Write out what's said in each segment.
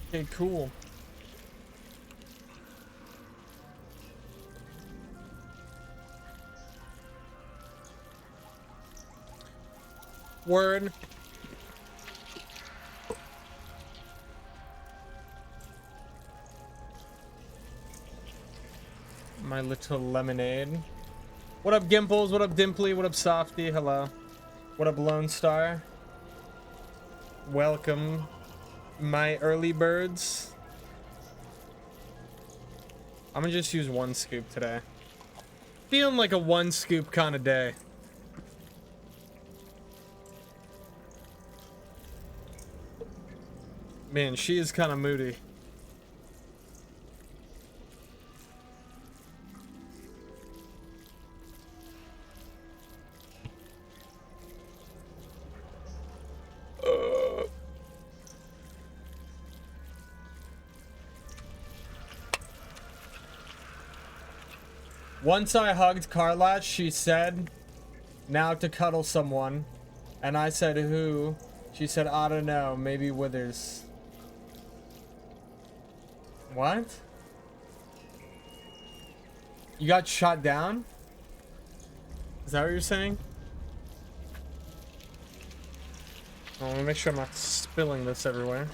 Okay, cool. Word. My little lemonade. What up, Gimples? What up, Dimply? What up, Softy? Hello. What up, Lone Star? Welcome, my early birds. I'm gonna just use one scoop today. Feeling like a one scoop kind of day. Man, she is kind of moody. Once I hugged Carlatch, she said, now to cuddle someone. And I said, who? She said, I don't know, maybe Withers. What? You got shot down? Is that what you're saying? I want to make sure I'm not spilling this everywhere.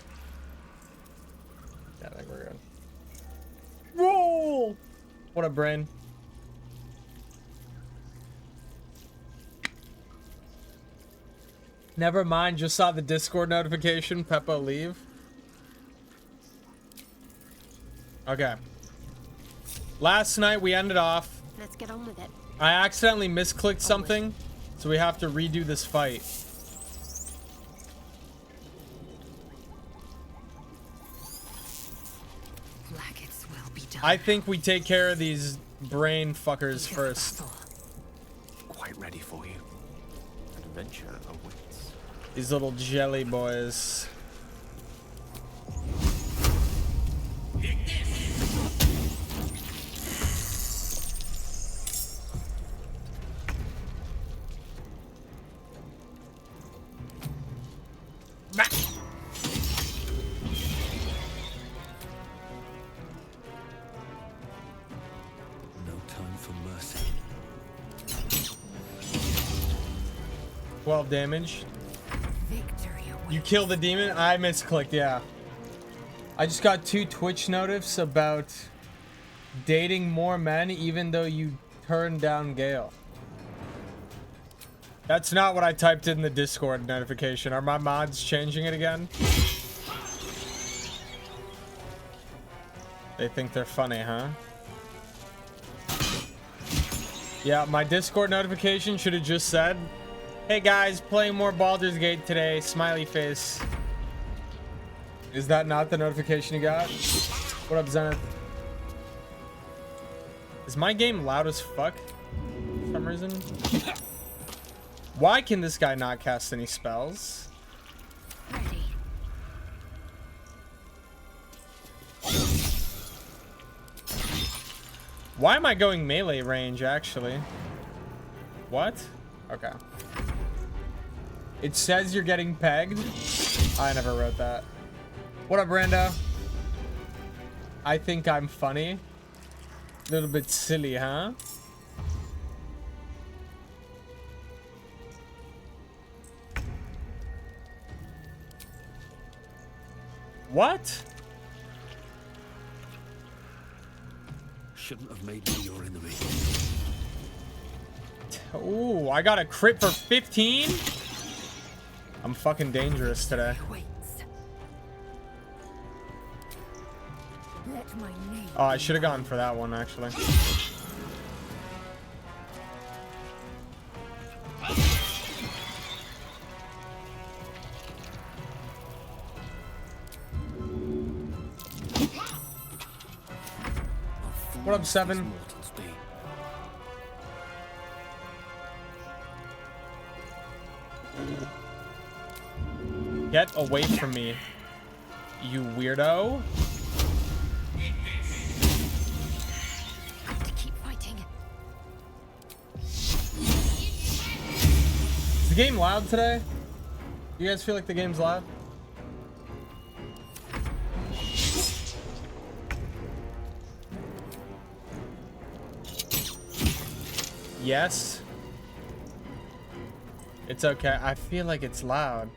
Yeah, I think we're good. Roll! What up, Brain? Never mind, just saw the Discord notification. Peppa, leave. Okay. Last night we ended off. Let's get on with it. I accidentally misclicked something, so we have to redo this fight. I think we take care of these brain fuckers first. Quite ready for you. An adventure awaits. These little jelly boys. No time for mercy. 12 damage. You killed the demon? I misclicked, yeah. I just got 2 Twitch notifs about dating more men even though you turned down Gale. That's not what I typed in the Discord notification. Are my mods changing it again? They think they're funny, huh? Yeah, my Discord notification should have just said, hey guys, playing more Baldur's Gate today, smiley face. Is that not the notification you got? What up, Zenith? Is my game loud as fuck for some reason? Why can this guy not cast any spells? Why am I going melee range, actually? What? Okay. It says you're getting pegged. I never wrote that. What up, Brando? I think I'm funny. A little bit silly, huh? What? Shouldn't have made me your enemy. Ooh, I got a crit for 15? I'm fucking dangerous today. Oh, I should have gone for that one, actually. What up, 7? Get away from me, you weirdo. Keep fighting. Is the game loud today? You guys feel like the game's loud? Yes. It's okay. I feel like it's loud.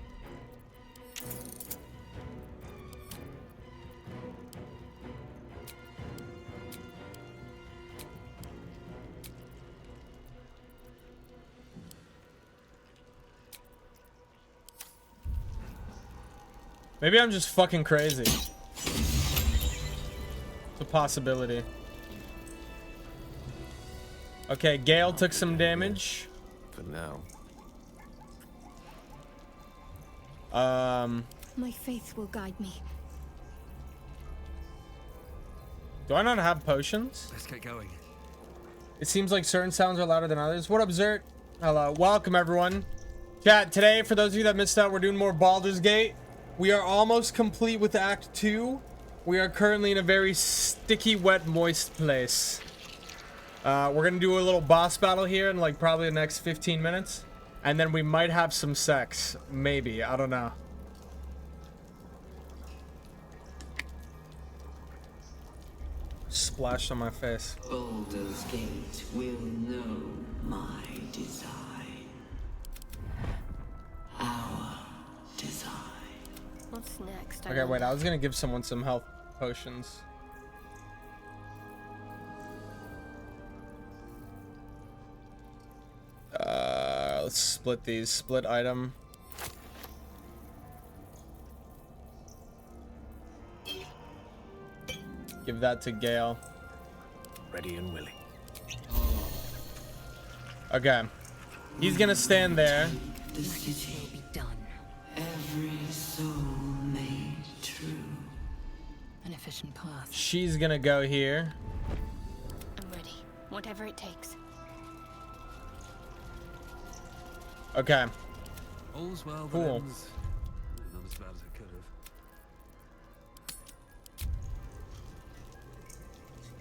Maybe I'm just fucking crazy. It's a possibility. Okay, Gale took some damage. For now. My faith will guide me. Do I not have potions? Let's get going. It seems like certain sounds are louder than others. What up, Zert? Hello. Welcome, everyone. Chat, today, for those of you that missed out, we're doing more Baldur's Gate. We are almost complete with Act 2. We are currently in a very sticky, wet, moist place. We're going to do a little boss battle here in like probably the next 15 minutes. And then we might have some sex. Maybe. I don't know. Splashed on my face. Baldur's Gate will know my design. Our design. What's next? Okay, wait. I was going to give someone some health potions. Let's split these. Split item. Give that to Gale. Ready and willing. Okay. He's gonna stand there. The city will be done. Every soul made true. An efficient path. She's gonna go here. I'm ready. Whatever it takes. Okay. All's well that Cool. ends. Not as bad as it could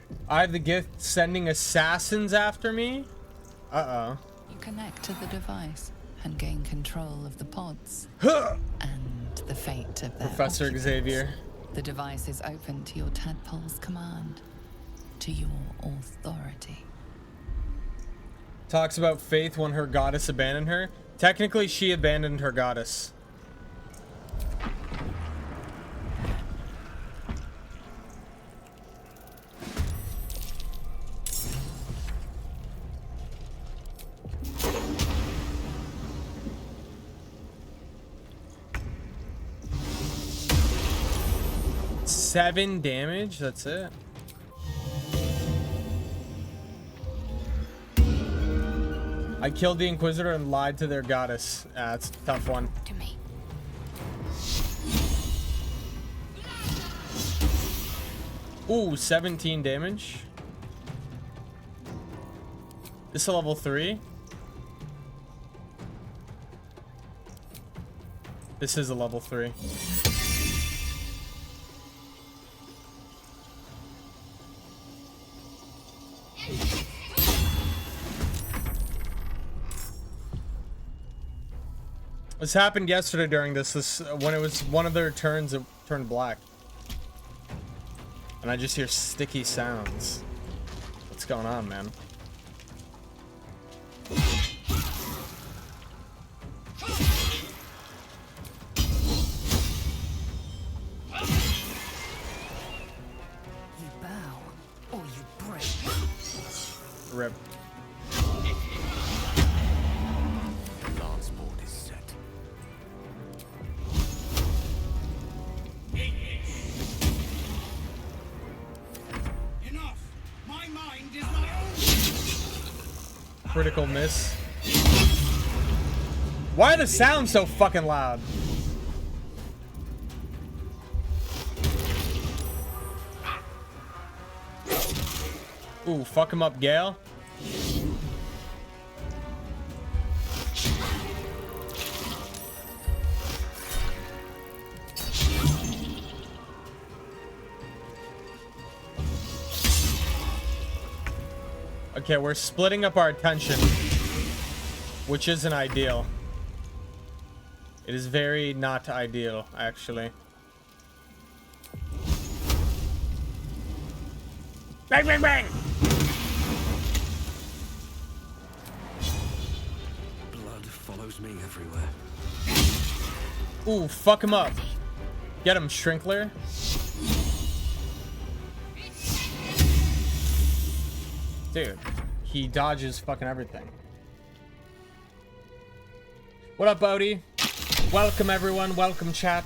have. I have the gift sending assassins after me. Uh-oh. You connect to the device and gain control of the pods and the fate of their Professor occupants. Xavier. The device is open to your tadpole's command, to your authority. Talks about Faith when her goddess abandoned her. Technically, she abandoned her goddess. Seven damage, that's it. I killed the Inquisitor and lied to their goddess. That's a tough one. To me. Ooh, 17 damage. This is a level 3. This is a level 3. This happened yesterday during this when it was one of their turns, it turned black. And I just hear sticky sounds. What's going on, man? You bow or you break. Rip. The lance board is set. Enough! My mind is my own! Critical miss. Why are the sounds so fucking loud? Ooh, fuck him up, Gale. Okay, we're splitting up our attention, which isn't ideal. It is very not ideal, actually. Bang, bang, bang! follows me everywhere. Ooh, fuck him up. Get him, Shrinkler. Dude, he dodges fucking everything. What up, Bodie? Welcome, everyone. Welcome, chat.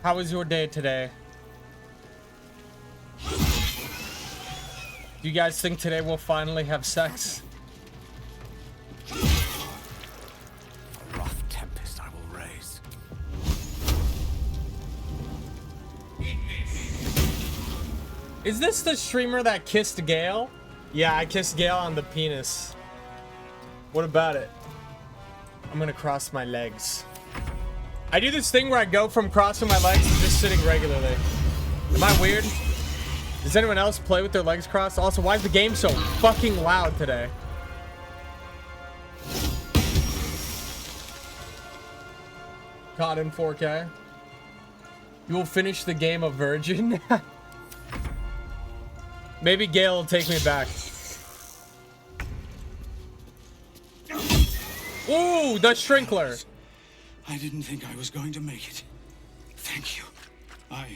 How was your day today? Do you guys think today we'll finally have sex? A rough tempest I will raise. Is this the streamer that kissed Gale? Yeah, I kissed Gale on the penis. What about it? I'm gonna cross my legs. I do this thing where I go from crossing my legs to just sitting regularly. Am I weird? Does anyone else play with their legs crossed? Also, why is the game so fucking loud today? Caught in 4K. You will finish the game a virgin? Maybe Gale will take me back. Ooh, the Shrinkler. I didn't think I was going to make it. Thank you. I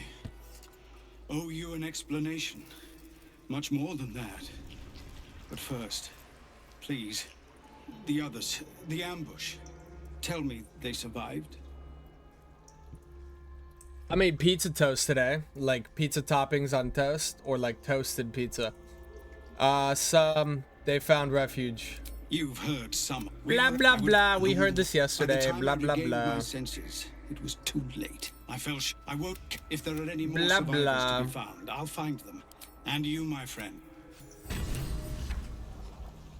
owe you an explanation. Much more than that. But first, please, the others, the ambush. Tell me they survived. I made pizza toast today, like pizza toppings on toast, or like toasted pizza. They found refuge. You've heard some. Blah blah blah. We heard this yesterday. Blah blah blah. My senses, it was too late. I felt I won't. If there are any more Blah, survivors blah. to be found, I'll find them. And you, my friend.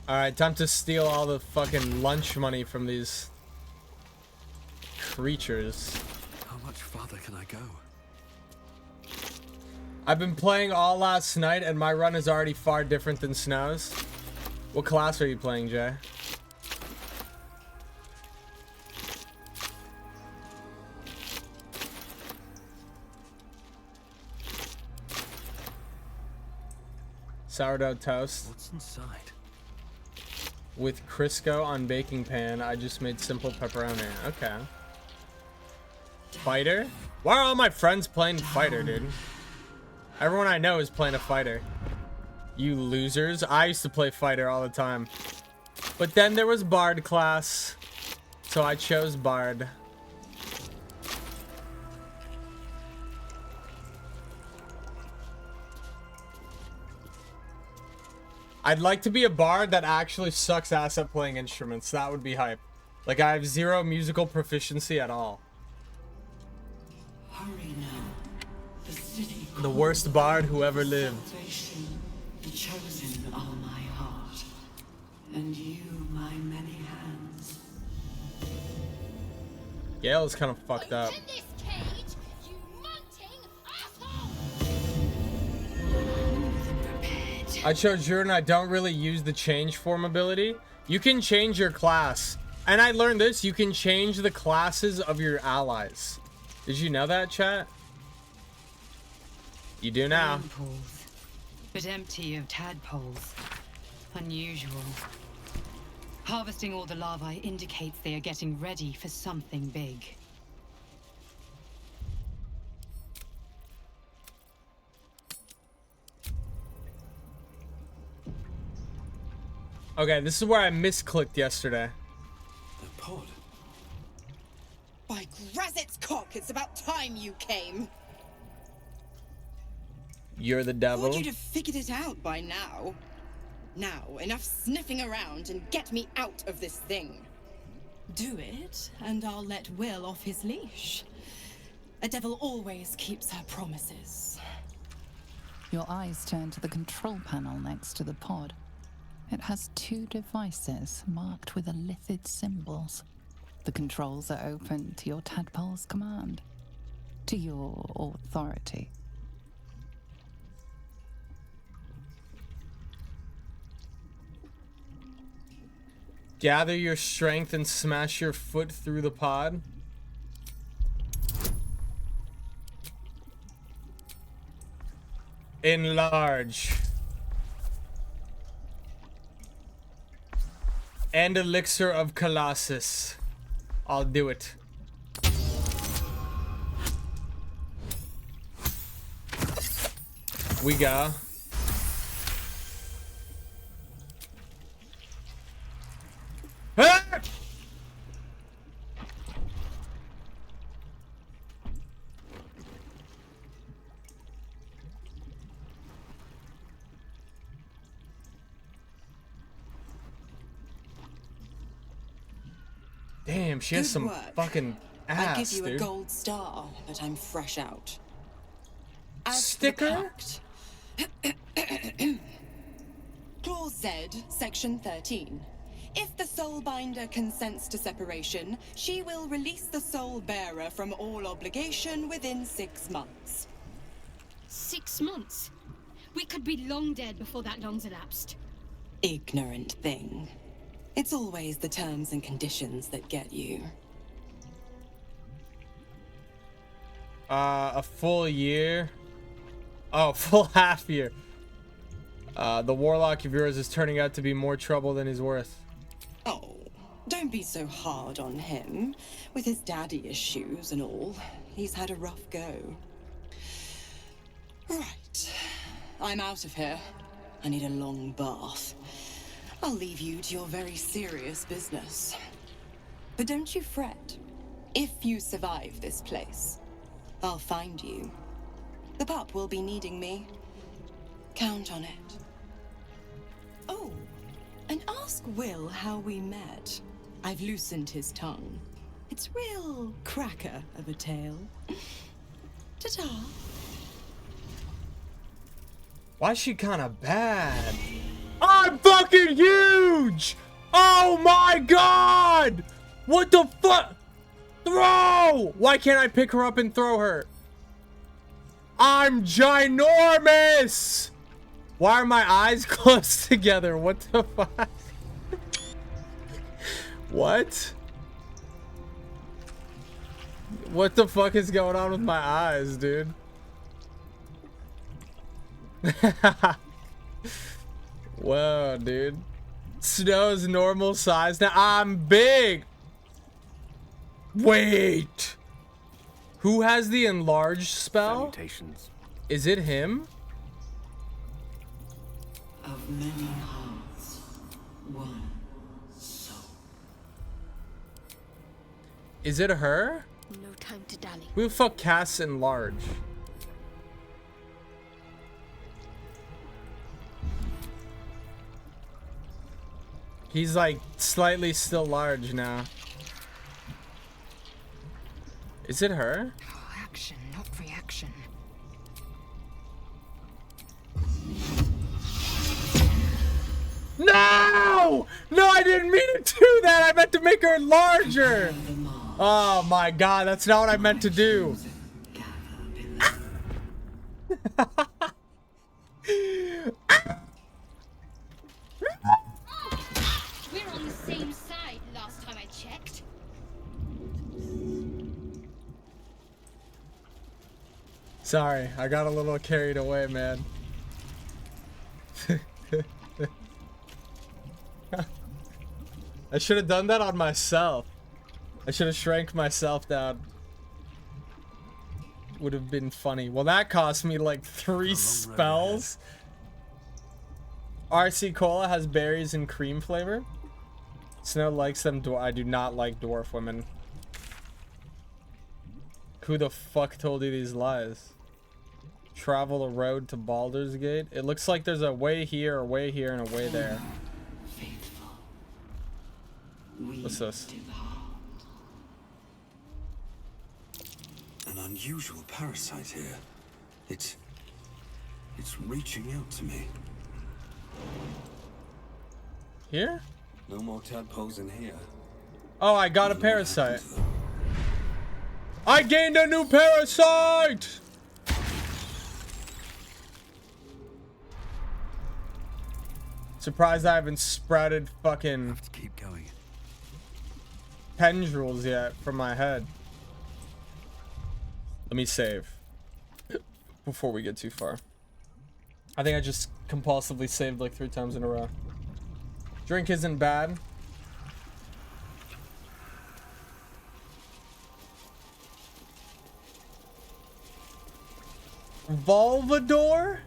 All right, time to steal all the fucking lunch money from these creatures. How much farther can I go? I've been playing all last night, and my run is already far different than Snow's. What class are you playing, Jay? Sourdough toast. What's inside? With Crisco on baking pan, I just made simple pepperoni. Okay. Fighter? Why are all my friends playing fighter, dude? Everyone I know is playing a fighter. You losers. I used to play fighter all the time. But then there was Bard class. So I chose Bard. I'd like to be a bard that actually sucks ass at playing instruments. That would be hype. Like, I have zero musical proficiency at all. Hurry now. The city. The worst bard who ever lived. Salvation. The chosen are my heart, and you my many hands. Gale is kind of fucked up. In this cage, you munting asshole! I chose Jur and I don't really use the change form ability. You can change your class. And I learned this, you can change the classes of your allies. Did you know that, chat? You do now. Pools, but empty of tadpoles. Unusual. Harvesting all the larvae indicates they are getting ready for something big. Okay, this is where I misclicked yesterday. The pod. By Grazit's cock, it's about time you came. You're the devil. Thought you'd have figured it out by now. Now, enough sniffing around and get me out of this thing. Do it, and I'll let Will off his leash. A devil always keeps her promises. Your eyes turn to the control panel next to the pod. It has two devices marked with illithid symbols. The controls are open to your tadpole's command, to your authority. Gather your strength and smash your foot through the pod. Enlarge. And elixir of Colossus. I'll do it. We go. Ah! Damn, she has Good some work. fucking ass, I give you dude. a gold star, but I'm fresh out. As Sticker? for the pact, Clause Z, Section 13. If the Soulbinder consents to separation, she will release the Soul Bearer from all obligation within 6 months. 6 months? We could be long dead before that long's elapsed. Ignorant thing. It's always the terms and conditions that get you. A full year. Oh, full half year. The warlock of yours is turning out to be more trouble than he's worth. Oh, don't be so hard on him. With his daddy issues and all, he's had a rough go. Right. I'm out of here. I need a long bath. I'll leave you to your very serious business. But don't you fret. If you survive this place, I'll find you. The pup will be needing me. Count on it. Oh, and ask Will how we met. I've loosened his tongue. It's real cracker of a tale. Ta-ta. Why is she kind of bad? I'm fucking huge! Oh my god! What the fuck? Throw! Why can't I pick her up and throw her? I'm ginormous! Why are my eyes close together? What the fuck? What? What the fuck is going on with my eyes, dude? Whoa, dude. Snow's normal size now. I'm big. Wait. Who has the enlarged spell? Salutations. Is it him? Of many hearts, one soul. Is it her? No time to dally. Who the fuck casts enlarge? He's like slightly still large now. Is it her? Oh, action, not reaction. No! No, I didn't mean to do that. I meant to make her larger. Oh my god, that's not what I meant to do. We're on the same side last time I checked. Sorry, I got a little carried away, man. I should have done that on myself. I should have shrank myself down. Would have been funny. Well, that cost me like 3 spells. RC Cola has berries and cream flavor. Snow likes them. I do not like dwarf women. Who the fuck told you these lies? Travel a road to Baldur's Gate. It looks like there's a way here, and a way there. What's this? An unusual parasite here. It's reaching out to me. Here? No more tadpoles in here. Oh, I got a parasite. I gained a new parasite! Surprised I haven't sprouted fucking Have to keep going. tendrils yet from my head. Let me save before we get too far. I think I just compulsively saved like 3 times in a row. Drink isn't bad. Baldur?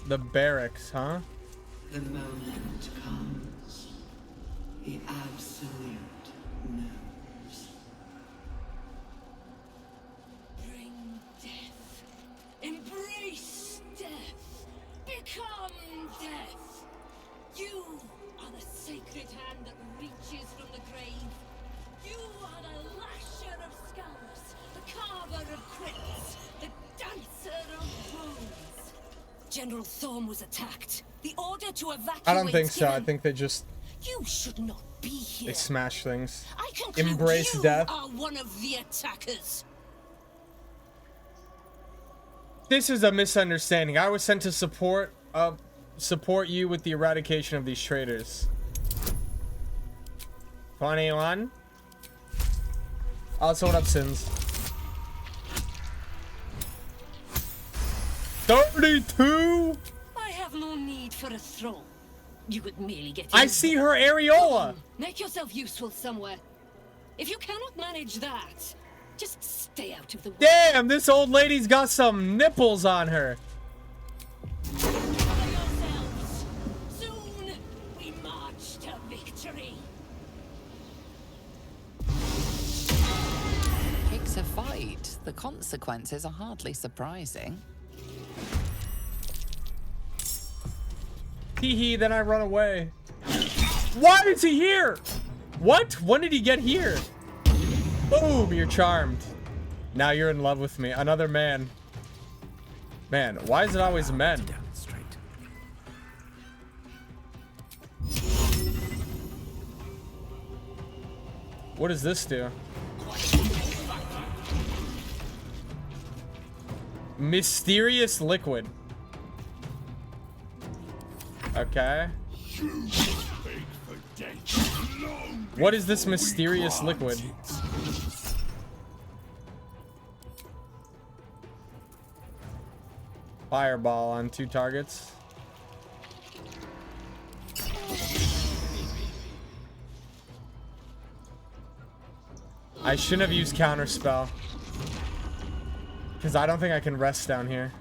The barracks, huh? The moment comes. The absolute knows. Bring death. Embrace death. Become death. You are the sacred hand that reaches from the grave. You are the lasher of skulls, the carver of crypts, the dancer of bones. General Thorm was attacked. The order to evacuate. I don't think so. I given. think they just You should not be here. they smash things. I conclude Embrace you death. are one of the attackers. This is a misunderstanding. I was sent to support you with the eradication of these traitors. 21. Also, what up, Sins? 32. I have no need for a throne. You could merely get. I see her areola. Make yourself useful somewhere. If you cannot manage that, just stay out of the way. Damn, this old lady's got some nipples on her. Cover yourselves. Soon we march to victory. Picks a fight. The consequences are hardly surprising. Hee hee, then I run away. Why is he here? What? When did he get here? Boom, you're charmed. Now you're in love with me. Another man. Man, why is it always men? What does this do? Mysterious liquid. Okay. What is this mysterious liquid? Fireball on 2 targets. I shouldn't have used counterspell. Because I don't think I can rest down here.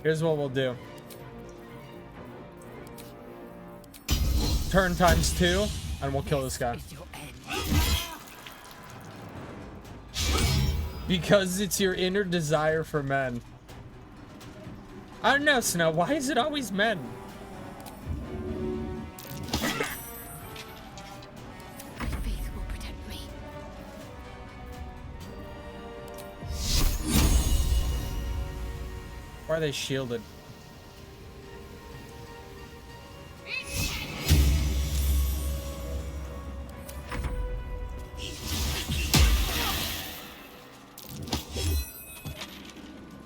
Here's what we'll do. Turn times 2, and we'll kill this guy. Because it's your inner desire for men. I don't know, Snow. Why is it always men? My faith will protect me. Why are they shielded?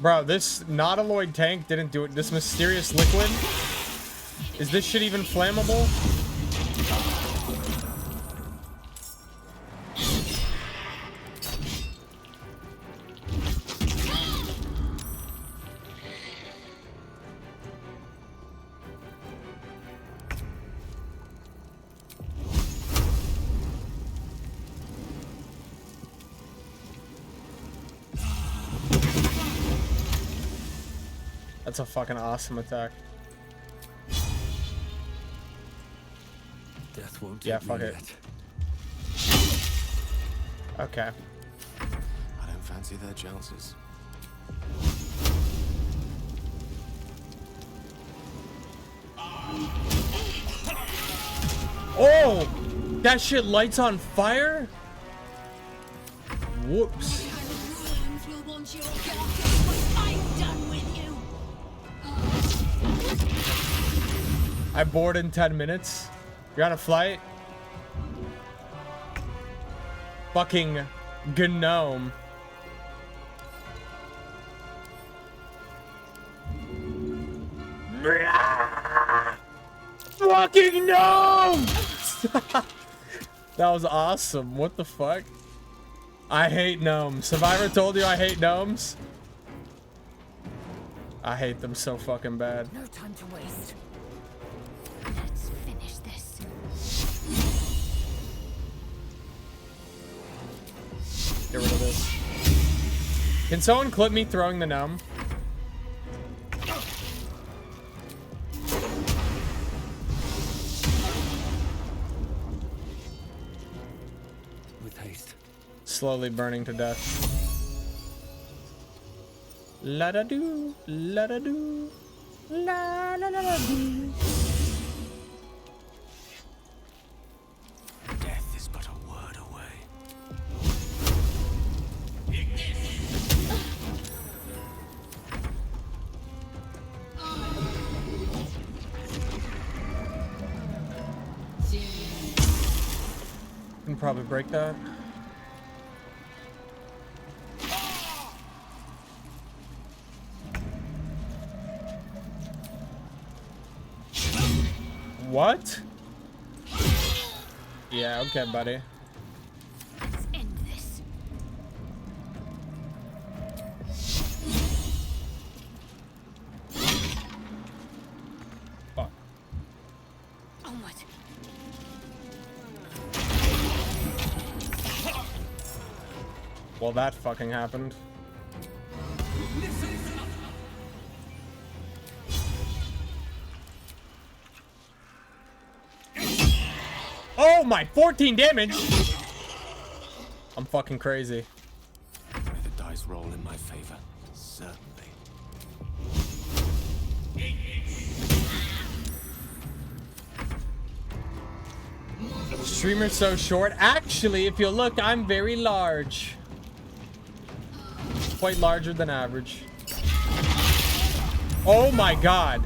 Bro, this Nautiloid tank didn't do it. This mysterious liquid? Is this shit even flammable? That's a fucking awesome attack. Death won't Yeah, take fuck me it. yet. Okay. I don't fancy their chances. Oh! That shit lights on fire? Whoops. Ruins will want your carcass when I'm done with you. I board in 10 minutes. You're on a flight? Fucking gnome. fucking gnomes! That was awesome. What the fuck? I hate gnomes. Have I ever told you I hate gnomes? I hate them so fucking bad. No time to waste. Let's finish this. Get rid of this. Can someone clip me throwing the gnome? With haste. Slowly burning to death. La da do, la da do, la la la la do. Death is but a word away. Can probably break that. What? Yeah, okay, buddy. Let's end this. Fuck. Onward. Well, that fucking happened. Oh my, 14 damage! I'm fucking crazy. May the dice roll in my favor. Certainly. Streamer's so short. Actually, if you look, I'm very large. Quite larger than average. Oh my god.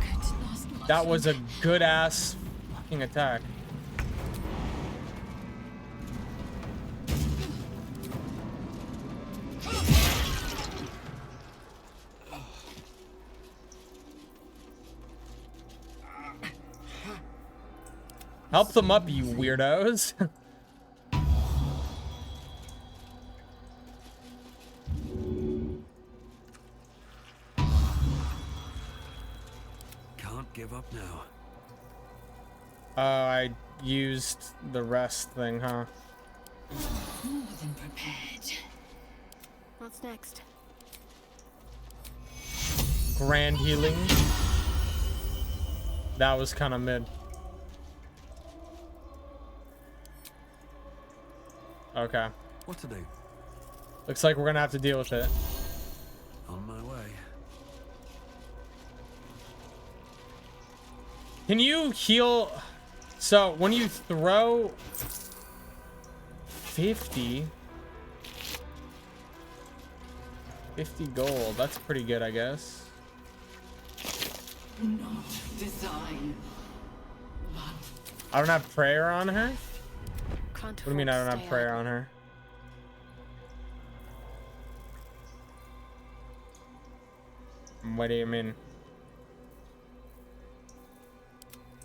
That was a good ass fucking attack. Help them up, you weirdos. Can't give up now. I used the rest thing, huh? More than prepared. What's next? Grand healing. That was kind of mid. Okay. What to do? Looks like we're gonna have to deal with it. On my way. Can you heal? So when you throw 50 gold, that's pretty good, I guess. Not design. I don't have prayer on her. Can't What do you mean I don't have prayer on her? What do you mean?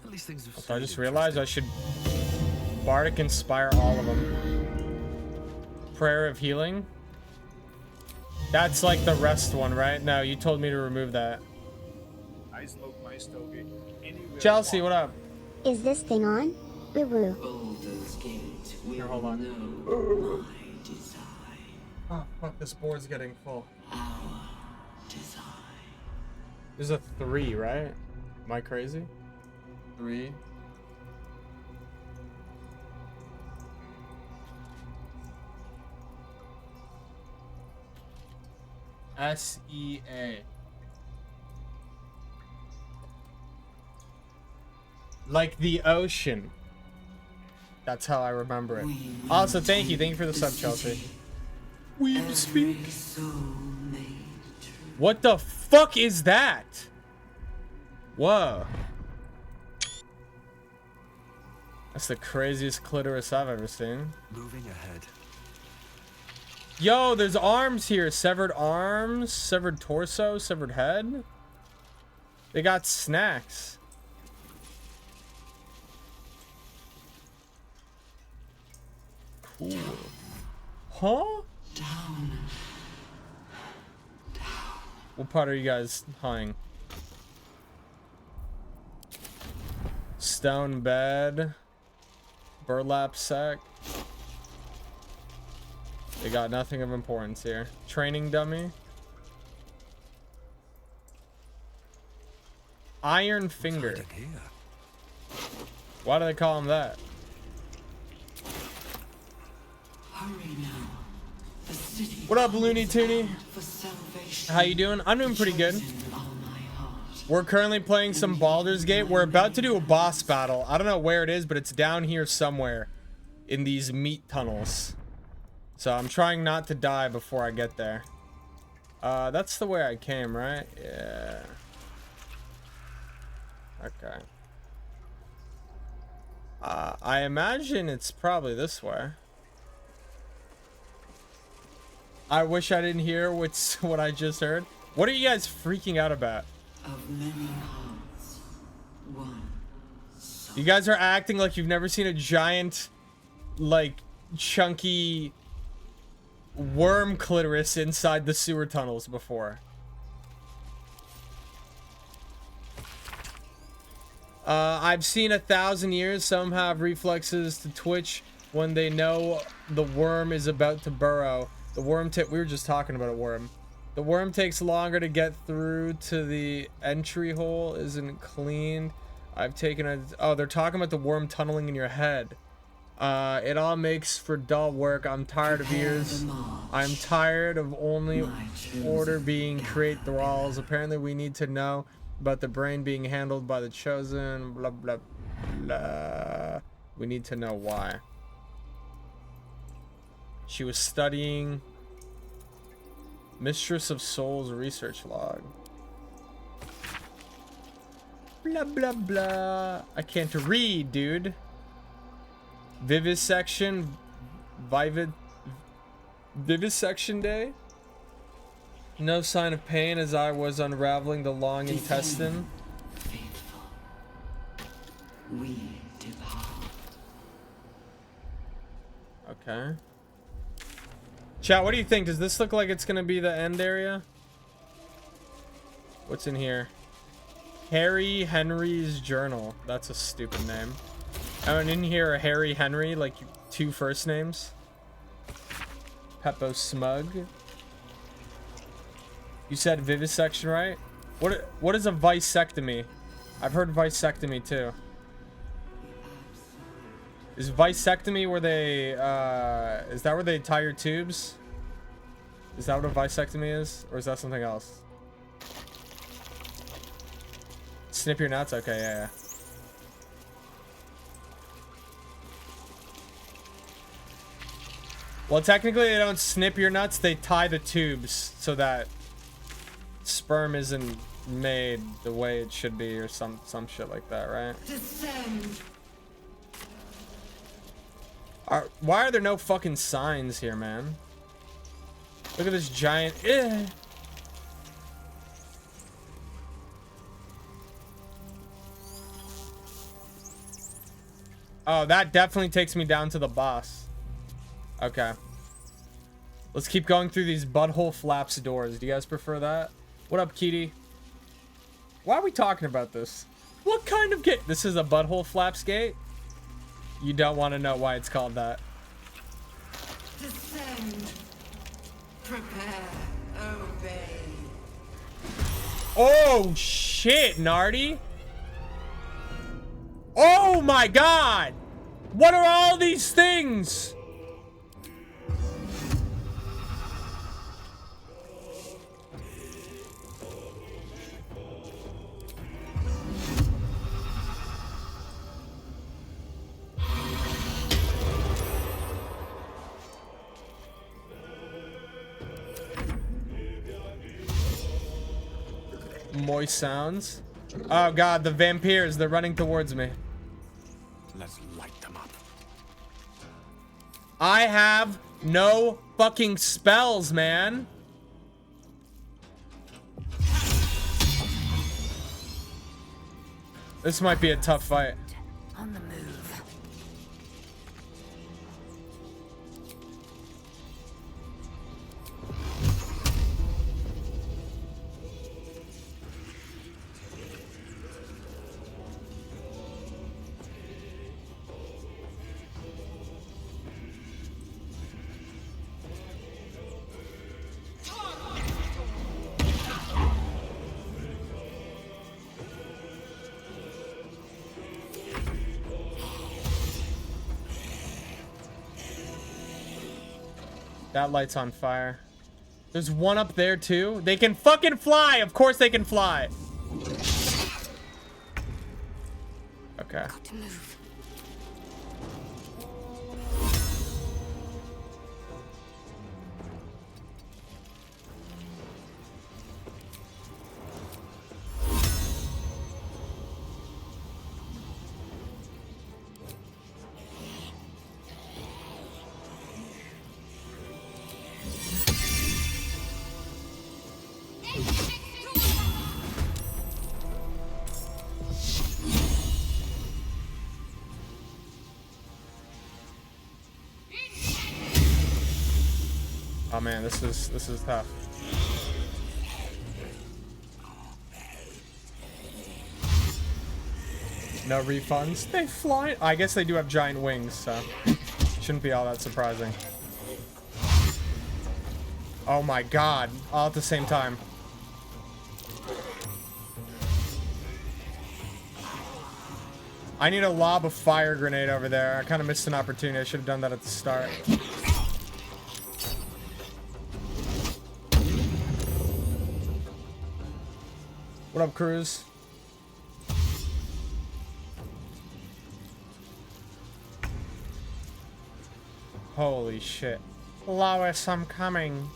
At least things have I stayed just realized I should Bardic Inspire all of them. Prayer of Healing. That's like the rest one, right? No, you told me to remove that. I smoke my stogie anywhere. Chelsea, what up? Is this thing on? Woo woo. Baldur's Gate will Here, hold on. know my design. Oh, fuck, this board's getting full. Our design. There's a 3, right? Am I crazy? 3. S-E-A. Like the ocean. That's how I remember it. Also, thank you for the sub, Chelsea. We speak. What the fuck is that? Whoa. That's the craziest clitoris I've ever seen. Moving ahead. Yo, there's arms here. Severed arms, severed torso, severed head. They got snacks. Cool. Huh? Down. What part are you guys hunting? Stone bed. Burlap sack. They got nothing of importance here. Training dummy. Iron finger. Why do they call him that? Hurry now. The city What up, Looney Tooney? for salvation. How you doing? I'm doing pretty good. Chosen are my heart. We're currently playing some Baldur's Gate. We're about to do a boss battle. I don't know where it is, but it's down here somewhere in these meat tunnels. So I'm trying not to die before I get there. That's the way I came, right? Yeah. Okay. I imagine it's probably this way. I wish I didn't hear what I just heard. What are you guys freaking out about? Of many hearts, one. You guys are acting like you've never seen a giant, like, chunky worm clitoris inside the sewer tunnels before. I've seen 1,000 years. Some have reflexes to twitch when they know the worm is about to burrow. The worm we were just talking about a worm. The worm takes longer to get through to the entry hole. Isn't cleaned. I've taken a... Oh, they're talking about the worm tunneling in your head. It all makes for dull work. I'm tired of ears. I'm tired of only order being create thralls. Apparently we need to know about the brain being handled by the chosen. Blah, blah, blah. We need to know why. She was studying Mistress of Souls research log. Blah, blah, blah. I can't read, dude. Vivisection. Vivisection day. No sign of pain as I was unraveling the long intestine. Faithful. We depart. Okay. Chat, what do you think? Does this look like it's gonna be the end area? What's in here? Harry Henry's journal. That's a stupid name. Oh, and in here a Harry Henry, like 2 first names. Peppo Smug. You said vivisection, right? What is a visectomy? I've heard visectomy too. Is visectomy where they is that where they tie your tubes? Is that what a visectomy is? Or is that something else? Snip your nuts? Okay, yeah. Well, technically they don't snip your nuts, they tie the tubes so that sperm isn't made the way it should be, or some shit like that, right? Descend. Why are there no fucking signs here, man? Look at this giant. Oh, that definitely takes me down to the boss. Okay. Let's keep going through these butthole flaps doors. Do you guys prefer that? What up, Kitty? Why are we talking about this? What kind of gate? This is a butthole flaps gate? You don't want to know why it's called that. Descend. Prepare. Obey. Oh, shit, Nardi. Oh, my God. What are all these things? Moist sounds. Oh god, the vampires, they're running towards me. Let's light them up. I have no fucking spells, man. This might be a tough fight. On the move. That light's on fire. There's one up there too. They can fucking fly. Of course they can fly. Okay. Got to move. Oh man, this is tough. No refunds. They fly. I guess they do have giant wings, so shouldn't be all that surprising. Oh my god, all at the same time. I need a lob a fire grenade over there. I kind of missed an opportunity. I should have done that at the start. What up, Cruz? Holy shit. Lois, I'm coming.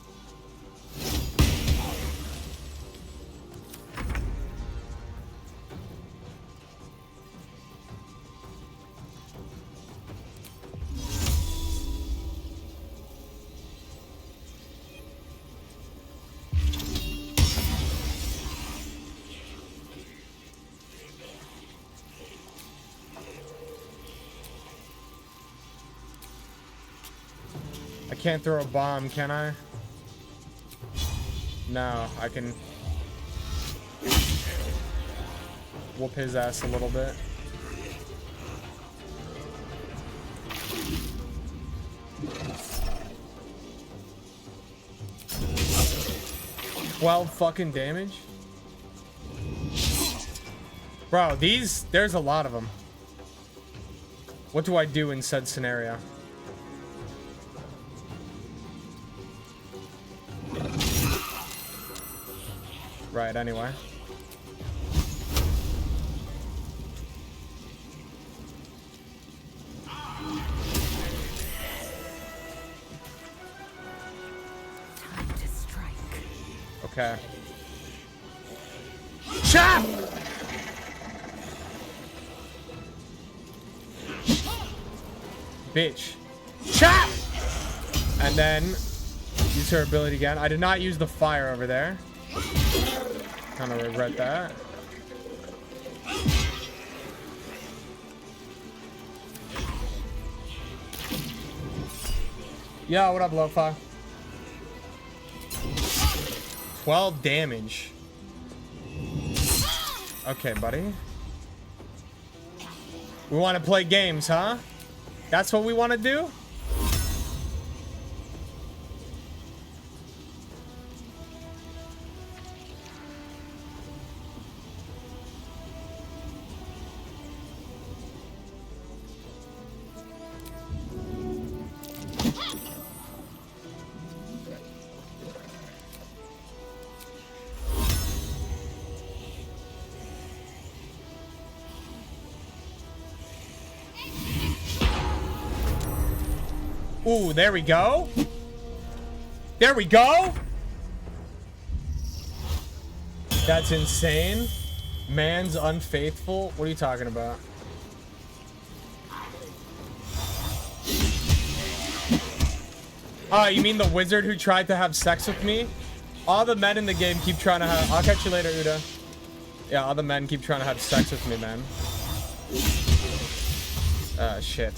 I can't throw a bomb, can I? No, I can whoop his ass a little bit. Well, fucking damage. Bro, there's a lot of them. What do I do in said scenario? Right, anyway. Time to strike. Okay. Chop! Bitch. Chop! And then use her ability again. I did not use the fire over there. Kind of regret that. Yeah, what up, Lo-Fi? 12 damage. Okay, buddy. We want to play games, huh? That's what we want to do? Ooh, there we go. There we go. That's insane. Man's unfaithful. What are you talking about? Oh, you mean the wizard who tried to have sex with me? All the men in the game keep trying to have... I'll catch you later, Uda. Yeah, all the men keep trying to have sex with me, man. Shit.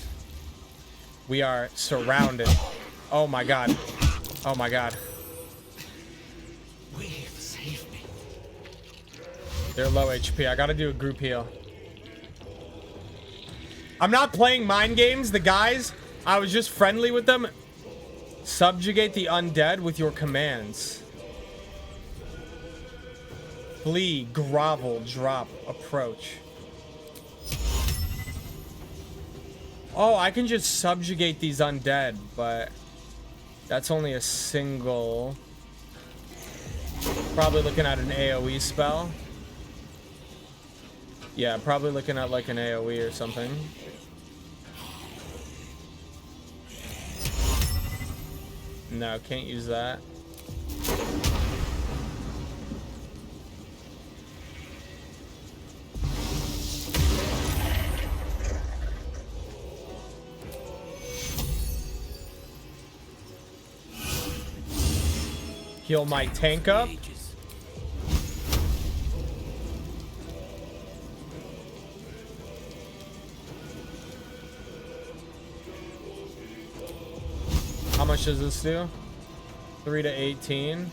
We are surrounded. Oh my god. Oh my god. Save me. They're low HP. I gotta do a group heal. I'm not playing mind games. The guys, I was just friendly with them. Subjugate the undead with your commands. Flee, grovel, drop, approach. Oh, I can just subjugate these undead, but That's only a single. Probably looking at an AoE spell. Yeah, probably looking at like an AoE or something. No, can't use that. Heal my tank up. How much does this do? 3 to 18.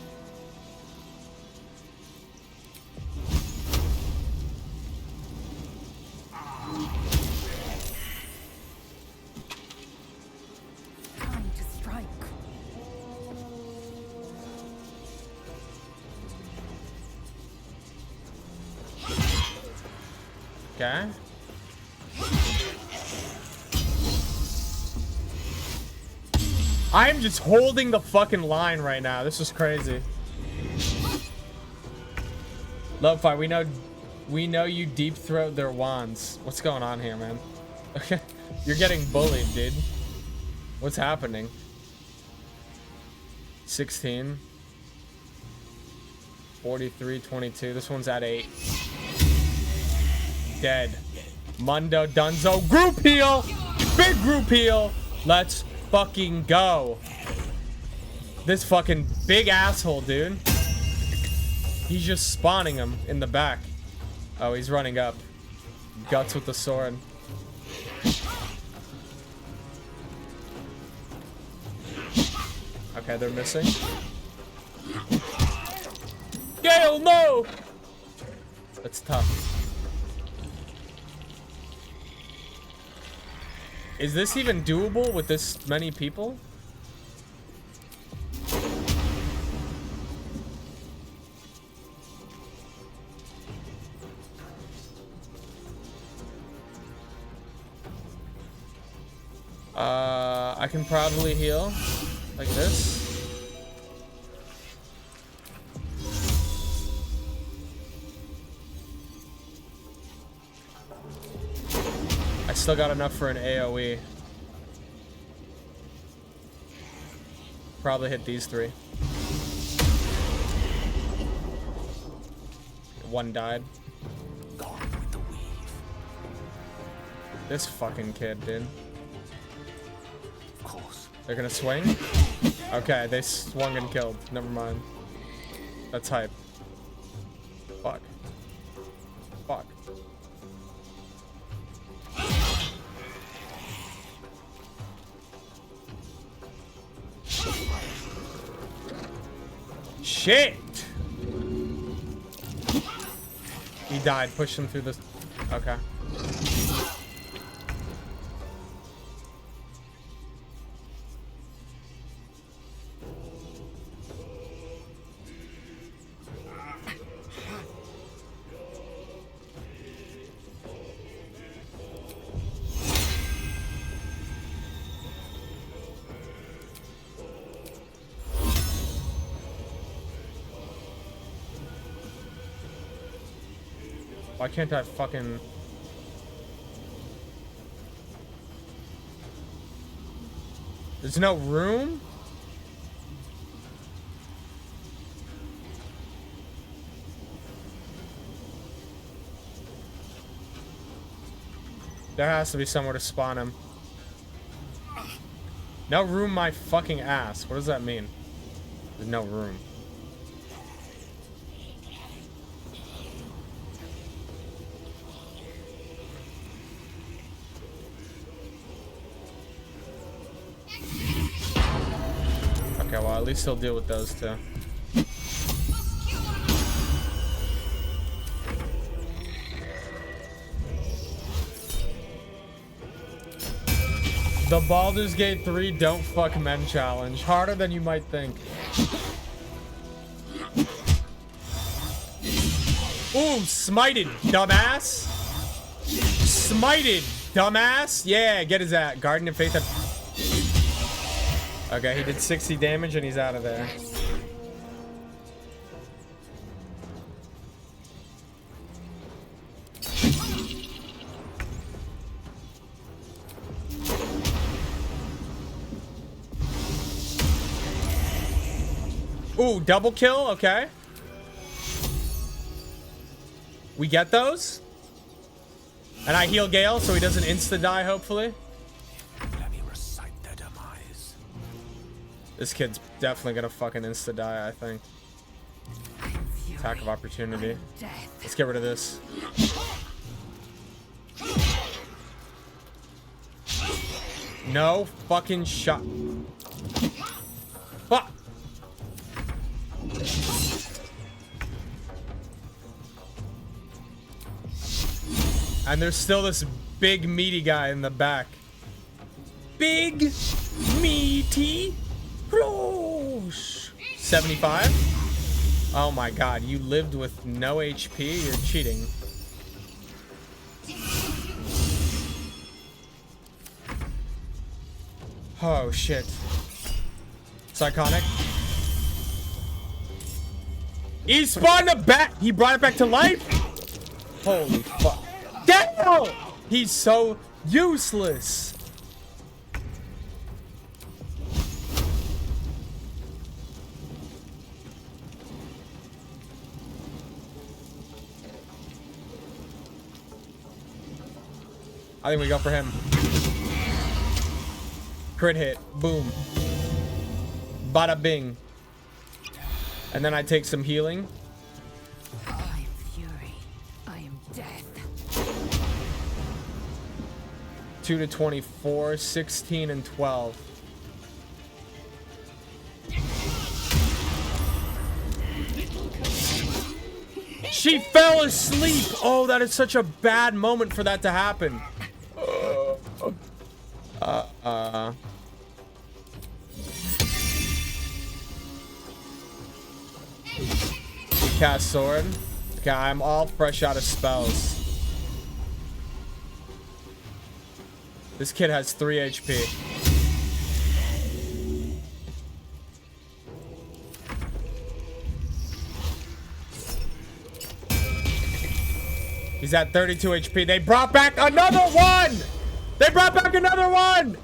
Time to strike. Okay. I'm just holding the fucking line right now. This is crazy. Lo-Fi, we know you deep throat their wands. What's going on here, man? Okay. You're getting bullied, dude. What's happening? 16. 43, 22. This one's at 8. Dead. Mundo Dunzo. Group heal! Big group heal! Let's fucking go. This fucking big asshole, dude. He's just spawning him in the back. Oh, he's running up. Guts with the sword. Okay, they're missing. Gale, no! That's tough. Is this even doable with this many people? I can probably heal like this. I still got enough for an AoE. Probably hit these 3. One died. This fucking kid, dude. Of course. They're gonna swing? Okay, they swung and killed. Never mind. That's hype. Fuck. Fuck. Shit! He died. Push him through this. Okay. Why can't I fucking... There's no room? There has to be somewhere to spawn him. No room my fucking ass. What does that mean? There's no room. Okay, well, at least he'll deal with those two. The Baldur's Gate 3 Don't Fuck Men challenge. Harder than you might think. Ooh, smited, dumbass. Smited, dumbass. Yeah, get his at. Guardian of Faith. Okay, he did 60 damage and he's out of there. Ooh, double kill, okay. We get those. And I heal Gale so he doesn't insta-die, hopefully. Let me recite their demise. This kid's definitely gonna fucking insta-die, I think. Attack of opportunity. Let's get rid of this. No fucking shot. Fuck. And there's still this big meaty guy in the back. Big meaty close. 75. Oh my god, you lived with no HP? You're cheating. Oh shit. Psychonic. He spawned it back. He brought it back to life. Holy fuck. Damn! He's so useless. I think we go for him. Crit hit. Boom. Bada bing. And then I take some healing. I am fury. I am death. 2 to 24, 16 and 12. She fell asleep. Oh, that is such a bad moment for that to happen. Cast sword. Okay, I'm all fresh out of spells. This kid has 3 HP. He's at 32 HP. They brought back another one! They brought back another one!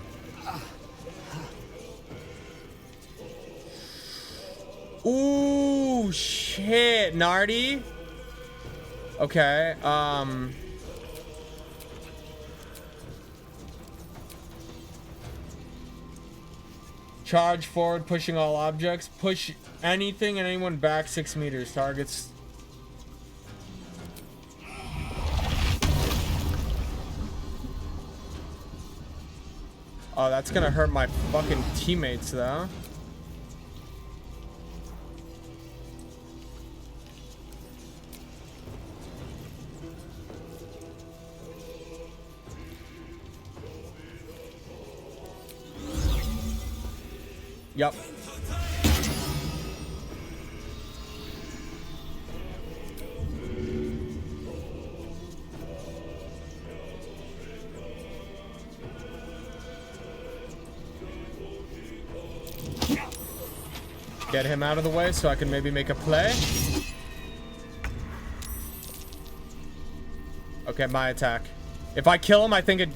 Ooh, shit, Nardi. Okay, charge forward, pushing all objects. Push anything and anyone back 6 meters. Targets. Oh, that's gonna hurt my fucking teammates, though. Yep. Get him out of the way so I can maybe make a play. Okay, my attack. If I kill him, I think it...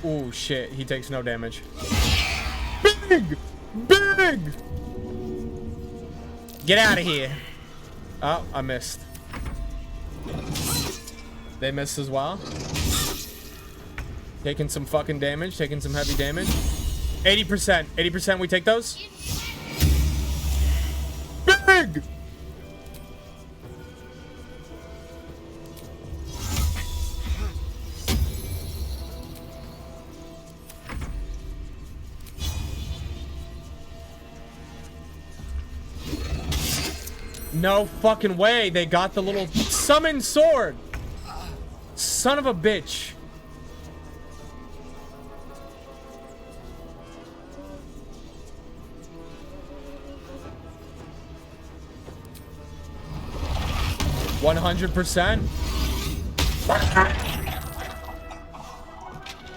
Ooh, shit. He takes no damage. Big! Big! Get out of here. Oh, I missed. They missed as well. Taking some fucking damage. Taking some heavy damage. 80%. 80% we take those? Big! No fucking way. They got the little summon sword. Son of a bitch. $100%.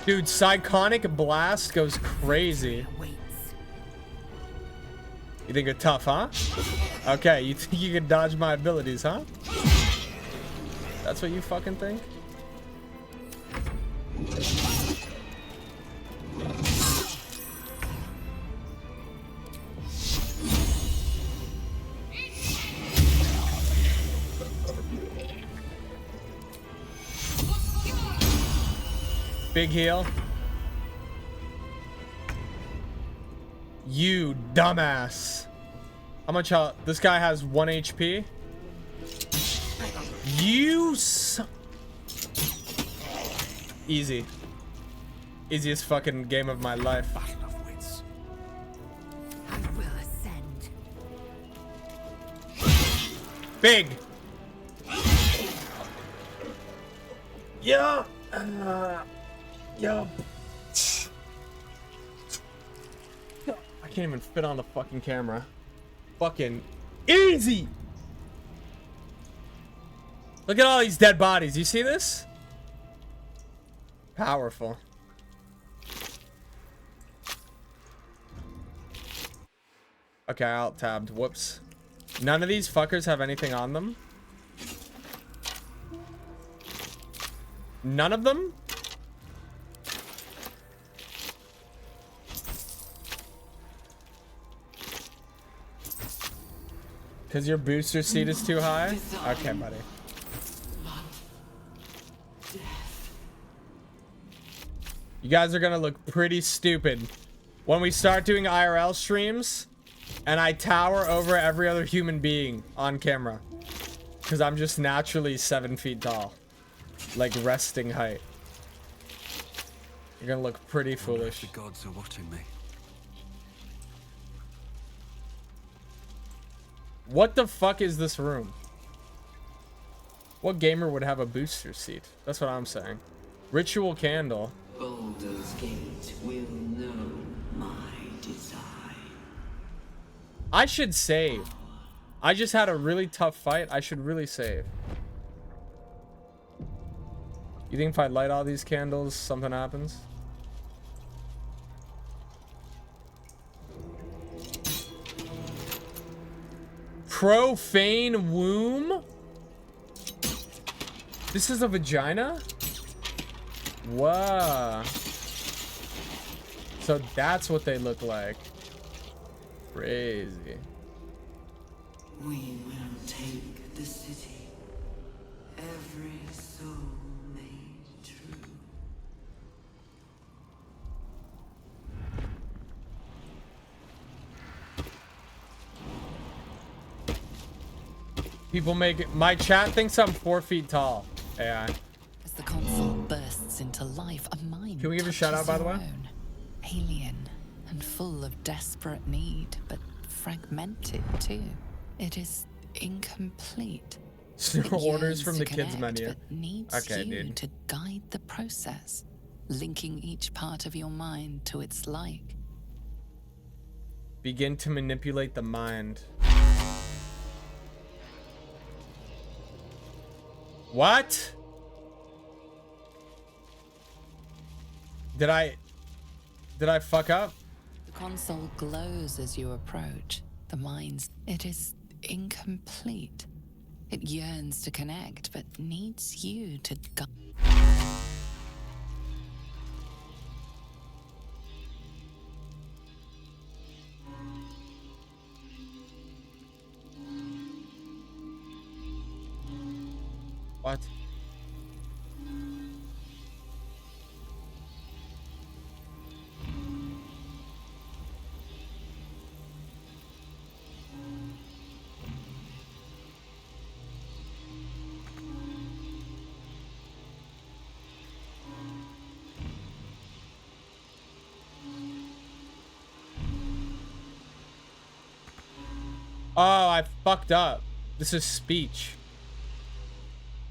Dude, Psychonic Blast goes crazy. You think you're tough, huh? Okay, you think you can dodge my abilities, huh? That's what you fucking think? Big heal. You dumbass. How much health? This guy has 1 HP. You Easy. Easiest fucking game of my life. Battle of wits. I will ascend. Big. Yeah. Yeah. I can't even fit on the fucking camera. Fucking easy. Look at all these dead bodies. You see this? Powerful. Okay, alt tabbed. Whoops. None of these fuckers have anything on them. None of them? Because your booster seat is too high? Okay, buddy. You guys are gonna look pretty stupid when we start doing IRL streams and I tower over every other human being on camera. Because I'm just naturally 7 feet tall. Like resting height. You're gonna look pretty foolish. The gods are watching me. What the fuck is this room? What gamer would have a booster seat? That's what I'm saying. Ritual candle. Baldur's Gate will know my design. I should save. I just had a really tough fight. I should really save. You think if I light all these candles, something happens? Profane womb? This is a vagina? Wow. So that's what they look like. Crazy. We will take the city. Every soul made true. People make it. My chat thinks I'm 4 feet tall. AI. As the console bursts into life, a mind. Can we give a shout out, by the way? Own. Alien and full of desperate need, but fragmented too. It is incomplete. It Orders yearns from to the kids connect, menu. But needs Okay, you dude. to guide the process, linking each part of your mind to its like. Begin to manipulate the mind. What? Did I fuck up? The console glows as you approach. The mind's. It is incomplete. It yearns to connect, but needs you to guide. What? Oh, I fucked up. This is speech.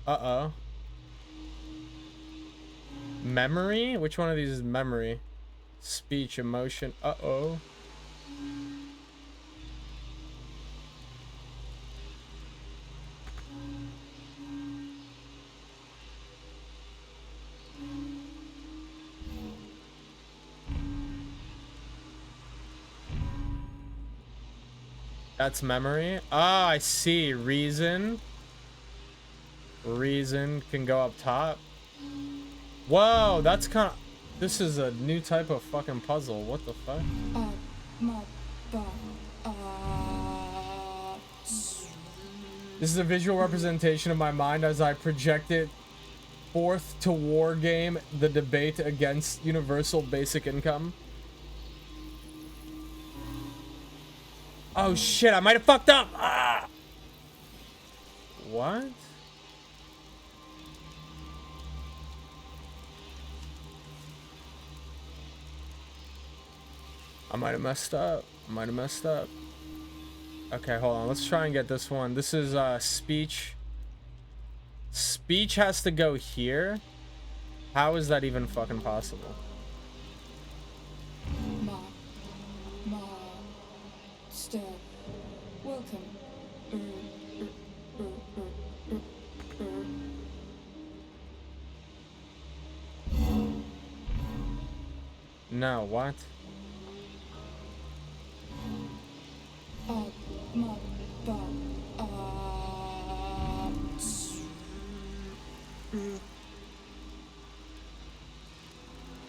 Uh-oh. Memory? Which one of these is memory? Speech, emotion. Uh-oh. That's memory. Ah, I see. Reason. Reason can go up top. Whoa, that's kind of... This is a new type of fucking puzzle. What the fuck? This is a visual representation of my mind as I project it forth to war game the debate against universal basic income. Oh shit, I might have fucked up. Ah! What? I might have messed up. Okay, hold on. Let's try and get this one. This is speech. Speech has to go here. How is that even fucking possible? Welcome. No, what?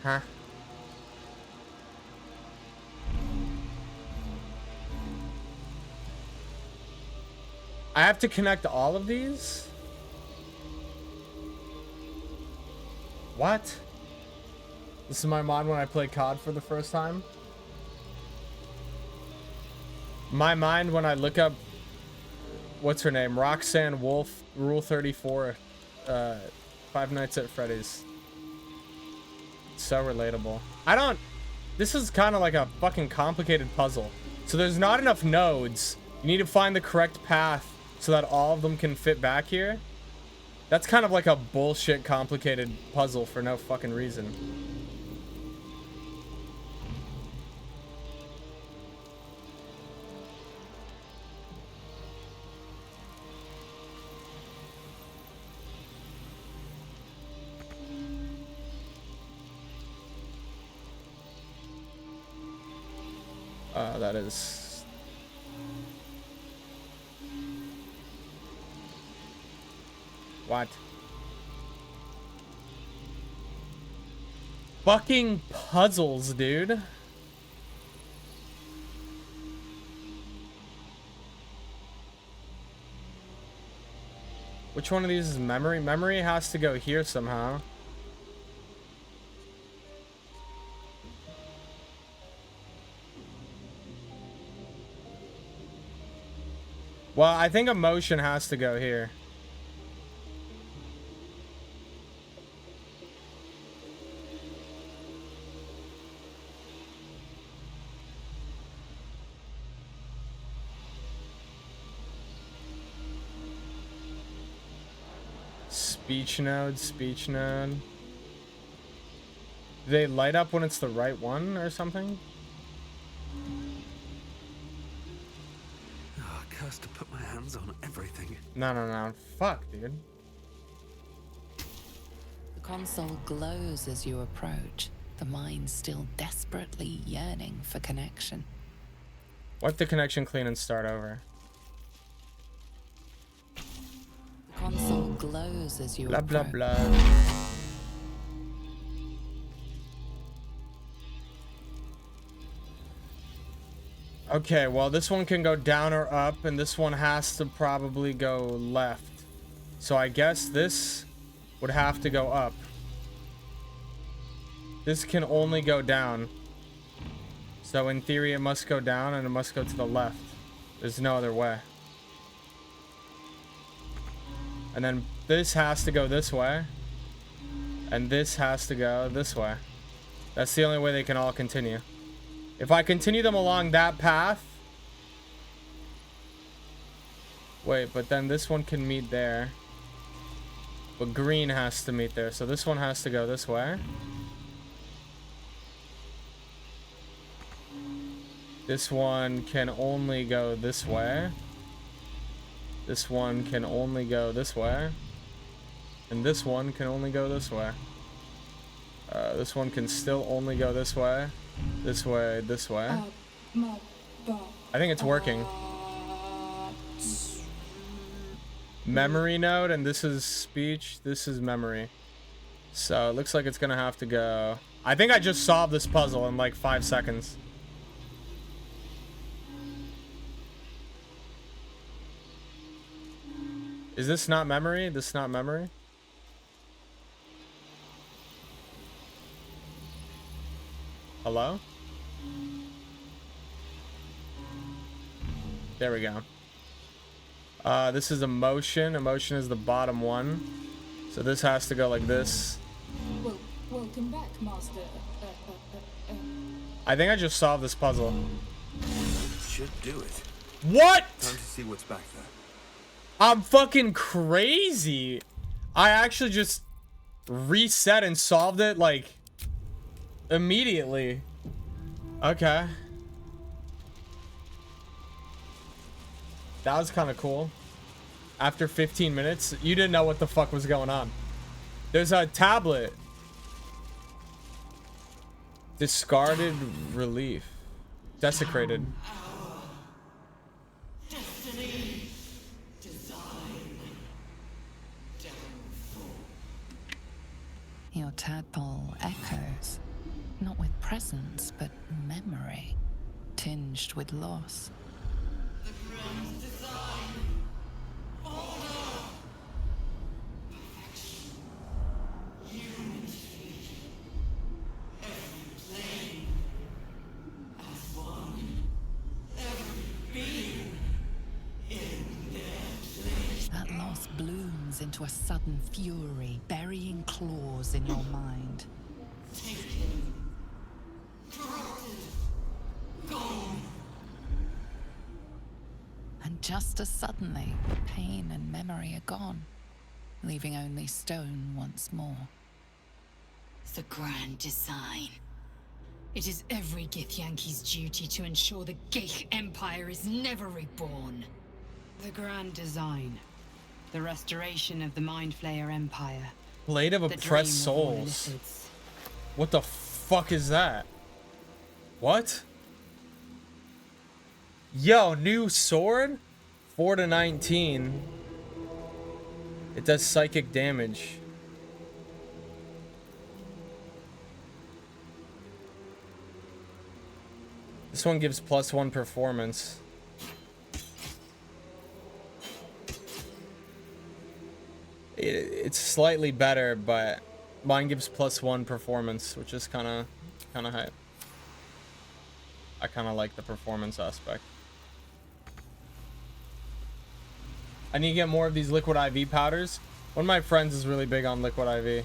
Huh? I have to connect all of these? What? This is my mind when I play COD for the first time. My mind when I look up, what's her name? Roxanne Wolf, Rule 34, Five Nights at Freddy's. So relatable. This is kind of like a fucking complicated puzzle. So there's not enough nodes. You need to find the correct path so that all of them can fit back here. That's kind of like a bullshit complicated puzzle for no fucking reason. That is... What? Fucking puzzles, dude. Which one of these is memory? Memory has to go here somehow. Well, I think emotion has to go here. Speech node, speech node. Do they light up when it's the right one or something? Cursed to put my hands on everything. No. Fuck, dude. The console glows as you approach, the mind still desperately yearning for connection. Wipe the connection clean and start over. The console glows as you blah, approach. Blah, blah. Okay, well, this one can go down or up, and this one has to probably go left. So I guess this would have to go up. This can only go down. So in theory, it must go down, and it must go to the left. There's no other way. And then this has to go this way. And this has to go this way. That's the only way they can all continue. If I continue them along that path... Wait, but then this one can meet there. But green has to meet there. So this one has to go this way. This one can only go this way. This one can only go this way. And this one can only go this way. This one can still only go this way. This way, this way. I think it's working. memory node, and this is speech. This is memory. So it looks like it's gonna have to go. I think I just solved this puzzle in like 5 seconds. Is this not memory? This is not memory? Hello? There we go. This is emotion. Emotion is the bottom one. So this has to go like this. Well, welcome back, Master. I think I just solved this puzzle. Should do it. What? Time to see what's back there. I'm fucking crazy. I actually just reset and solved it like immediately. Okay. That was kind of cool. After 15 minutes, you didn't know what the fuck was going on. There's a tablet. Discarded relief. Desecrated. Destiny, design, downfall. Your tadpole echoes, not with presence, but memory, tinged with loss. The grand design, order, perfection, unity, every plane as one, every being in their place. That loss blooms into a sudden fury, burying claws in your mind. Taken, corrupted, gone. And just as suddenly, pain and memory are gone, leaving only stone once more. The grand design. It is every Githyanki's duty to ensure the Geich Empire is never reborn. The grand design. The restoration of the Mind Flayer Empire. Blade of The Oppressed dream of all Souls. Illithids. What the fuck is that? What? Yo, new sword? 4 to 19. It does psychic damage. This one gives +1 performance. It's slightly better, but mine gives +1 performance, which is kind of hype. I kind of like the performance aspect. I need to get more of these liquid IV powders. One of my friends is really big on liquid IV.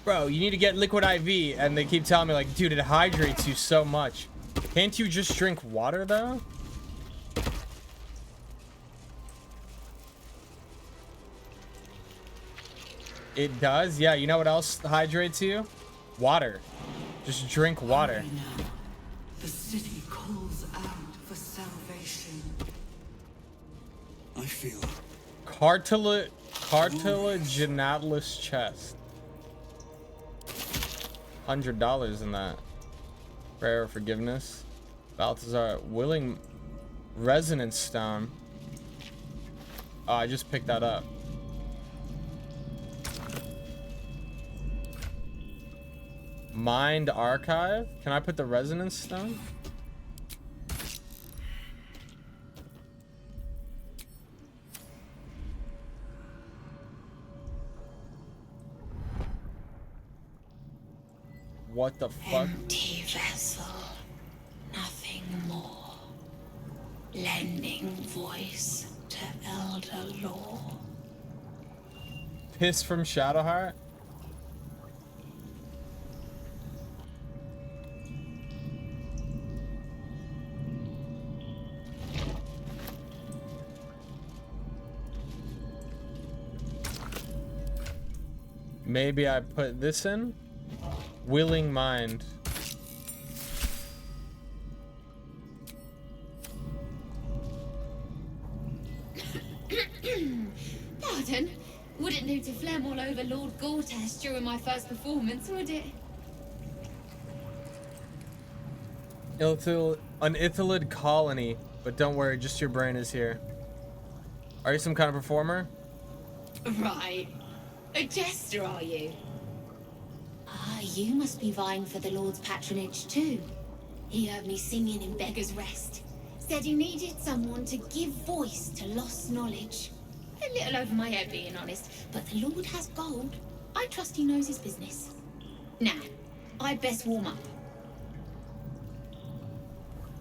Bro, you need to get liquid IV, and they keep telling me like, dude, it hydrates you so much. Can't you just drink water though? It does? Yeah, you know what else hydrates you? Water. Just drink water. Hurry now. The city calls out for salvation. I feel Cartilaginatulus chest. $100 in that. Prayer of forgiveness. Balthazar, willing resonance stone. Oh, I just picked that up. Mind archive. Can I put the resonance stone? What the fuck? Empty vessel, nothing more. Lending voice to elder law. Piss from Shadowheart? Maybe I put this in? Willing mind. Pardon? Wouldn't do to phlegm all over Lord Gortash during my first performance, would it? An Ithilid colony. But don't worry, just your brain is here. Are you some kind of performer? Right. A jester, are you? Ah, you must be vying for the Lord's patronage too. He heard me singing in Beggar's Rest. Said he needed someone to give voice to lost knowledge. A little over my head, being honest, but the Lord has gold. I trust he knows his business. Now, I'd best warm up.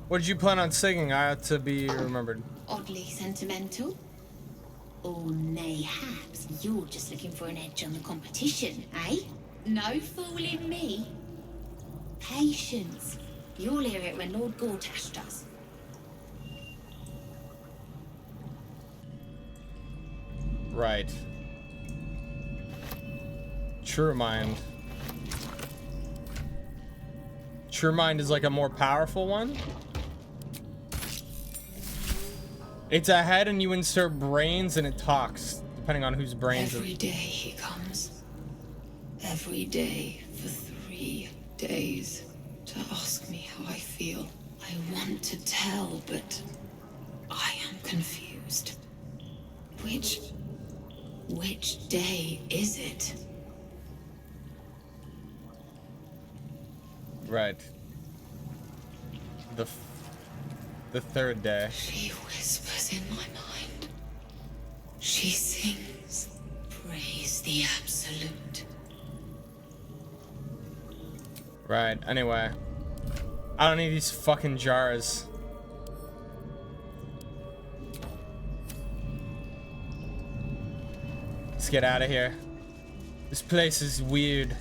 What did you plan on singing? I ought to be remembered. Oddly sentimental. Or mayhaps you're just looking for an edge on the competition, eh? No fooling me. Patience. You'll hear it when Lord Gortash does. Right. True Mind. True Mind is like a more powerful one. It's a head and you insert brains and it talks, depending on whose brains. Every day he comes. Every day for 3 days to ask me how I feel. I want to tell, but I am confused. Which day is it? Right. The third day. She whispers in my mind. She sings, praise the absolute. Right, anyway. I don't need these fucking jars. Let's get out of here. This place is weird.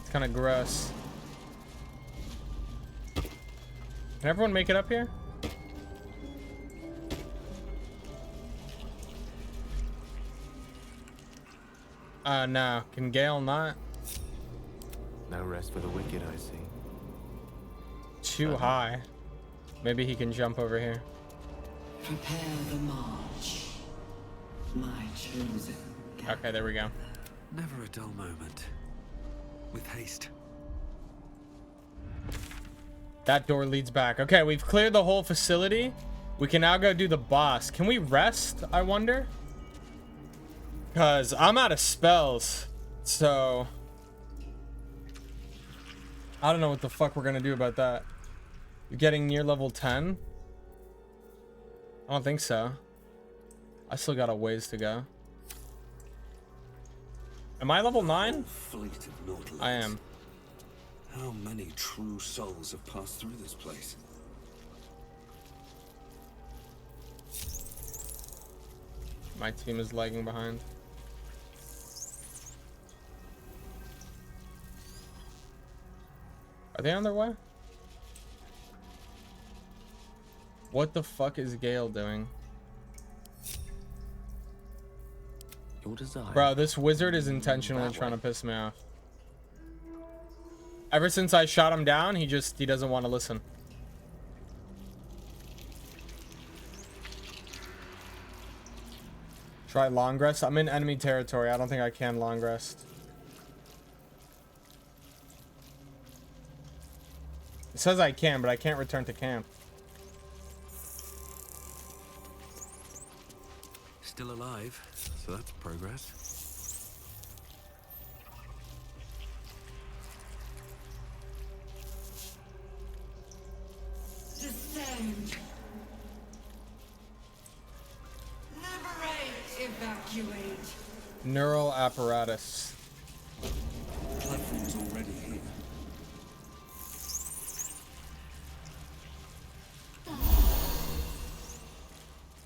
It's kind of gross. Can everyone make it up here? No. Can Gale not? No rest for the wicked, I see. Too high. Maybe he can jump over here. Prepare the march. My chosen. Okay, there we go. Never a dull moment. With haste. That door leads back. Okay, we've cleared the whole facility. We can now go do the boss. Can we rest, I wonder? Because I'm out of spells. So I don't know what the fuck we're going to do about that. You're getting near level 10? I don't think so. I still got a ways to go. Am I level 9? I am. How many true souls have passed through this place? My team is lagging behind. Are they on their way? What the fuck is Gale doing? Your desire. Bro, this wizard is intentionally trying to piss me off. Ever since I shot him down, he doesn't want to listen. Try long rest. I'm in enemy territory. I don't think I can long rest. It says I can, but I can't return to camp. Still alive, so that's progress. Descend. Liberate. Evacuate. Neural apparatus. Platform's already here.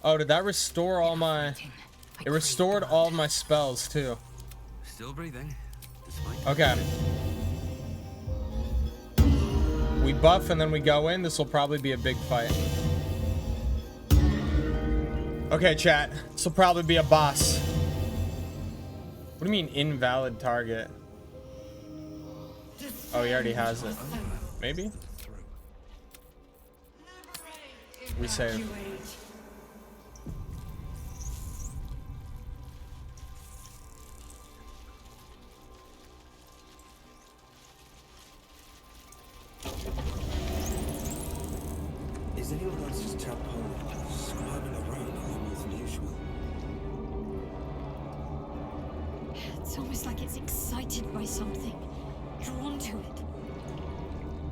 Oh, did that restore all my... It restored all my spells, too. Still breathing. Okay. We buff and then we go in. This will probably be a big fight. Okay, chat. This will probably be a boss. What do you mean, invalid target? Oh, he already has it. Maybe? We save. Is anyone else's tadpole squirming around a lot more than usual? It's almost like it's excited by something, drawn to it.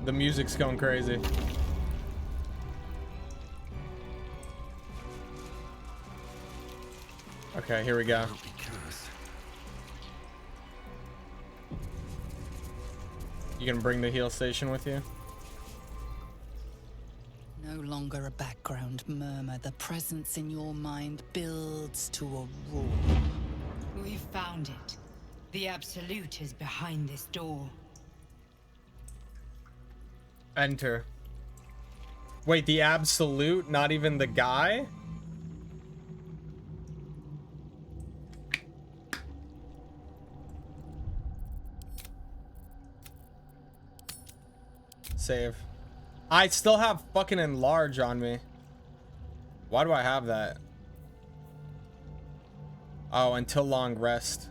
The music's going crazy. Okay, here we go. You can bring the heal station with you? No longer a background murmur. The presence in your mind builds to a roar. We've found it. The Absolute is behind this door. Enter. Wait, the Absolute? Not even the guy? Save. I still have fucking enlarge on me. Why do I have that? Oh, until long rest.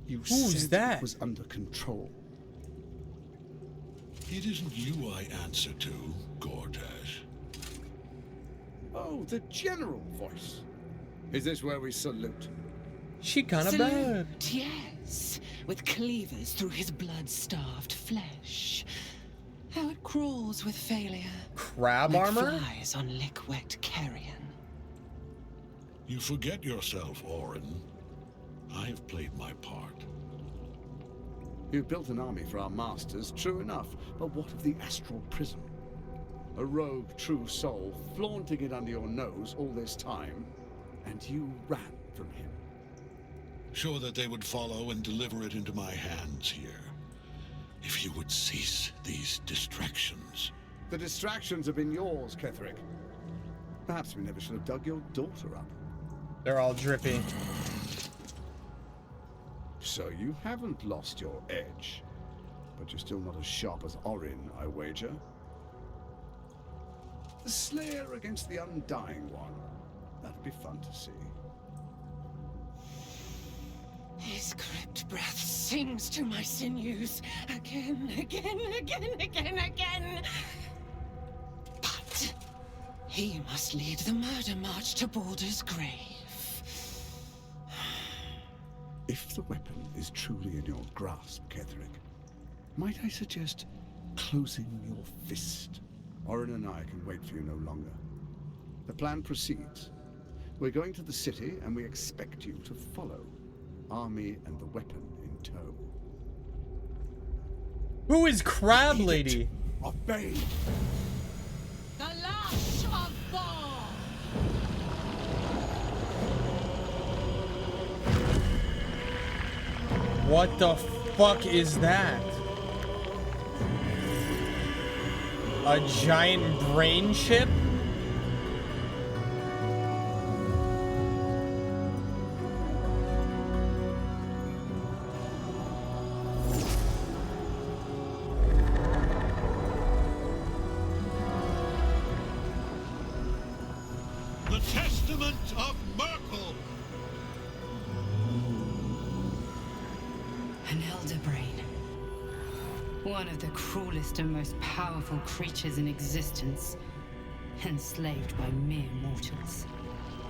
You Who's said that? it was under control. It isn't you I answer to, Gortash. Oh, the general voice. Is this where we salute? She kinda bad. Yes, with cleavers through his blood-starved flesh. How it crawls with failure. Crab like armor? flies on lick-wet carrion. You forget yourself, Orin. I've played my part. You've built an army for our masters, true enough. But what of the astral prism? A rogue true soul flaunting it under your nose all this time, and you ran from him. Sure that they would follow and deliver it into my hands here. If you would cease these distractions. The distractions have been yours, Ketherick. Perhaps we never should have dug your daughter up. They're all drippy. So you haven't lost your edge. But you're still not as sharp as Orin, I wager. The Slayer against the Undying One. That'd be fun to see. His crypt breath sings to my sinews. Again, again, again, again, again. But he must lead the murder march to Baldur's grave. If the weapon is truly in your grasp, Ketherick, might I suggest closing your fist? Orin and I can wait for you no longer. The plan proceeds. We're going to the city, and we expect you to follow. Army and the weapon in tow. Who is Crab Lady? Obey! The lash of Thor! What the fuck is that? A giant brain chip? The Testament of Merkel! An elder brain. One of the cruelest and most powerful creatures in existence. Enslaved by mere mortals.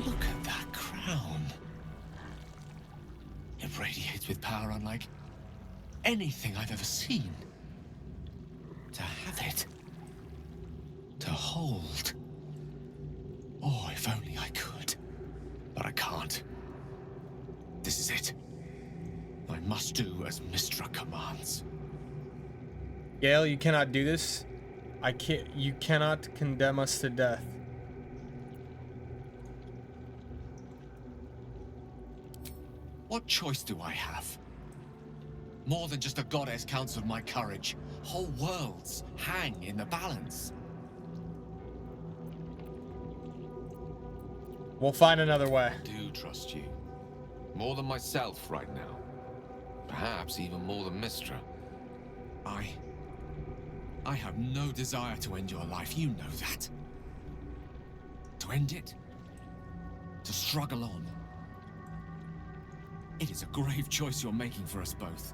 Look at that crown. It radiates with power unlike anything I've ever seen. To have it. To hold. Oh, if only I could. But I can't. This is it. I must do as Mystra commands. Gale, you cannot do this. I can't. You cannot condemn us to death. What choice do I have? More than just a goddess counseled my courage. Whole worlds hang in the balance. We'll find another way. I do trust you. More than myself right now. Perhaps even more than Mystra. I have no desire to end your life, you know that. To end it. To struggle on. It is a grave choice you're making for us both.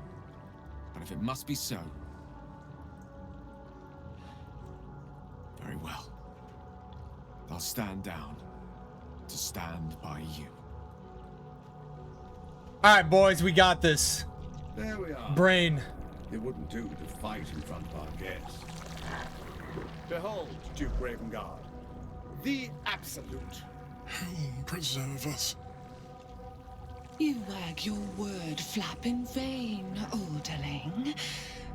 But if it must be so, very well. I'll stand down to stand by you. All right, boys, we got this. There we are. Brain. It wouldn't do to fight in front of our guests. Behold, Duke Ravengard, the Absolute. Helm preserve us. You wag your word flap in vain, Alderling.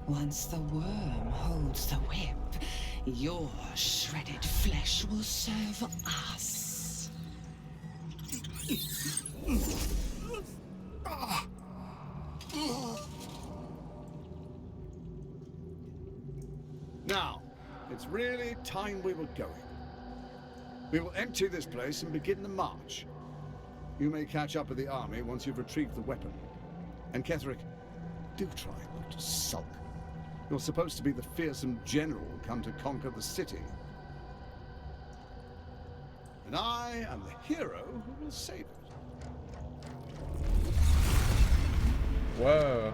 Once the worm holds the whip, your shredded flesh will serve us. Now, it's really time we were going. We will empty this place and begin the march. You may catch up with the army once you've retrieved the weapon. And Ketherick, do try not to sulk. You're supposed to be the fearsome general come to conquer the city. And I am the hero who will save it. Whoa.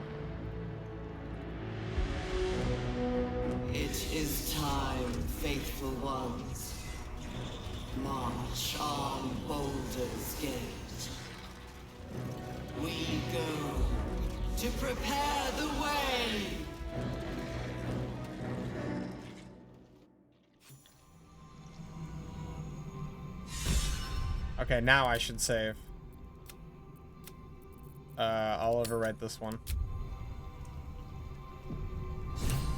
It is time, faithful ones. March on Baldur's Gate. We go to prepare the way. Okay, now I should save. I'll overwrite this one.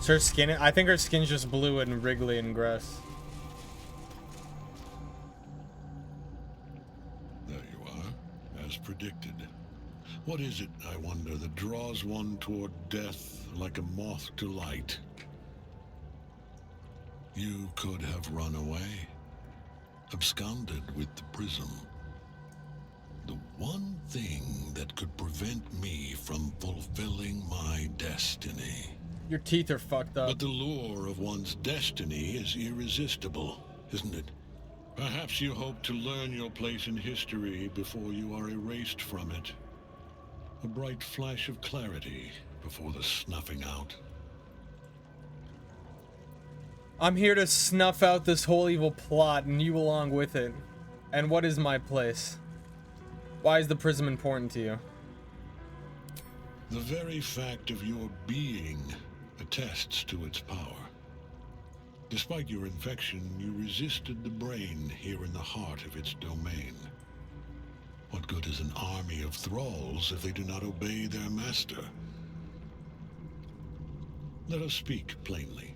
Is her skin? I think her skin's just blue and wriggly and gross. There you are, as predicted. What is it, I wonder, that draws one toward death like a moth to light? You could have run away, absconded with the prism. The one thing that could prevent me from fulfilling my destiny. Your teeth are fucked up. But the lure of one's destiny is irresistible, isn't it? Perhaps you hope to learn your place in history before you are erased from it. A bright flash of clarity before the snuffing out. I'm here to snuff out this whole evil plot and you along with it. And what is my place? Why is the prism important to you? The very fact of your being attests to its power. Despite your infection, you resisted the brain here in the heart of its domain. What good is an army of thralls if they do not obey their master? Let us speak plainly.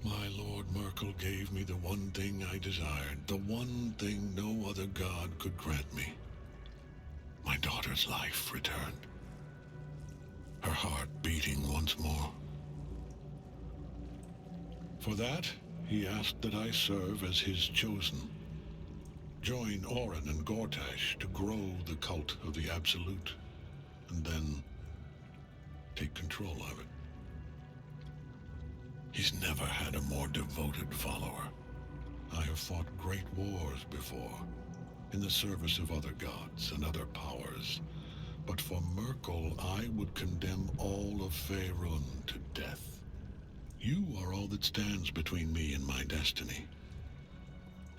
My Lord Merkel gave me the one thing I desired, the one thing no other god could grant me. My daughter's life returned. Her heart beating once more. For that, he asked that I serve as his chosen. Join Orin and Gortash to grow the cult of the Absolute, and then take control of it. He's never had a more devoted follower. I have fought great wars before, in the service of other gods and other powers. But for Merkel, I would condemn all of Faerun to death. You are all that stands between me and my destiny.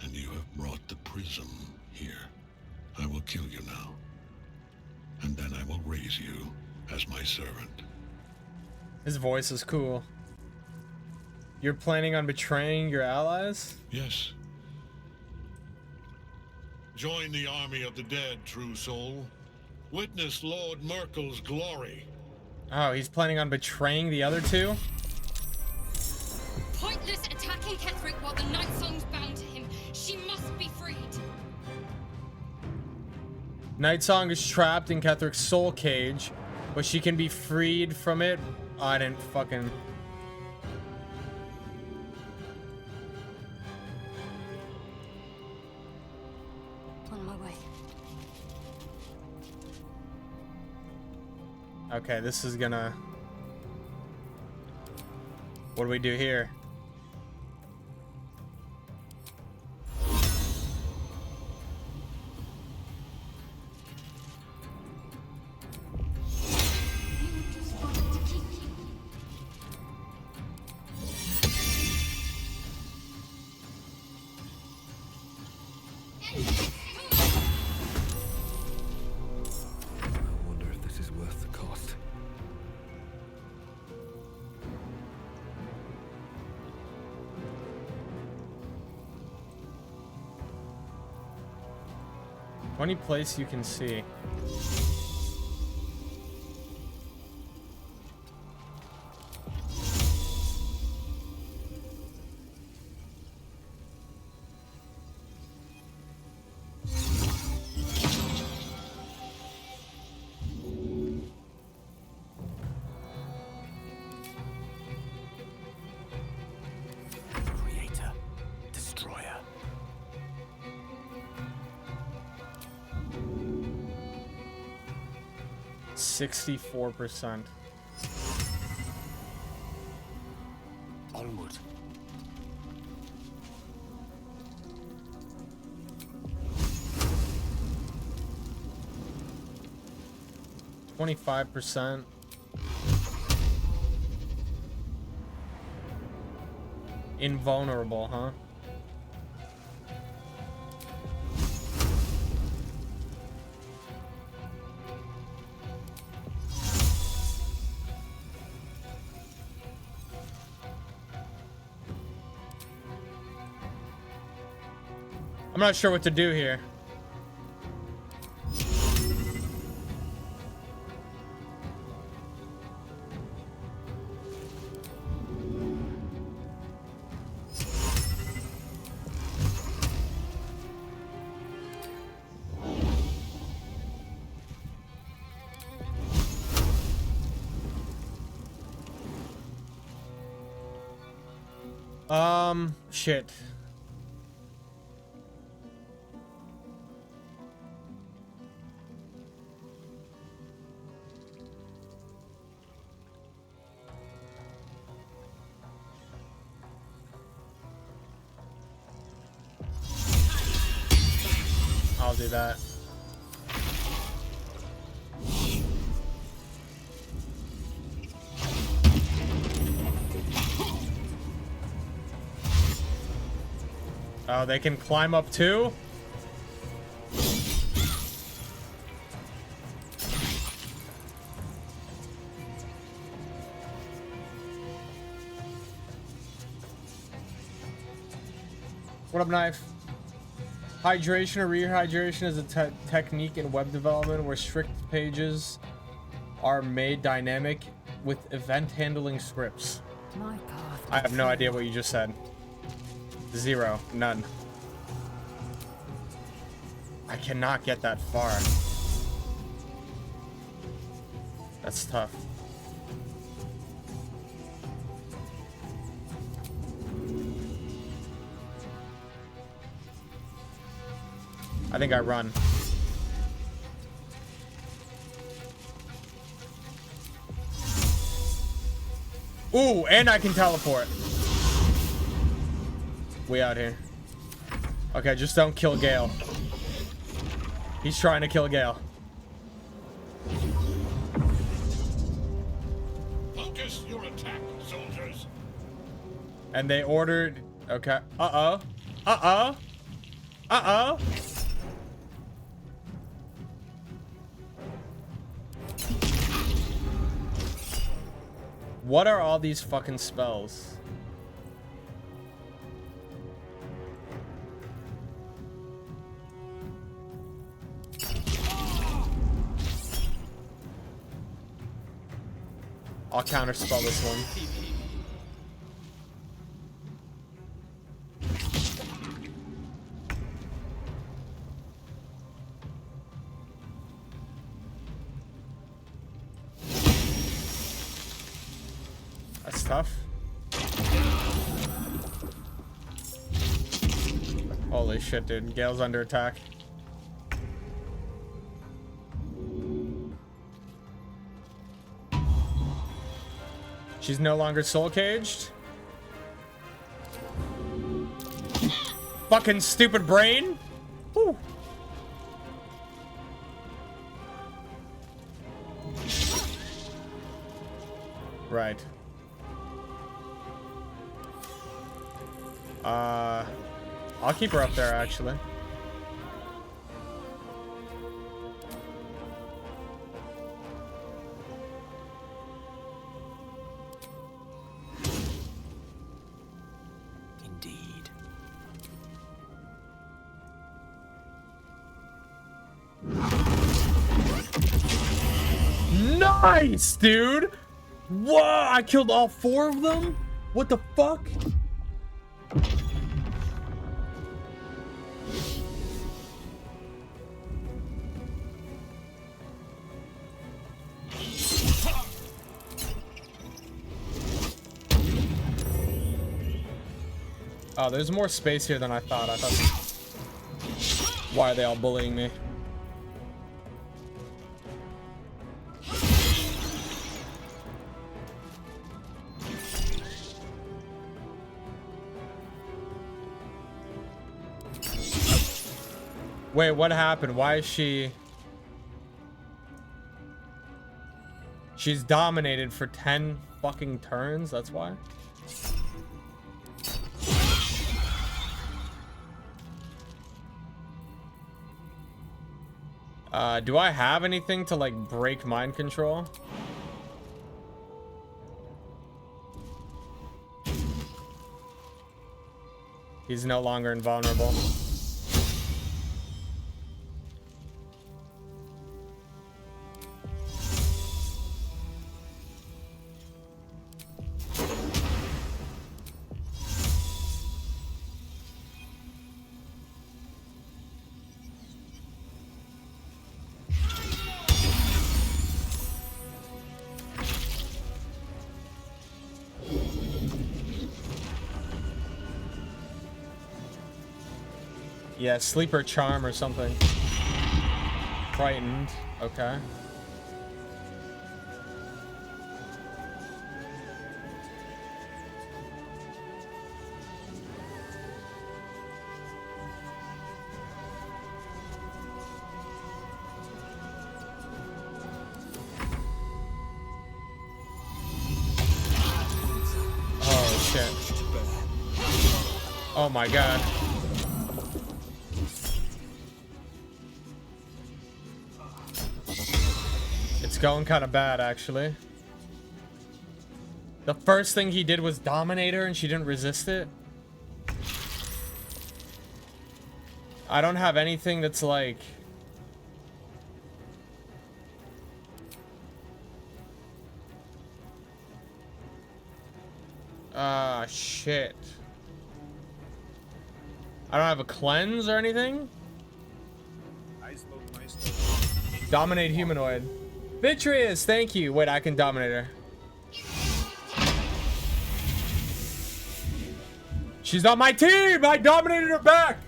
And you have brought the prism here. I will kill you now. And then I will raise you as my servant. His voice is cool. You're planning on betraying your allies? Yes. Join the army of the dead, true soul. Witness Lord Merkel's glory. Oh, he's planning on betraying the other two? Pointless attacking Ketherick while the Night Song's bound to him. She must be freed. Night Song is trapped in Ketherick's soul cage, but she can be freed from it. Oh, I didn't fucking... On my way. Okay, this is gonna... What do we do here? Only place you can see. Creator, destroyer. 64%. Onward. %. Invulnerable, huh? I'm not sure what to do here. Shit. I'll do that. Oh, they can climb up too? What up, Knife? Hydration or rehydration is a technique in web development where strict pages are made dynamic with event handling scripts. My path. I have no idea what you just said. Zero. None. I cannot get that far. That's tough. I think I run. Ooh, and I can teleport. We out here. Okay, just don't kill Gale. He's trying to kill Gale. Focus your attack, soldiers. And they ordered... Okay. Uh-oh. Uh-oh. Uh-oh. What are all these fucking spells? I'll counterspell this one. That's tough. Holy shit, dude. Gale's under attack. She's no longer soul caged. Fucking stupid brain. Woo. Right. I'll keep her up there, actually. Indeed. Nice, dude. Whoa, I killed all 4 of them? What the fuck? Oh, there's more space here than I thought. Why are they all bullying me? Wait, what happened? Why is she... She's dominated for 10 fucking turns? That's why? Do I have anything to, like, break mind control? He's no longer invulnerable. Yeah, sleeper charm or something. Frightened. Okay. Oh shit. Oh my god. It's going kind of bad, actually. The first thing he did was dominate her and she didn't resist it. I don't have anything that's like... Ah, shit. I don't have a cleanse or anything? Dominate humanoid. Vitreous, thank you. Wait, I can dominate her. She's on my team! I dominated her back!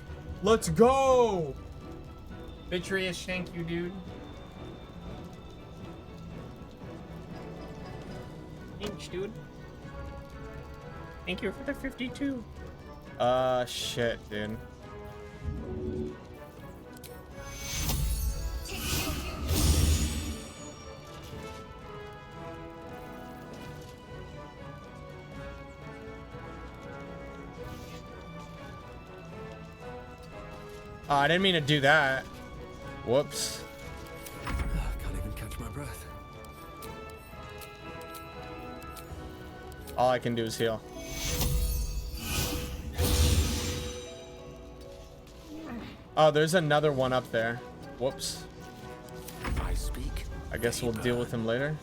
Let's go! Vitreous, thank you, dude. Thanks, dude. Thank you for the 52. Shit, dude. Oh, I didn't mean to do that. Whoops. Can't even catch my breath. All I can do is heal. Oh, there's another one up there. Whoops. I guess we'll deal with him later.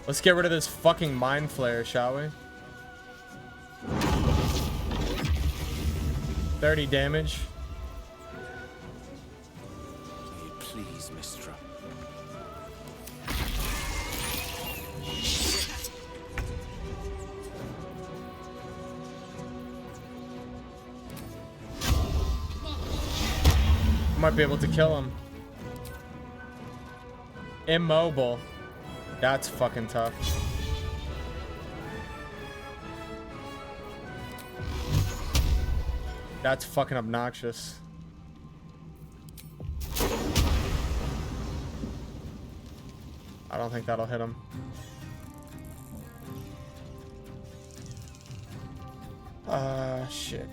Let's get rid of this fucking mind flare, shall we? 30 damage. Please, Mistra. Might be able to kill him. Immobile. That's fucking tough. That's fucking obnoxious. I don't think that'll hit him. Shit.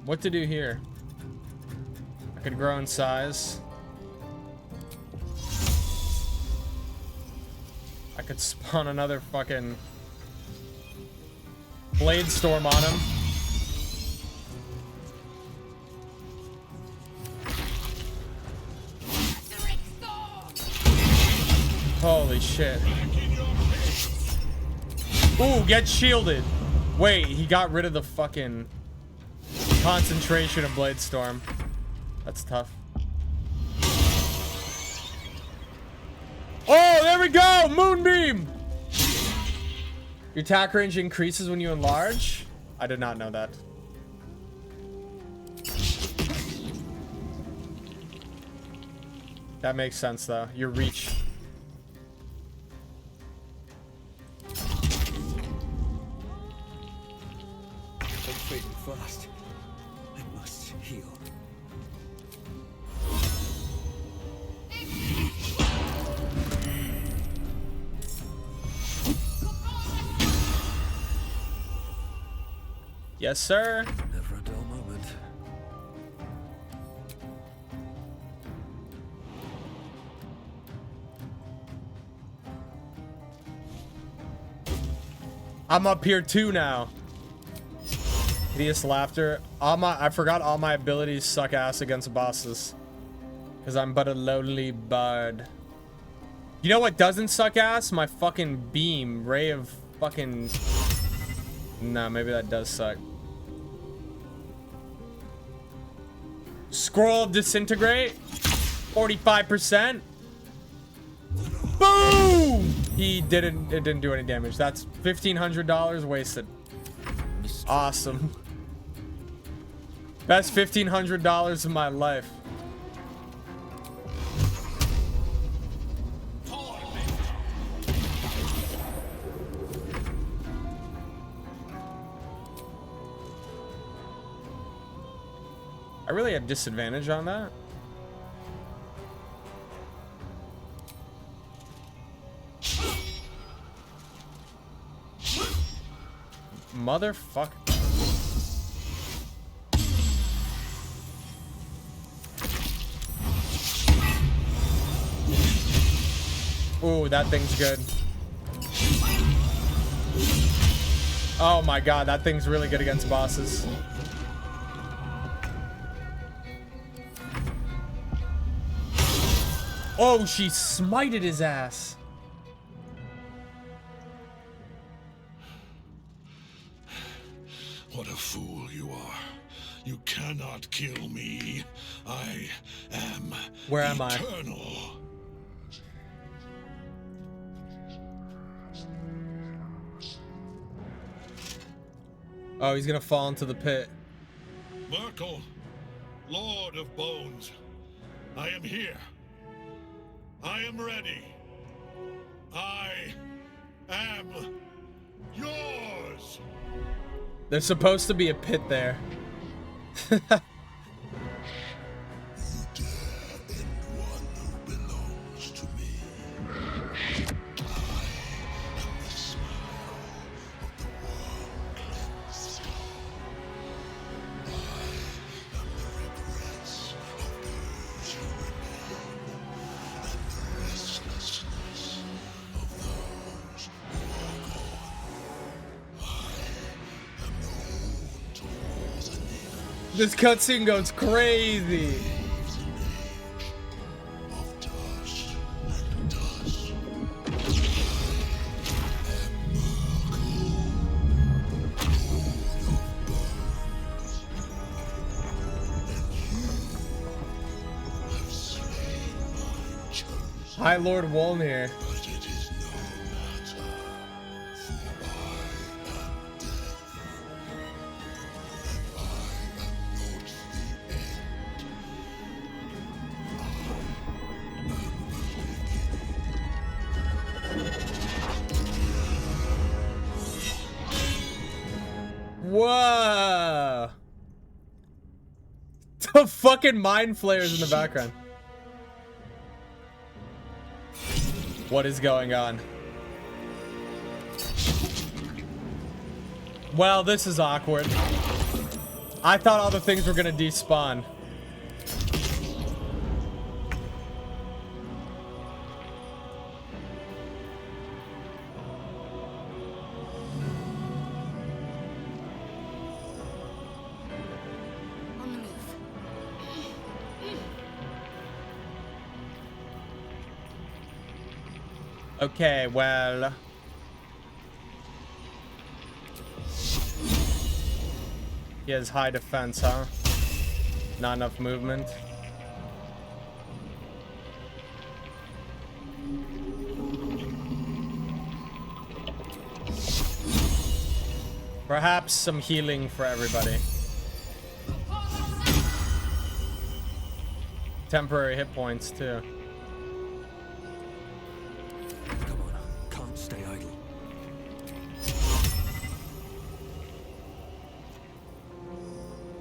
What to do here? I could grow in size. I could spawn another fucking Blade Storm on him. Holy shit. Ooh, get shielded. Wait, he got rid of the fucking concentration of Blade Storm. That's tough. Oh, there we go! Moonbeam! Your attack range increases when you enlarge? I did not know that. That makes sense, though. Your reach. I'm fading fast. I must heal. Yes, sir. Never a dull moment. I'm up here too now. Hideous laughter. I forgot all my abilities suck ass against bosses. Because I'm but a lowly bard. You know what doesn't suck ass? My fucking beam. Ray of fucking... Nah, maybe that does suck. Scroll of Disintegrate. 45%. Boom! It didn't do any damage. That's $1,500 wasted. Awesome. Best $1,500 of my life. I really have disadvantage on that. Motherfucker. Ooh, that thing's good. Oh my god, that thing's really good against bosses. Oh, she smited his ass. What a fool you are. You cannot kill me. I am Where am eternal. Oh, he's gonna fall into the pit. Merkel, Lord of Bones, I am here. I am ready. I am yours. There's supposed to be a pit there. This cutscene goes crazy. Hi, Lord Wolnir. Whoa! The fucking mind flares in the background. What is going on? Well, this is awkward. I thought all the things were gonna despawn. Okay, well. He has high defense, huh? Not enough movement. Perhaps some healing for everybody. Temporary hit points, too. Come on, can't stay idle.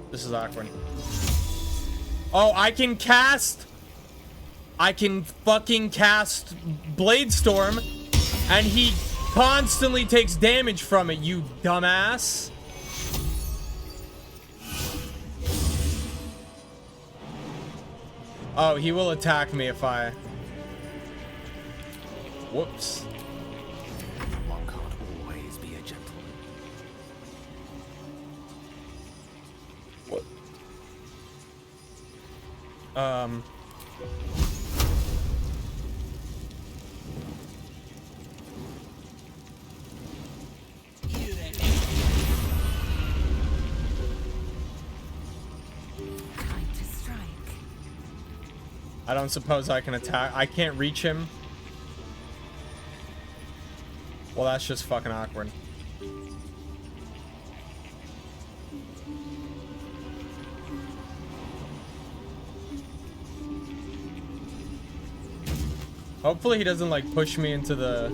This is awkward. Oh, I can fucking cast Blade Storm, and he constantly takes damage from it, you dumbass. Oh, he will attack me if I... Whoops. One can't always be a gentleman. What? I don't suppose I can attack. I can't reach him. Well, that's just fucking awkward. Hopefully he doesn't like push me into the...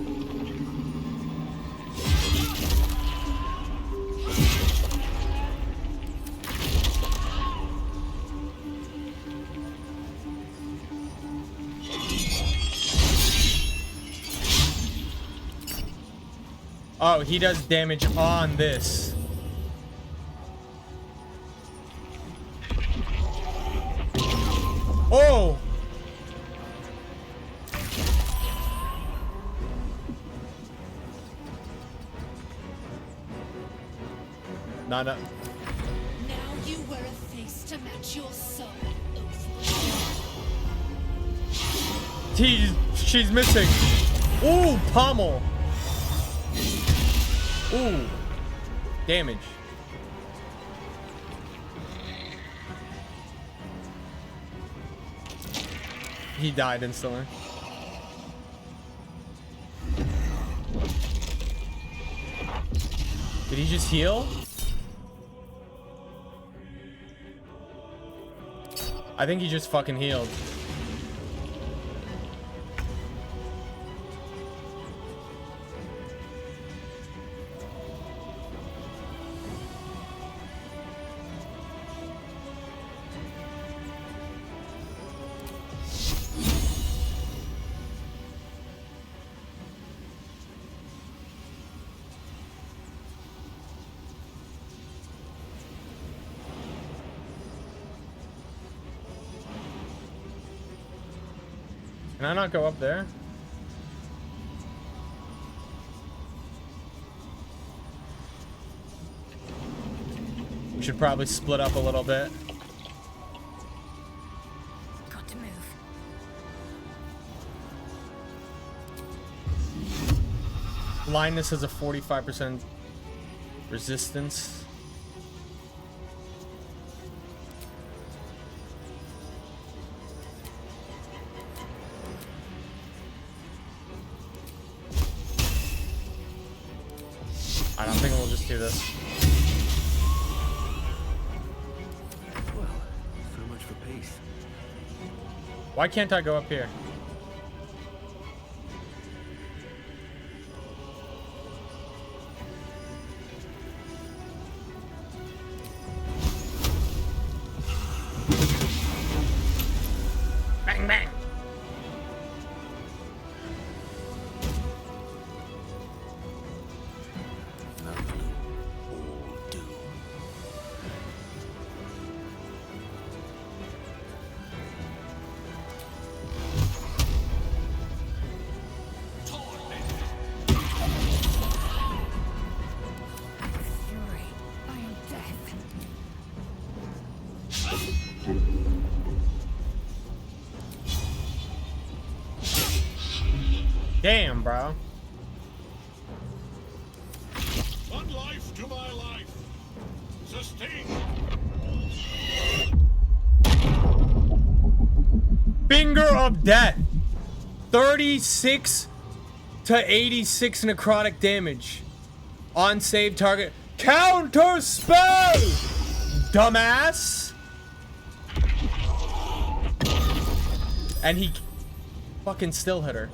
Oh, he does damage on this. Oh! No. Now you wear a face to match your soul. She's missing. Ooh, pommel. Ooh, damage. He died instantly. Did he just heal? I think he just fucking healed. Can I not go up there? We should probably split up a little bit. Got to move. Blindness has a 45% resistance. I don't think we'll just do this. Well, so much for peace. Why can't I go up here? Bang, bang. Damn, bro. One life to my life. Sustain. Finger of Death. 36 to 86 necrotic damage. On save target. Counter spell! Dumbass. And he fucking still hit her.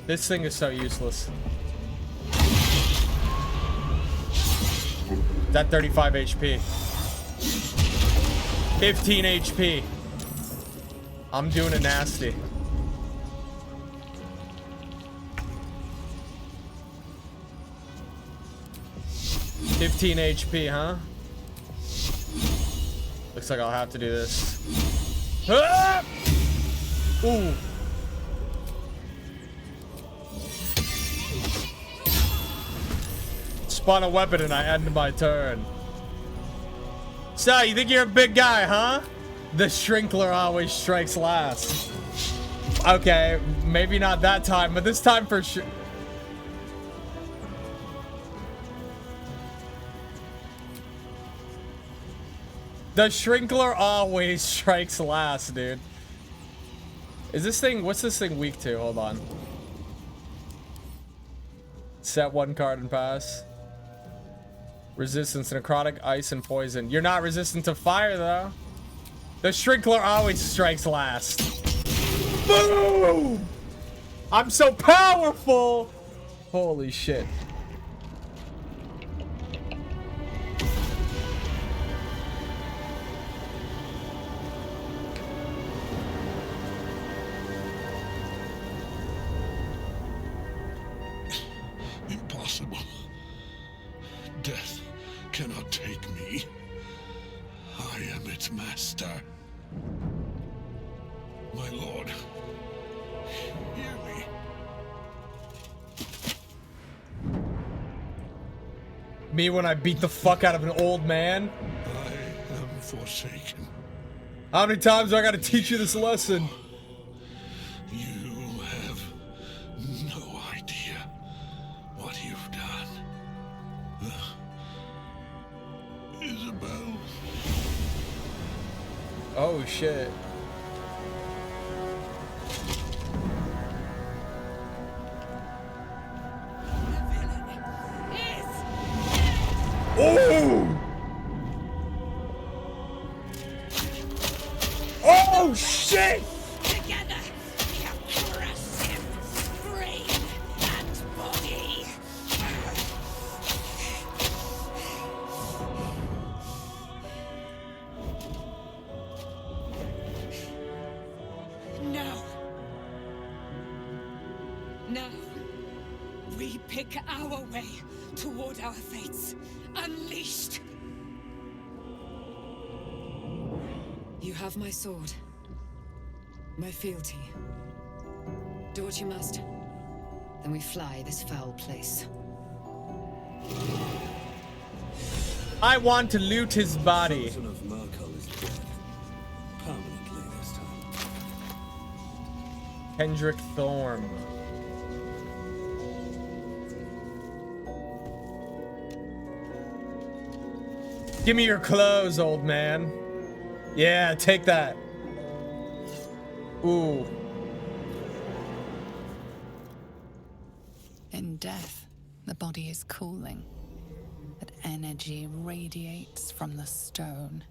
This thing is so useless. That 35 HP. 15 HP. I'm doing it nasty. $15 HP, huh? Looks like I'll have to do this. Ah! Ooh. Spawn a weapon and I end my turn. So, you think you're a big guy, huh? The Shrinkler always strikes last. Okay, maybe not that time, but this time for sure. The Shrinkler always strikes last, dude. Is this thing, what's this thing weak to? Hold on. Set one card and pass. Resistance to necrotic, ice, and poison. You're not resistant to fire, though. The Shrinkler always strikes last. Boom! I'm so powerful! Holy shit. Impossible. Death cannot take me. I am its master. My lord, hear me. Me when I beat the fuck out of an old man? I am forsaken. How many times do I gotta teach you this lesson? You have no idea what you've done. Isabel. Oh shit. Oh! Oh shit! Together, we have crushed him, brain and body. Now, we pick our way toward our fates, unleashed. You have my sword. My fealty. Do what you must. Then we fly this foul place. I want to loot his body. Chosen of Merkel is dead. Permanently this time. Kendrick Thorne. Give me your clothes, old man. Yeah, take that. Ooh. In death, the body is cooling, but energy radiates from the stone.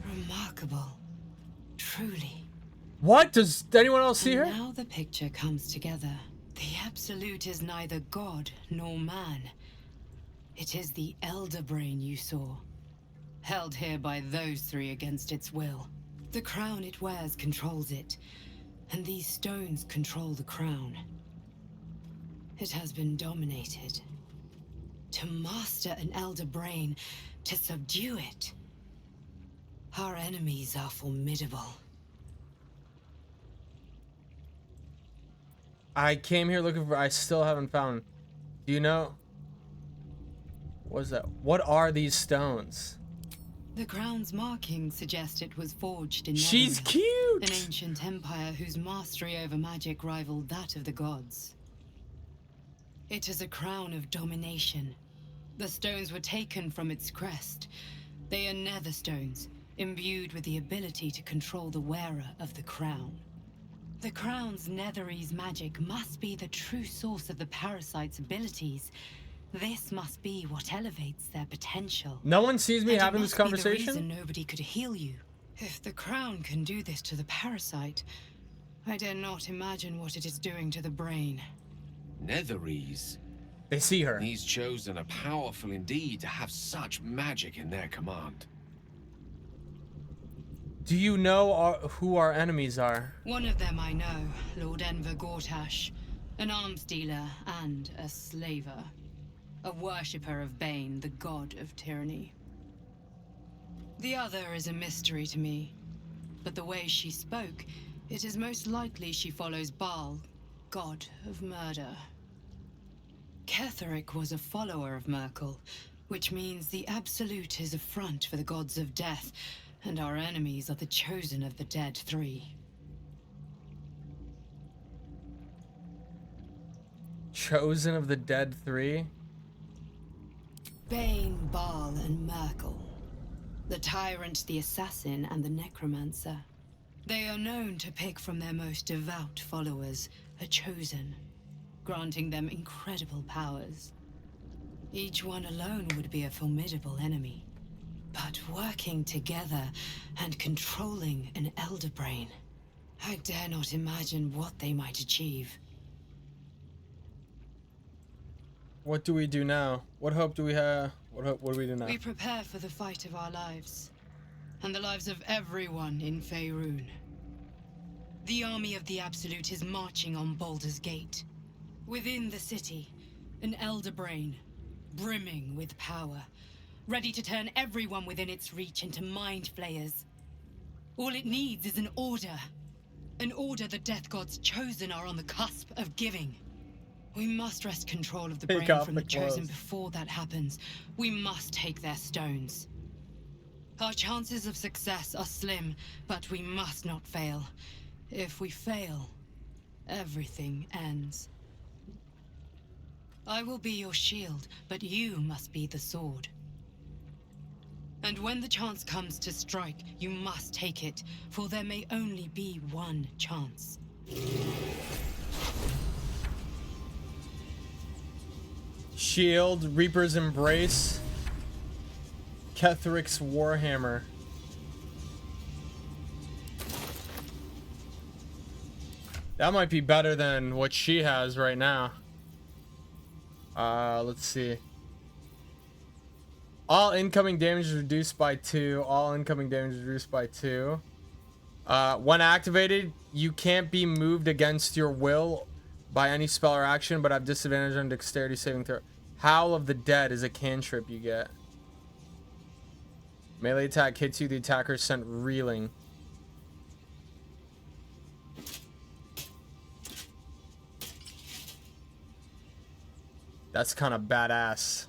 Remarkable. Truly. What? Does anyone else see her? Now the picture comes together. The Absolute is neither god nor man. It is the Elder Brain you saw, held here by those three against its will. The crown it wears controls it, and these stones control the crown. It has been dominated. To master an Elder Brain, to subdue it. Our enemies are formidable. I came here looking for. I still haven't found. Do you know? What is that? What are these stones? The crown's markings suggest it was forged in She's Netherrealm, cute! an ancient empire whose mastery over magic rivaled that of the gods. It is a crown of domination. The stones were taken from its crest. They are nether stones, imbued with the ability to control the wearer of the crown. The crown's Netherese magic must be the true source of the parasite's abilities. This must be what elevates their potential. No one sees me And having it this must be the conversation? reason nobody could heal you. If the crown can do this to the parasite, I dare not imagine what it is doing to the brain. Netherese. They see her. These chosen are powerful indeed to have such magic in their command. Do you know who our enemies are? One of them I know, Lord Enver Gortash, an arms dealer and a slaver. A worshipper of Bane, the god of tyranny. The other is a mystery to me, but the way she spoke, it is most likely she follows Baal, god of murder. Ketheric was a follower of Merkel, which means the Absolute is a front for the gods of death, and our enemies are the chosen of the Dead Three. Chosen of the Dead Three? Bane, Baal, and Merkel. The Tyrant, the Assassin, and the Necromancer. They are known to pick from their most devout followers a chosen, granting them incredible powers. Each one alone would be a formidable enemy. But working together and controlling an Elder Brain, I dare not imagine what they might achieve. What do we do now? What hope do we have? What do we do now? We prepare for the fight of our lives, and the lives of everyone in Faerun. The army of the Absolute is marching on Baldur's Gate. Within the city, an Elder Brain, brimming with power, ready to turn everyone within its reach into mind flayers. All it needs is an order the Death God's chosen are on the cusp of giving. We must wrest control of the brain from the chosen before that happens. We must take their stones. Our chances of success are slim, but we must not fail. If we fail, everything ends. I will be your shield, but you must be the sword. And when the chance comes to strike, you must take it, for there may only be one chance. Shield, Reaper's Embrace, Ketheric's Warhammer. That might be better than what she has right now. Let's see. All incoming damage is reduced by 2. All incoming damage is reduced by 2. When activated, you can't be moved against your will by any spell or action, but have disadvantage on dexterity saving throw. Howl of the Dead is a cantrip you get. Melee attack hits you, the attacker is sent reeling. That's kind of badass.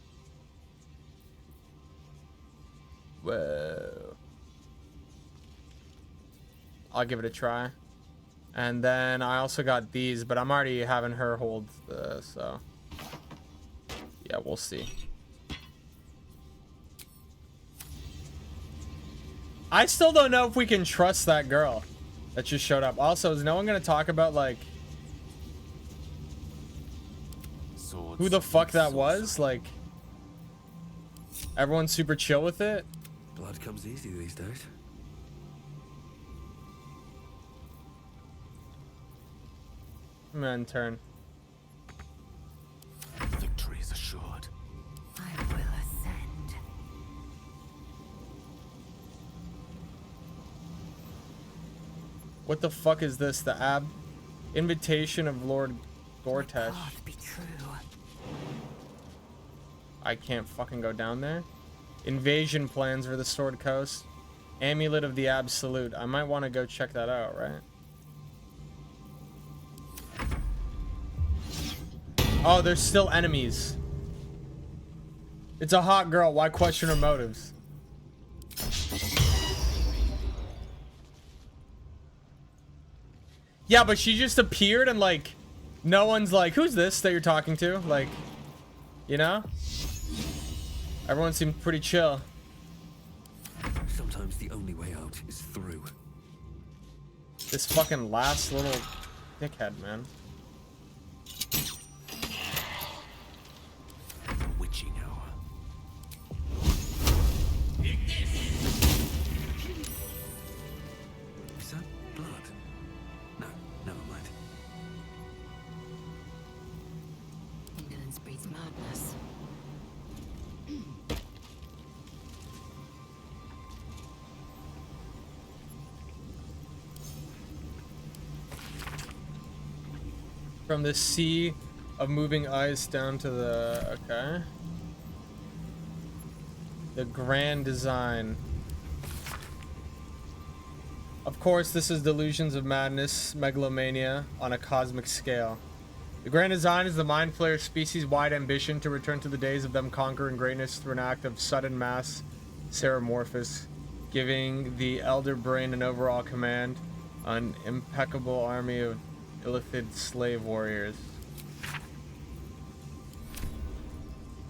Whoa. I'll give it a try. And then I also got these, but I'm already having her hold so yeah, we'll see. I still don't know if we can trust that girl that just showed up. Also, is no one gonna talk about like who the fuck that was? Like, everyone's super chill with it. Blood comes easy these days. Man, turn. Victory is assured. I will ascend. What the fuck is this? The invitation of Lord Gortash. Be true. I can't fucking go down there. Invasion plans for the Sword Coast. Amulet of the Absolute. I might want to go check that out, right? Oh, there's still enemies. It's a hot girl. Why question her motives? Yeah, but she just appeared and like, no one's like, who's this that you're talking to? Like, you know? Everyone seemed pretty chill. Sometimes the only way out is through. This fucking last little dickhead, man. The witching hour. Is that blood? No, never mind. Ignorance breeds madness. From the sea of moving ice down to the... Okay. The grand design. Of course, this is delusions of madness, megalomania on a cosmic scale. The grand design is the mind flayer species-wide ambition to return to the days of them conquering greatness through an act of sudden mass ceramorphos, giving the elder brain an overall command, an impeccable army of illithid slave warriors.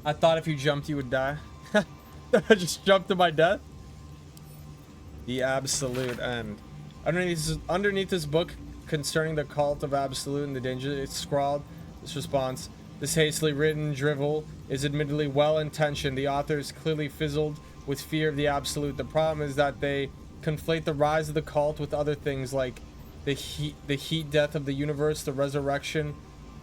I thought if you jumped you would die. I just jumped to my death. The absolute end. Underneath this book concerning the cult of absolute and the danger, it's scrawled this response. This hastily written drivel is admittedly well intentioned. The author is clearly fizzled with fear of the absolute. The problem is that they conflate the rise of the cult with other things like the heat death of the universe, the resurrection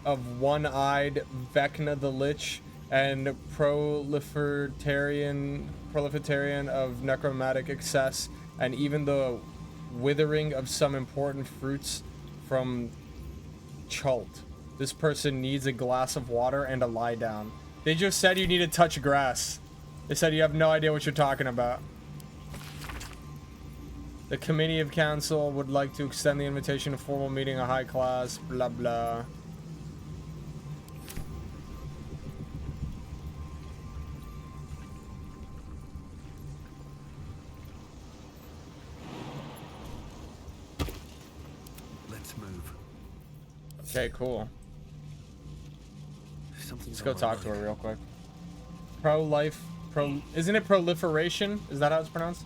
of one-eyed Vecna the Lich, and proliferation of necromantic excess, and even the withering of some important fruits from Chult. This person needs a glass of water and a lie down. They just said you need to touch grass. They said you have no idea what you're talking about. The Committee of Council would like to extend the invitation to formal meeting a high class, blah blah. Let's move. Okay, cool. Something's Let's go talk to her real quick. Isn't it proliferation? Is that how it's pronounced?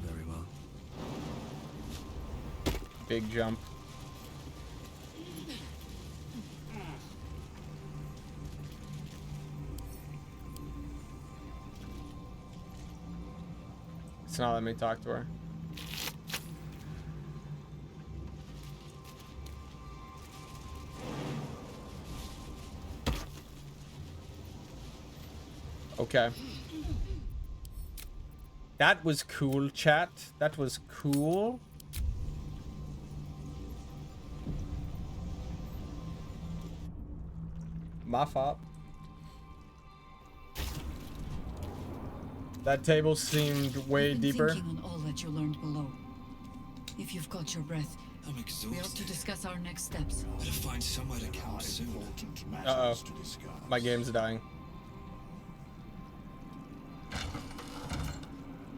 Very well. Big jump. It's not letting me talk to her. Okay. That was cool, chat. That was cool. My fault. That table seemed way deeper. Thinking on all that you learned below. If you've got your breath, I'm exhausted. we ought to discuss our next steps. Better find somewhere to camp soon. Uh-oh. My game's dying.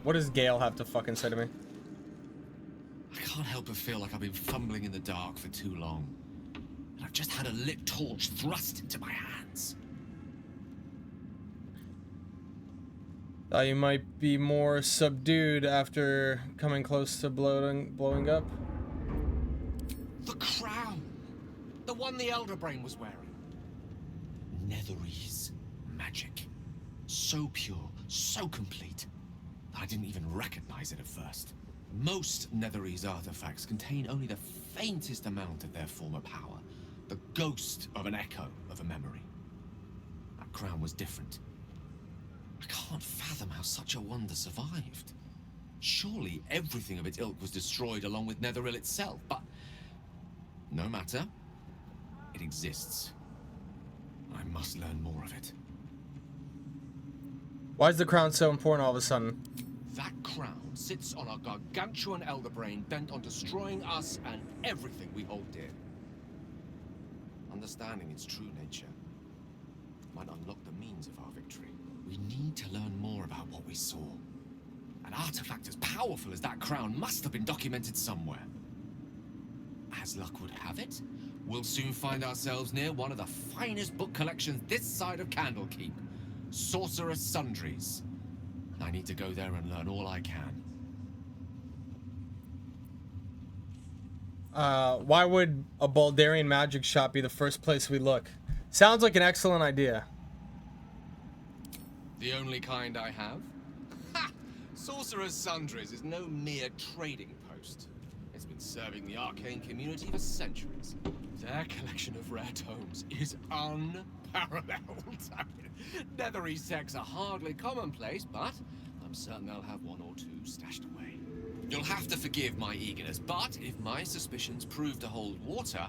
What does Gale have to fucking say to me? I can't help but feel like I've been fumbling in the dark for too long. And I've just had a lit torch thrust into my hands. Thought you might be more subdued after coming close to blowing up. The crown! The one the Elder Brain was wearing. Netherese magic. So pure, so complete, that I didn't even recognize it at first. Most Netherese artifacts contain only the faintest amount of their former power. The ghost of an echo of a memory. That crown was different. I can't fathom how such a wonder survived. Surely everything of its ilk was destroyed along with Netheril itself, but no matter. It exists. I must learn more of it. Why is the crown so important all of a sudden? That crown sits on a gargantuan elder brain bent on destroying us and everything we hold dear. understanding its true nature might unlock the means of our victory. We need to learn more about what we saw. An artifact as powerful as that crown must have been documented somewhere. As luck would have it, we'll soon find ourselves near one of the finest book collections this side of Candlekeep, Sorcerer's Sundries. I need to go there and learn all I can. Why would a Baldurian magic shop be the first place we look? Sounds like an excellent idea. The only kind I have? Ha! Sorcerer's Sundries is no mere trading post. It's been serving the arcane community for centuries. Their collection of rare tomes is unparalleled. I mean, Nethery sects are hardly commonplace, but I'm certain they'll have one or two stashed away. You'll have to forgive my eagerness, but if my suspicions prove to hold water,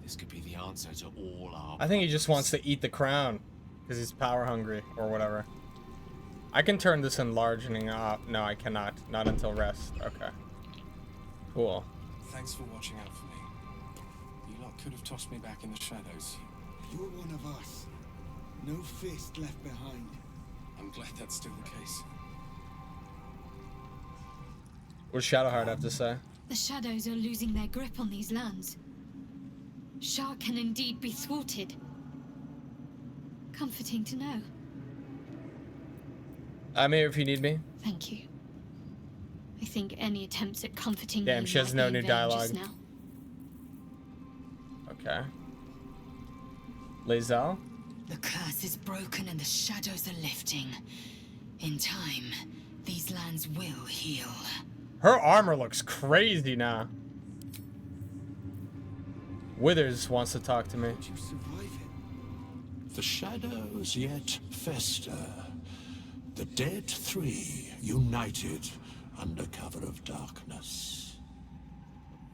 this could be the answer to all our I think he just wants to eat the crown because he's power hungry or whatever. I can turn this enlarging up. No, I cannot. Not until rest. Okay. Cool. Thanks for watching out for me. You lot could have tossed me back in the shadows. You're one of us. No fist left behind. I'm glad that's still the case. What's Shadowheart have to say? The shadows are losing their grip on these lands. Shah can indeed be thwarted. Comforting to know. I'm here if you need me. Thank you. I think any attempts at comforting Damn, me she has might no be new in vain dialogue. just now. Okay. Lae'zel? The curse is broken and the shadows are lifting. In time, these lands will heal. Her armor looks crazy now. Withers wants to talk to me. The shadows yet fester. The dead three united under cover of darkness.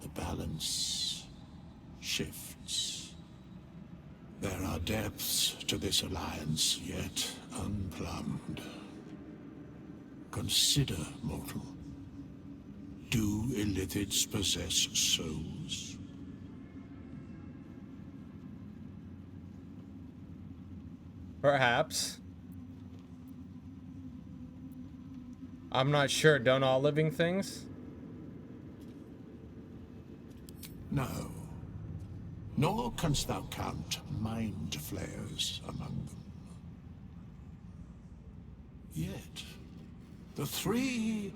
The balance shifts. There are depths to this alliance yet unplumbed. Consider, mortal. Do illithids possess souls? Perhaps. I'm not sure. Don't all living things? No. Nor canst thou count mind flayers among them. Yet, the three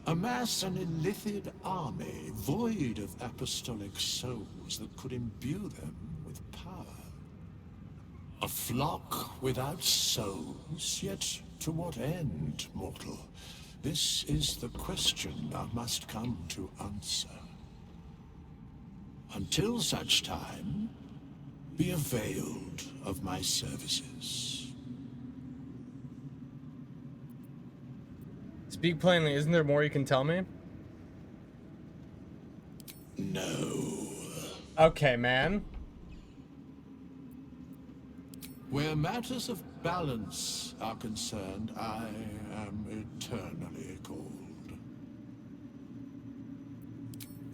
amass an illithid army void of apostolic souls that could imbue them with power. A flock without souls, yet to what end, mortal? This is the question thou must come to answer. Until such time, be availed of my services. Speak plainly. Isn't there more you can tell me? No. Okay, man. Where matters of balance are concerned, I am eternally cold.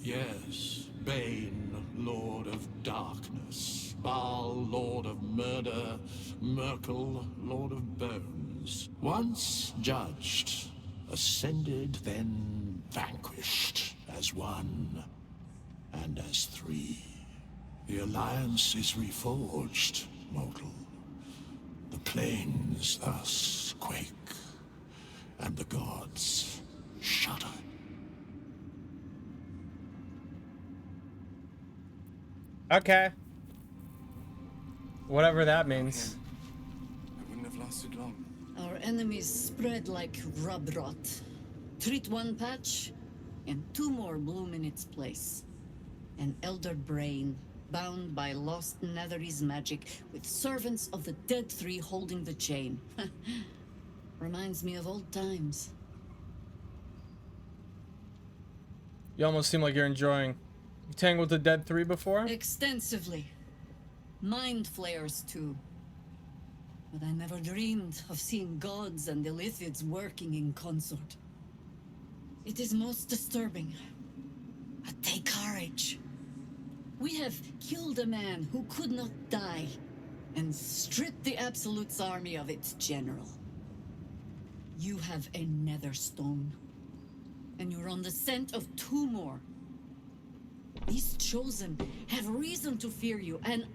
Yes, Bane, Lord of Darkness, Baal, Lord of Murder, Merkel, Lord of Bones. Once judged, ascended, then vanquished, as one, and as three. The alliance is reforged, mortal. The plains thus quake, and the gods shudder. Okay. Whatever that means. I wouldn't have lasted long. Our enemies spread like rub rot. Treat one patch, and two more bloom in its place. An elder brain, bound by lost Nethery's magic, with servants of the dead three holding the chain. Reminds me of old times. You almost seem like you're enjoying. You tangled with the dead three before? Extensively. Mind flayers too. But I never dreamed of seeing gods and illithids working in consort. It is most disturbing. But take courage. We have killed a man who could not die and stripped the Absolute's army of its general. You have a nether stone, and you're on the scent of 2 more. These chosen have reason to fear you, and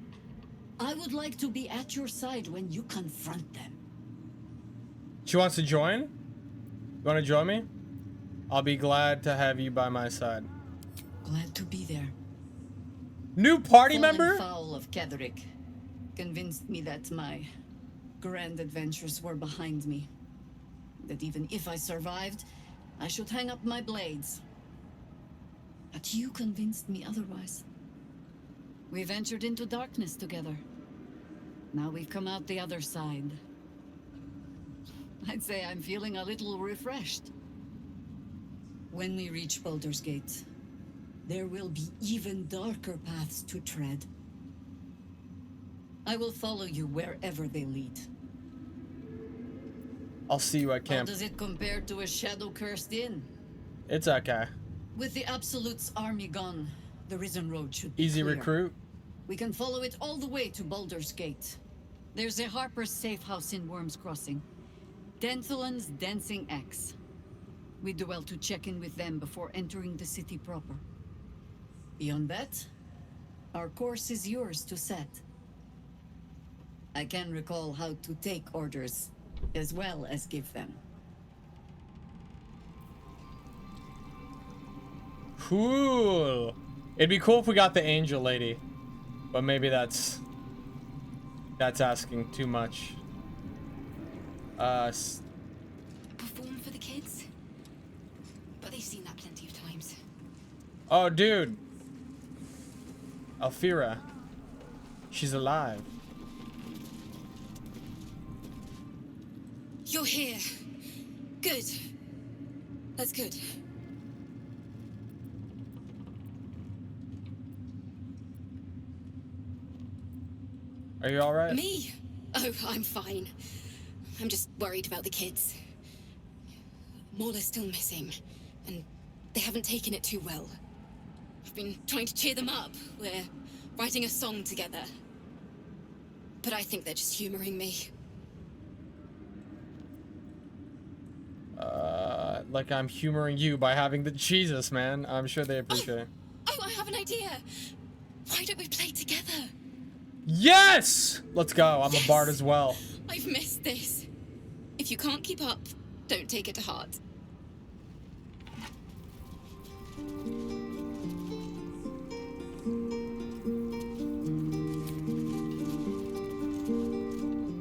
I would like to be at your side when you confront them. She wants to join? You want to join me? I'll be glad to have you by my side. Glad to be there. New party Falling member? foul of Ketherick convinced me that my grand adventures were behind me. That even if I survived, I should hang up my blades. But you convinced me otherwise. We ventured into darkness together. Now we've come out the other side. I'd say I'm feeling a little refreshed. When we reach Baldur's Gate, there will be even darker paths to tread. I will follow you wherever they lead. I'll see you at camp. How does it compare to a shadow-cursed inn? It's okay. With the Absolute's army gone, the Risen Road should be Easy clear. recruit. We can follow it all the way to Baldur's Gate. There's a Harper's safe house in Worm's Crossing. Denthalen's Dancing Axe. We do well to check in with them before entering the city proper. Beyond that, our course is yours to set. I can recall how to take orders, as well as give them. Cool. It'd be cool if we got the angel lady, but maybe that's asking too much. Perform for the kids? But they've seen that plenty of times. Oh, dude. Alfira. She's alive. You're here. Good. That's good. Are you alright? Me? Oh, I'm fine. I'm just worried about the kids. Maula's still missing, and they haven't taken it too well. I've been trying to cheer them up. We're writing a song together. But I think they're just humoring me. Like I'm humoring you by having the Jesus, man. I'm sure they appreciate it. Oh, I have an idea. Why don't we play together? Yes! Let's go. I'm Yes! a bard as well. I've missed this. If you can't keep up, don't take it to heart.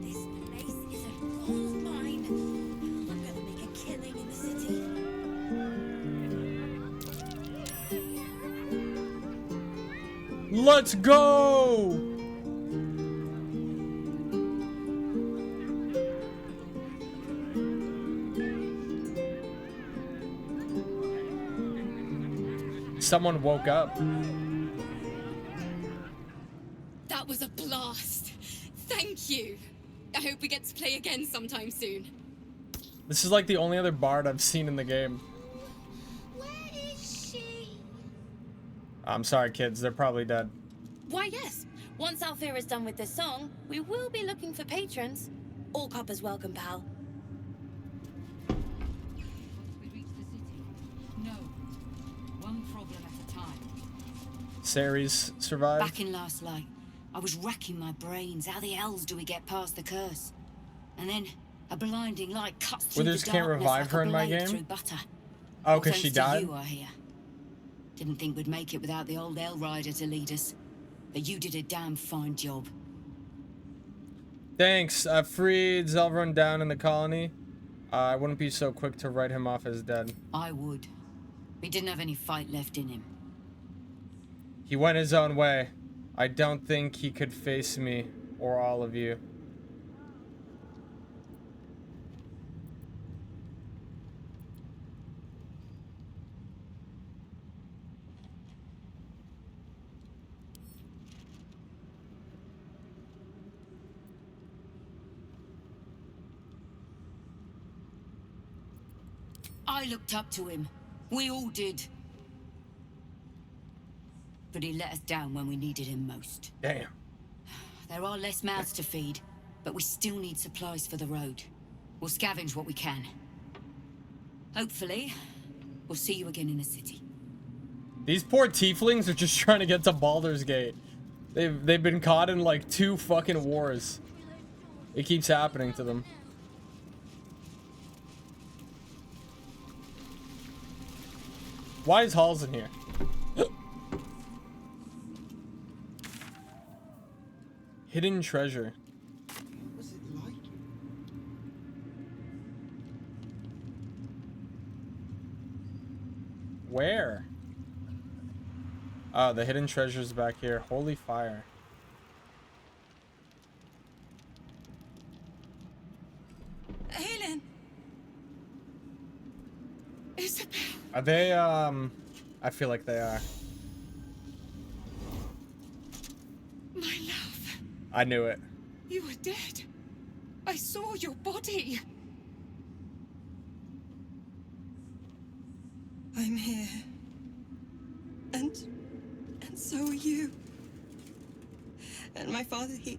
This place is a gold mine. I'm gonna make a killing in the city. Let's go! Someone woke up. That was a blast. Thank you. I hope we get to play again sometime soon. This is like the only other bard I've seen in the game. Where is she? I'm sorry, kids. They're probably dead. Why, yes. Once Alfira is done with this song, we will be looking for patrons. All coppers welcome, pal. We reach the city. No. One problem at a time. Ceres survived. Back in last light, I was racking my brains. How the hells do we get past the curse? And then a blinding light cuts through Withers the can't darkness revive like her a in my blade game? through butter. Oh, All because she thanks to died? You, I hear. Didn't think we'd make it without the old Hell Rider to lead us. But you did a damn fine job. Thanks. I freed Zelrun down in the colony. I wouldn't be so quick to write him off as dead. I would. He didn't have any fight left in him. He went his own way. I don't think he could face me or all of you. I looked up to him. We all did. but he let us down when we needed him most. Damn. There are less mouths to feed, but we still need supplies for the road. We'll scavenge what we can. Hopefully, we'll see you again in the city. These poor tieflings are just trying to get to Baldur's Gate. They've been caught in like 2 fucking wars. It keeps happening to them. Why is Halls in here? Hidden treasure. What's it like? Where? Oh, the hidden treasure's back here. Holy fire. Helen! Isabel! Are they, I feel like they are. My love. I knew it. You were dead. I saw your body. I'm here. And so are you. And my father, he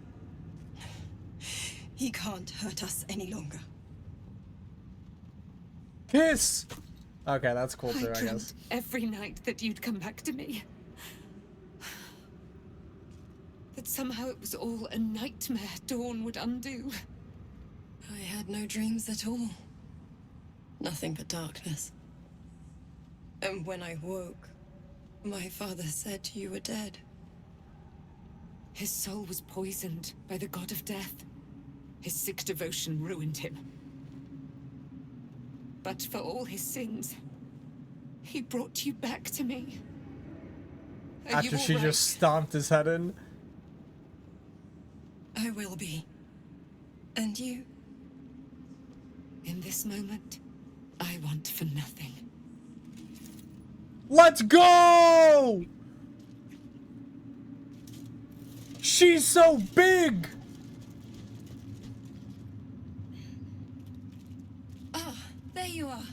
can't hurt us any longer. Kiss! Okay, that's cool too, I guess. Every night that you'd come back to me. That somehow it was all a nightmare Dawn would undo. I had no dreams at all. Nothing but darkness. And when I woke, my father said you were dead. His soul was poisoned by the god of death. His sick devotion ruined him. But for all his sins, he brought you back to me. Are you After she all just right? stomped his head in. I will be. And you? In this moment, I want for nothing. Let's go! She's so big! Ah, there you are.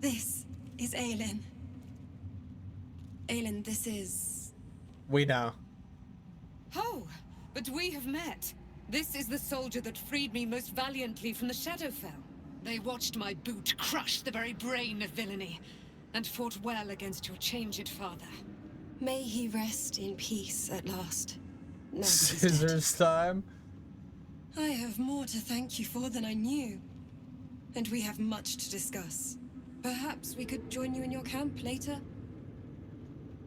This is Aelin. Aelin, this is... We know. Oh, but we have met. This is the soldier that freed me most valiantly from the Shadowfell. They watched my boot crush the very brain of villainy, and fought well against your changed father. May he rest in peace at last. Now that he's dead. Scissors time. I have more to thank you for than I knew. And we have much to discuss. Perhaps we could join you in your camp later?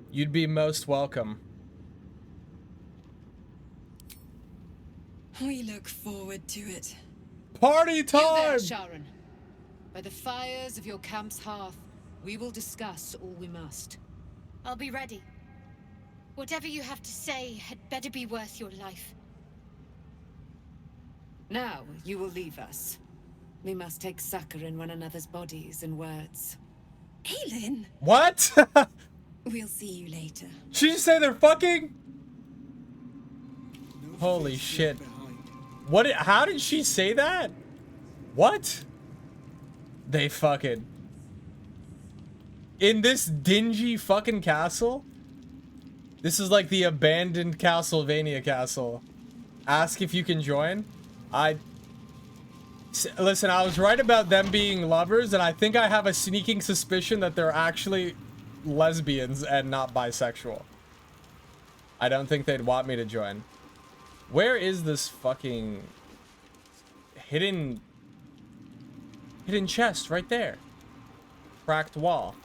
You'd be most welcome. We look forward to it. Party You time! there, Sharon. By the fires of your camp's hearth, we will discuss all we must. I'll be ready. Whatever you have to say had better be worth your life. Now you will leave us. We must take succor in one another's bodies and words. Aelin! What? We'll see you later. She just say they're fucking? Holy shit. What? How did she say that? What? They fucking... In this dingy fucking castle? This is like the abandoned Castlevania castle. Ask if you can join. Listen, I was right about them being lovers, and I think I have a sneaking suspicion that they're actually lesbians and not bisexual. I don't think they'd want me to join. Where is this fucking hidden chest? Right there. Cracked wall.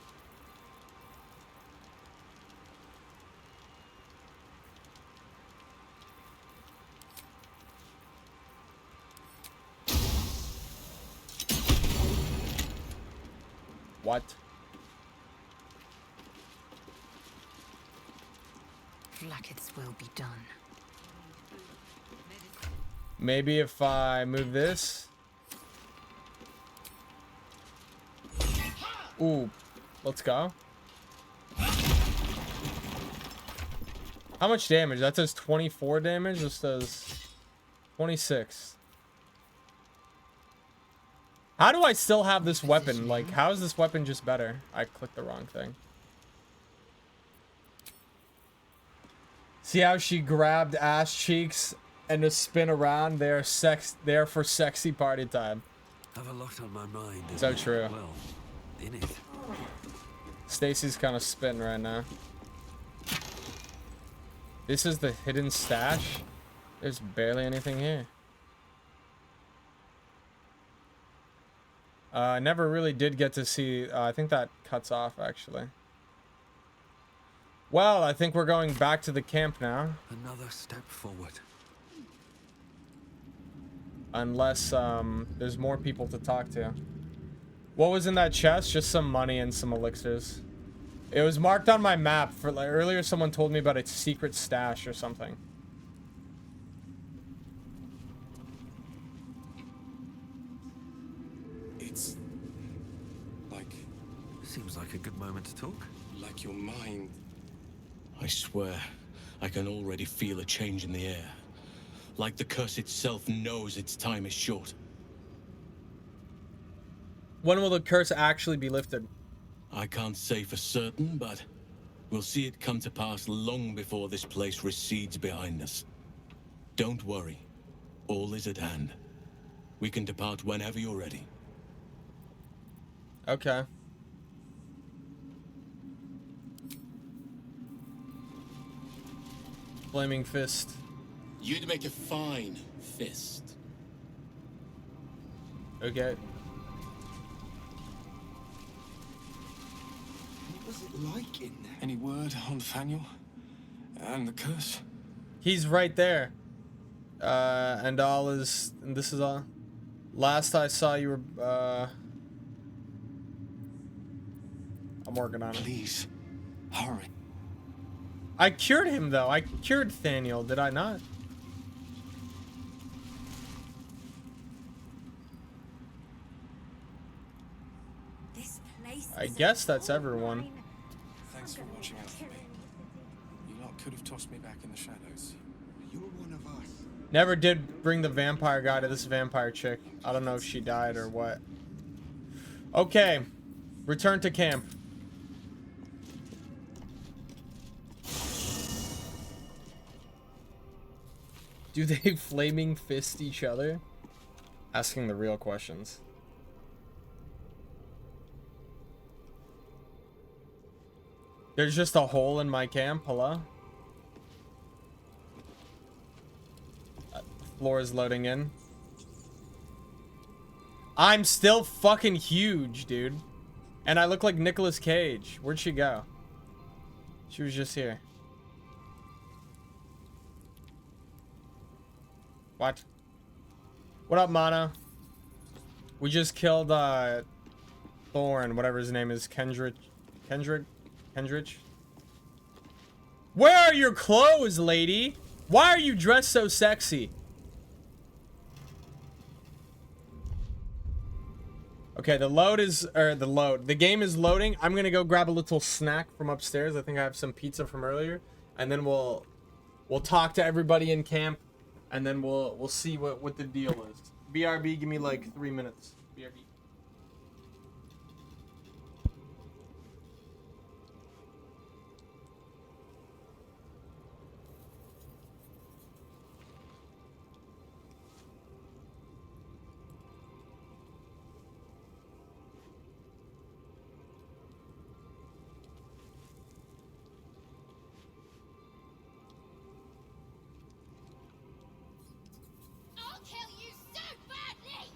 What? Blackets will be done. Maybe if I move this. Ooh, let's go. How much damage? That says 24 damage. This does 26. How do I still have this weapon? Like, how is this weapon just better? I clicked the wrong thing. See how she grabbed ass cheeks and to spin around? They're for sexy party time. Have a lot on my mind. So true. Well, in it. Stacy's kind of spitting right now. This is the hidden stash. There's barely anything here. I never really did get to see. I think that cuts off actually. Well, I think we're going back to the camp now. Another step forward. Unless there's more people to talk to. What was in that chest? Just some money and some elixirs. It was marked on my map for like earlier. Someone told me about a secret stash or something. It's like... Seems like a good moment to talk. Like your mind... I swear, I can already feel a change in the air. Like the curse itself knows its time is short. When will the curse actually be lifted? I can't say for certain, but we'll see it come to pass long before this place recedes behind us. Don't worry. All is at hand. We can depart whenever you're ready. Okay. Flaming fist. You'd make a fine fist. Okay. What was it like in there? Any word on Nathaniel? And the curse? He's right there. And all is... And this is all... Last I saw you were... I'm working on it. Please, hurry. I cured him, though. I cured Nathaniel, did I not? This place I guess that's everyone. Thanks for watching out for me. You lot could have tossed me back in the shadows. You're one of us. Never did bring the vampire guy to this vampire chick. I don't know if she died or what. Okay. Return to camp. Do they flaming fist each other? Asking the real questions. There's just a hole in my camp. Hello? Floor is loading in. I'm still fucking huge, dude. And I look like Nicolas Cage. Where'd she go? She was just here. What? What up, Mono? We just killed, Thorn, whatever his name is. Kendrick? Where are your clothes, lady? Why are you dressed so sexy? Okay, the game is loading. I'm gonna go grab a little snack from upstairs. I think I have some pizza from earlier. And then we'll talk to everybody in camp. And then we'll see what the deal is. BRB, give me like 3 minutes. BRB. I'll kill you so badly!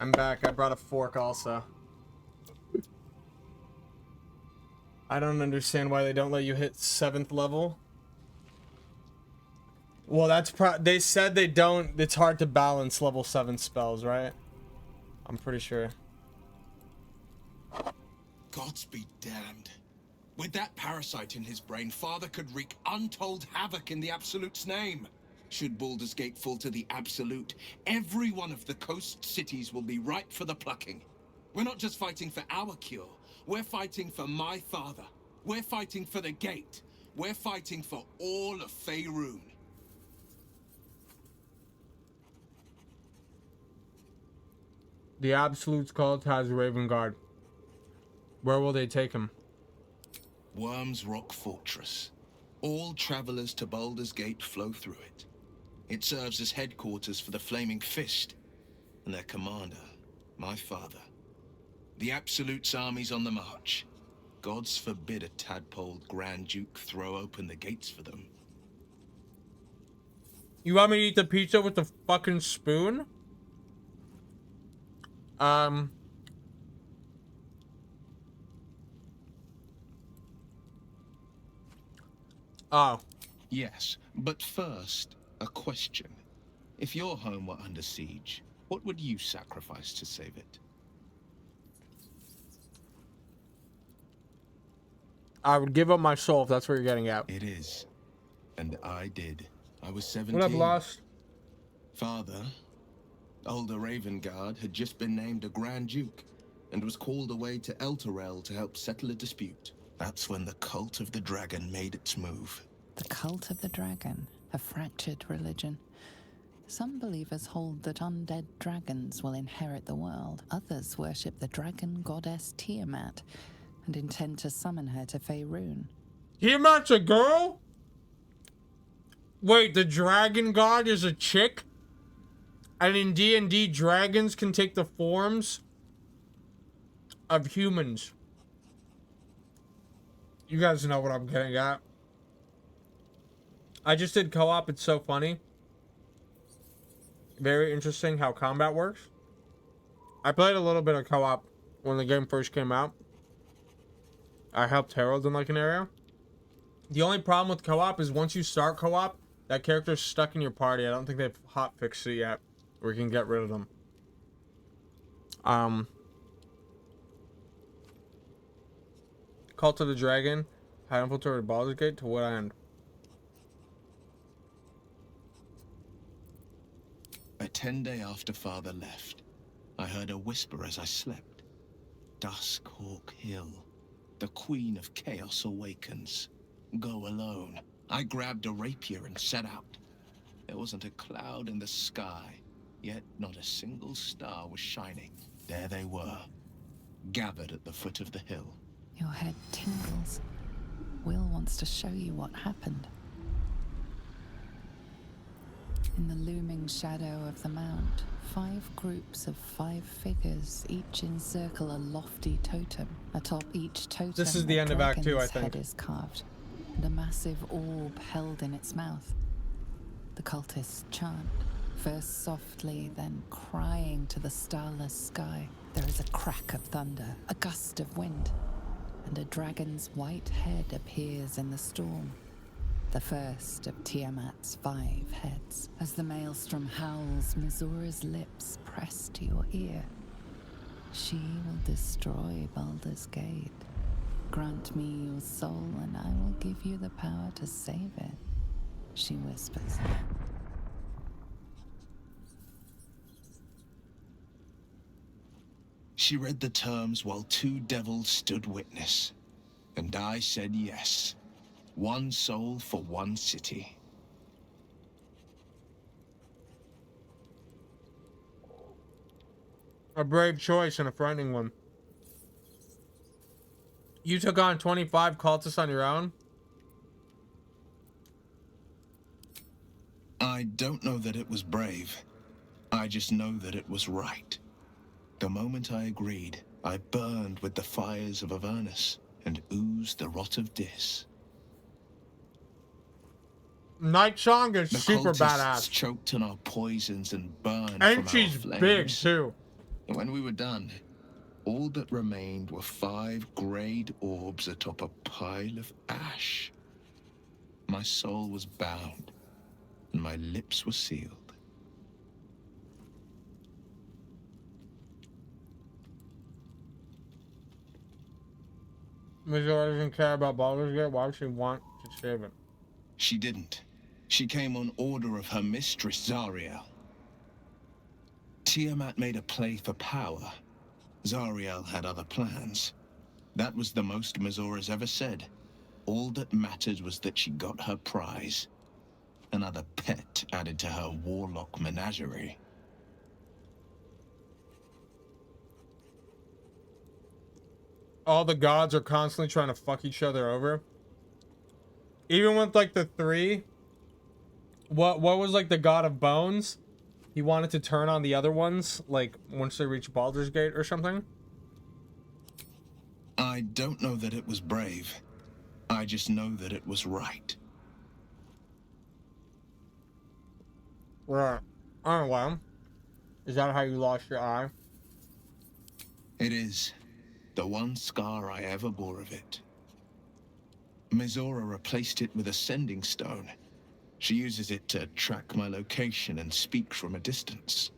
I'm back. I brought a fork also. I don't understand why they don't let you hit 7th level. Well, that's they said they don't. It's hard to balance level 7 spells, right? I'm pretty sure. Gods be damned. With that parasite in his brain, Father could wreak untold havoc in the Absolute's name. Should Baldur's Gate fall to the Absolute, every one of the coast cities will be ripe for the plucking. We're not just fighting for our cure. We're fighting for my father. We're fighting for the Gate. We're fighting for all of Faerun. The Absolute's cult has Raven Guard. Where will they take him? Worm's Rock Fortress. All travelers to Baldur's Gate flow through it. It serves as headquarters for the Flaming Fist and their commander, my father. The Absolute's army's on the march. Gods forbid a tadpoled Grand Duke throw open the gates for them. You want me to eat the pizza with the fucking spoon? Oh. Yes, but first, a question. If your home were under siege, what would you sacrifice to save it? I would give up my soul if that's what you're getting at. It is. And I did. I was 17. What up, Lost? Father, older Raven Guard, had just been named a Grand Duke and was called away to Elturel to help settle a dispute. That's when the Cult of the Dragon made its move. The Cult of the Dragon, a fractured religion. Some believers hold that undead dragons will inherit the world. Others worship the dragon goddess Tiamat and intend to summon her to Faerun. Tiamat's a girl? Wait, the dragon god is a chick? And in D&D, dragons can take the forms of humans. You guys know what I'm getting at. I just did co-op. It's so funny. Very interesting how combat works. I played a little bit of co-op when the game first came out. I helped Harold in like an area. The only problem with co-op is once you start co-op, that character's stuck in your party. I don't think they've hotfixed it yet, where you can get rid of them. Cult of the Dragon had infiltrated Baldur's Gate to what end? A 10-day after Father left, I heard a whisper as I slept. Duskhawk Hill. The Queen of Chaos awakens. Go alone. I grabbed a rapier and set out. There wasn't a cloud in the sky, yet not a single star was shining. There they were, gathered at the foot of the hill. Your head tingles. Will wants to show you what happened. In the looming shadow of the mount, 5 groups of 5 figures each encircle a lofty totem. Atop each totem, this is the end of Act 2, I think. Head is carved, and a massive orb held in its mouth. The cultists chant, first softly, then crying to the starless sky. There is a crack of thunder, a gust of wind, and a dragon's white head appears in the storm. The first of Tiamat's 5 heads. As the maelstrom howls, Mizura's lips press to your ear. She will destroy Baldur's Gate. Grant me your soul, and I will give you the power to save it, she whispers. She read the terms while 2 devils stood witness, and I said yes. 1 soul for 1 city. A brave choice and a frightening one. You took on 25 cultists on your own? I don't know that it was brave. I just know that it was right. The moment I agreed, I burned with the fires of Avernus and oozed the rot of Dis. Night Song is The super cultists badass. choked on our poisons and burned And from she's our flames. big too. And when we were done, all that remained were 5 greyed orbs atop a pile of ash. My soul was bound, and my lips were sealed. Mizora doesn't care about Baldur's Gate. Why would she want to save it? She didn't. She came on order of her mistress, Zariel. Tiamat made a play for power. Zariel had other plans. That was the most Mizora's ever said. All that mattered was that she got her prize. Another pet added to her warlock menagerie. All the gods are constantly trying to fuck each other over. Even with like the 3, what was like the god of bones? He wanted to turn on the other ones, like once they reach Baldur's Gate or something. I don't know that it was brave. I just know that it was right. Right. Oh well. Is that how you lost your eye? It is. The one scar I ever bore of it. Mizora replaced it with a sending stone. She uses it to track my location and speak from a distance.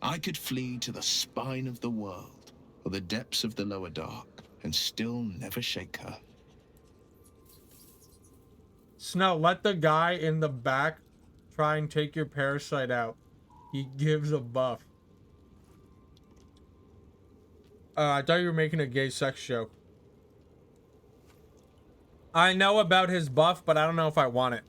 I could flee to the spine of the world, or the depths of the lower dark, and still never shake her. Snow, let the guy in the back try and take your parasite out. He gives a buff. I thought you were making a gay sex joke. I know about his buff, but I don't know if I want it.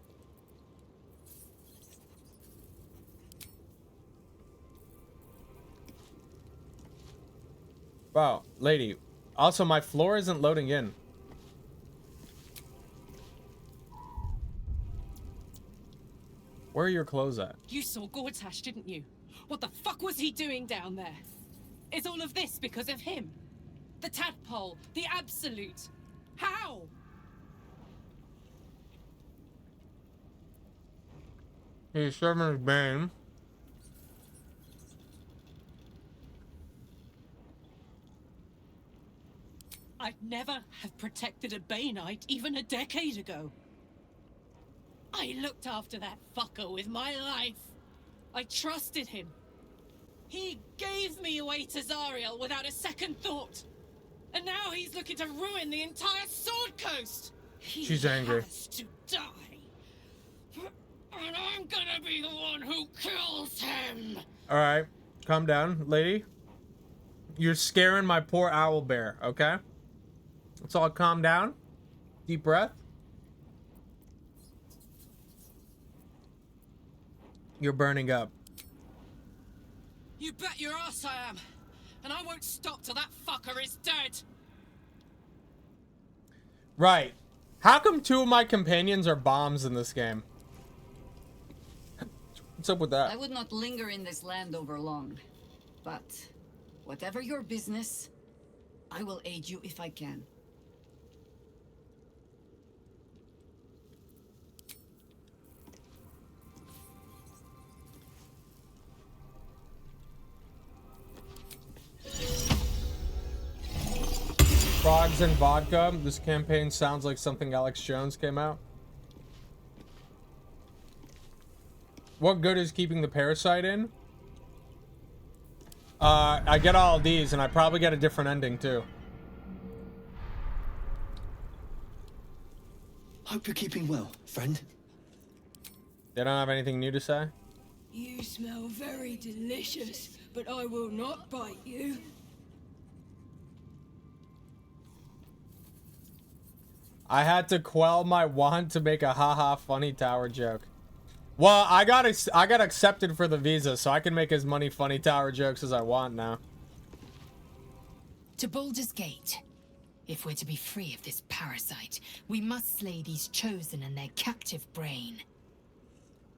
Wow, lady. Also, my floor isn't loading in. Where are your clothes at? You saw Gortash, didn't you? What the fuck was he doing down there? Is all of this because of him? The tadpole, the absolute. How? He's serving his bane. I'd never have protected a Baneite even a decade ago. I looked after that fucker with my life. I trusted him. He gave me away to Zariel without a second thought. And now he's looking to ruin the entire Sword Coast. She's angry. He has to die. And I'm gonna be the one who kills him. Alright, calm down, lady. You're scaring my poor owl bear, okay? Let's all calm down. Deep breath. You're burning up. You bet your ass I am. And I won't stop till that fucker is dead. Right. How come 2 of my companions are bombs in this game? What's up with that? I would not linger in this land over long. But whatever your business, I will aid you if I can. Frogs and vodka. This campaign sounds like something Alex Jones came out. What good is keeping the parasite in? I get all of these, and I probably get a different ending, too. Hope you're keeping well, friend. They don't have anything new to say? You smell very delicious, but I will not bite you. I had to quell my want to make a haha funny tower joke. Well, I got accepted for the visa, so I can make as many funny tower jokes as I want now. To Baldur's Gate. If we're to be free of this parasite, we must slay these chosen and their captive brain.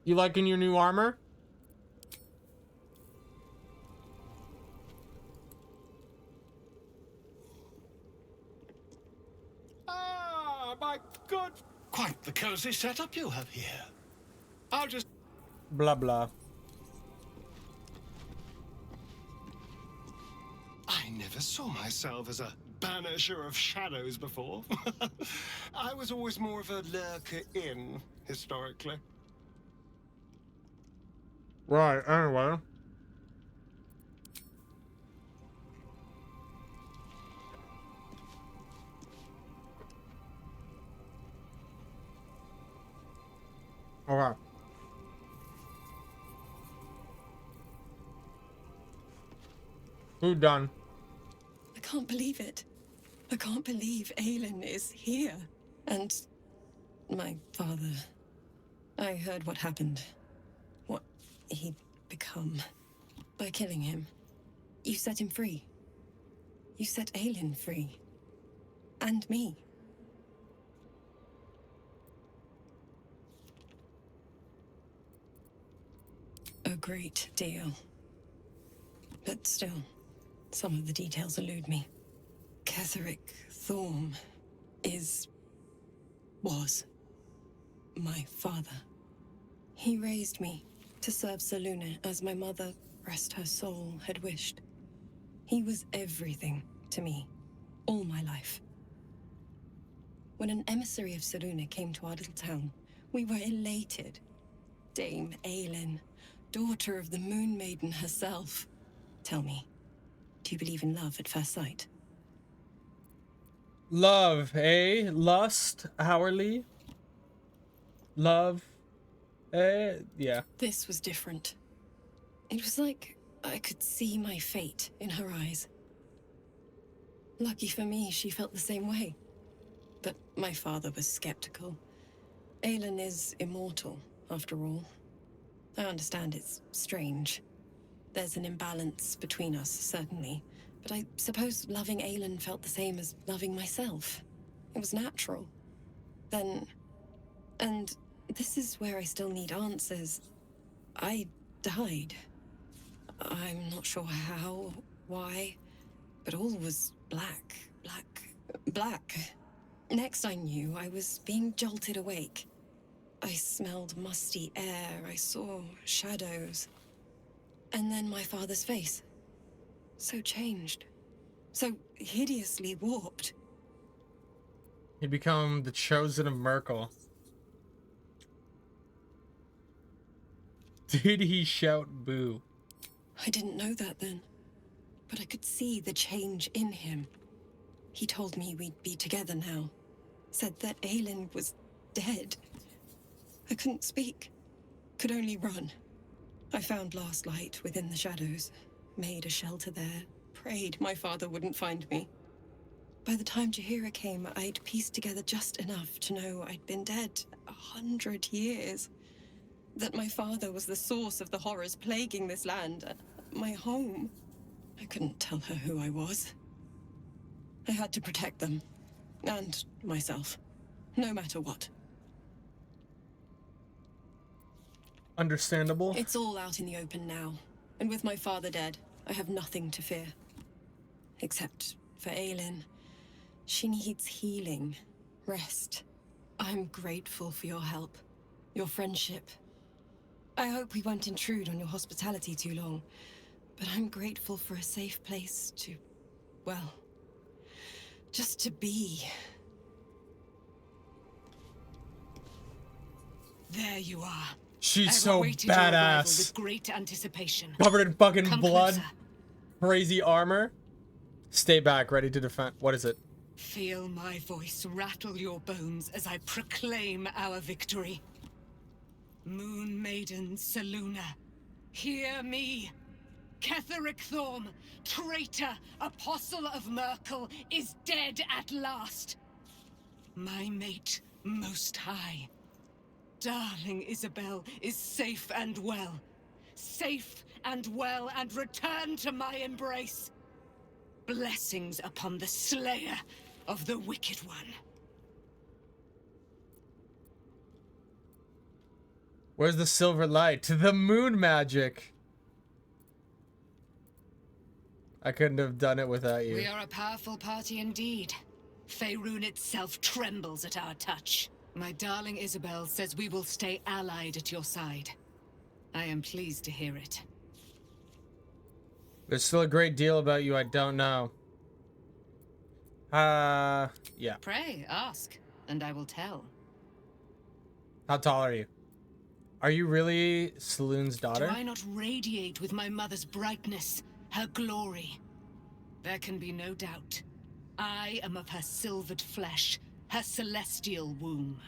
You liking your new armor? Ah, my good. Quite the cozy setup you have here. I'll just... Blah, blah. I I never saw myself as a banisher of shadows before. I was always more of a lurker-in, historically. Right, anyway. Okay. Who done? I can't believe it. I can't believe Aelin is here. And my father. I heard what happened. What he'd become. By killing him. You set him free. You set Aelin free. And me. A great deal. But still, some of the details elude me. Ketheric Thorm was my father. He raised me to serve Selûne as my mother, rest her soul, had wished. He was everything to me, all my life. When an emissary of Selûne came to our little town, we were elated. Dame Aelin, daughter of the Moon Maiden herself. Tell me, do you believe in love at first sight? Love, eh? Lust, hourly. Love, eh? Yeah. This was different. It was like I could see my fate in her eyes. Lucky for me, she felt the same way. But my father was skeptical. Aelin is immortal, after all. I understand it's strange. There's an imbalance between us, certainly. But I suppose loving Aelin felt the same as loving myself. It was natural. Then... And this is where I still need answers. I died. I'm not sure how, why, but all was black. Next I knew, I was being jolted awake. I smelled musty air, I saw shadows. And then my father's face. So changed. So hideously warped. He'd become the chosen of Merkel. Did he shout boo? I didn't know that then, but I could see the change in him. He told me we'd be together now. Said that Aelin was dead. I couldn't speak. Could only run. I found last light within the shadows. Made a shelter there. Prayed my father wouldn't find me. By the time Jaheira came, I'd pieced together just enough to know I'd been dead 100 years. That my father was the source of the horrors plaguing this land. My home. I couldn't tell her who I was. I had to protect them. And myself. No matter what. Understandable. It's all out in the open now. And with my father dead, I have nothing to fear. Except for Aelin. She needs healing. Rest. I'm grateful for your help. Your friendship. I hope we won't intrude on your hospitality too long. But I'm grateful for a safe place to... well... just to be. There you are. She's so badass. With great anticipation. Covered in fucking Come blood. closer. Crazy armor. Stay back, ready to defend. What is it? Feel my voice rattle your bones as I proclaim our victory. Moon Maiden Selûne, hear me. Ketheric Thorm, traitor, apostle of Merkel, is dead at last. My mate, most high. Darling Isabel is safe and well. Safe and well, and returned to my embrace. Blessings upon the slayer of the Wicked One. Where's the silver light? The moon magic. I couldn't have done it without you. We are a powerful party indeed. Faerun itself trembles at our touch. My darling Isabel says we will stay allied at your side. I am pleased to hear it. There's still a great deal about you I don't know. Yeah. Pray, ask, and I will tell. How tall are you? Are you really Saloon's Do daughter? I not radiate with my mother's brightness, her glory? There can be no doubt. I am of her silvered flesh, her celestial womb.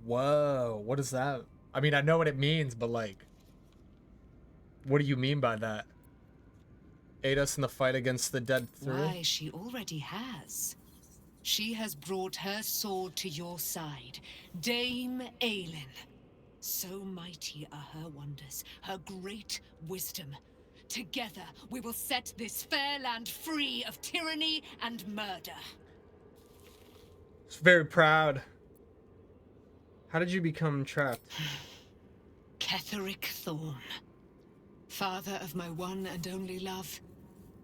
Whoa, what is that? I mean, I know what it means, but like, what do you mean by that? Aid us in the fight against the dead three? Why, she already has. She has brought her sword to your side, Dame Aelin. So mighty are her wonders, her great wisdom. Together, we will set this fair land free of tyranny and murder. It's very proud. How did you become trapped? Ketheric Thorm, father of my one and only love,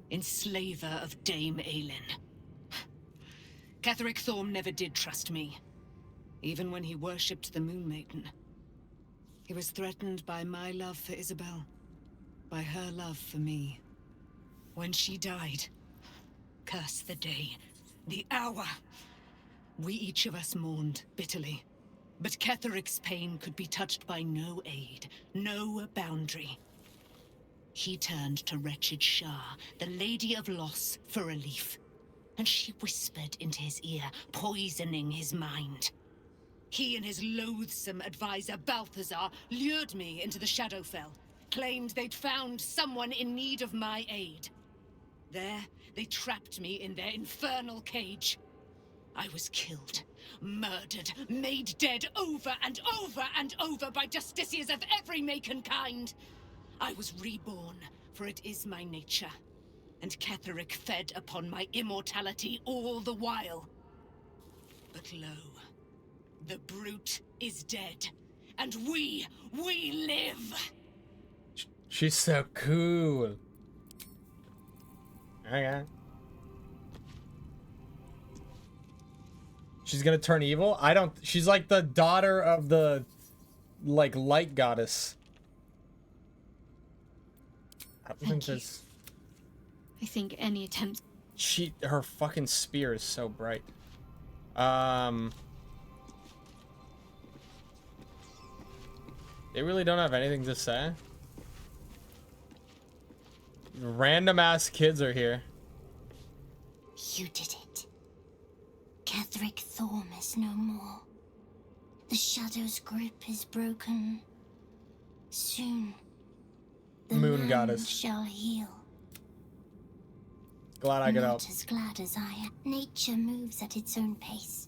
enslaver of Dame Aelin. Ketheric Thorm never did trust me, even when he worshipped the Moon Maiden. He was threatened by my love for Isabel, by her love for me. When she died, curse the day, the hour, we each of us mourned bitterly. But Ketheric's pain could be touched by no aid, no boundary. He turned to wretched Shah, the Lady of Loss, for relief. And she whispered into his ear, poisoning his mind. He and his loathsome advisor, Balthazar, lured me into the Shadowfell, claimed they'd found someone in need of my aid. There, they trapped me in their infernal cage. I was killed, murdered, made dead over and over and over by justiciars of every make and kind. I was reborn, for it is my nature. And Ketheric fed upon my immortality all the while. But lo, the brute is dead, and we live! She's so cool. Okay. She's gonna turn evil? I don't... She's like the daughter of the, like, light goddess. I don't think there's... I think any attempt... Her fucking spear is so bright. They really don't have anything to say. Random ass kids are here. You did it. Ketheric Thorm is no more. The Shadow's grip is broken. Soon, the Moon land goddess. shall heal. Glad I could help. Not as glad as I am. Nature moves at its own pace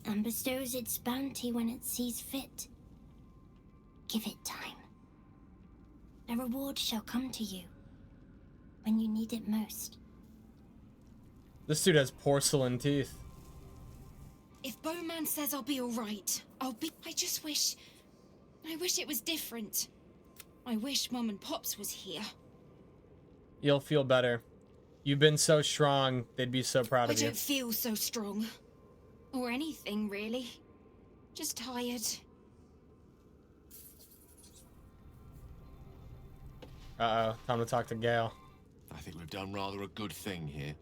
and bestows its bounty when it sees fit. Give it time. A reward shall come to you when you need it most. This dude has porcelain teeth. If Bowman says I'll be alright, I'll be... I wish it was different. I wish Mum and Pops was here. You'll feel better. You've been so strong, they'd be so proud I of you. don't feel so strong. Or anything, really. Just tired. Uh-oh, time to talk to Gale. I think we've done rather a good thing here.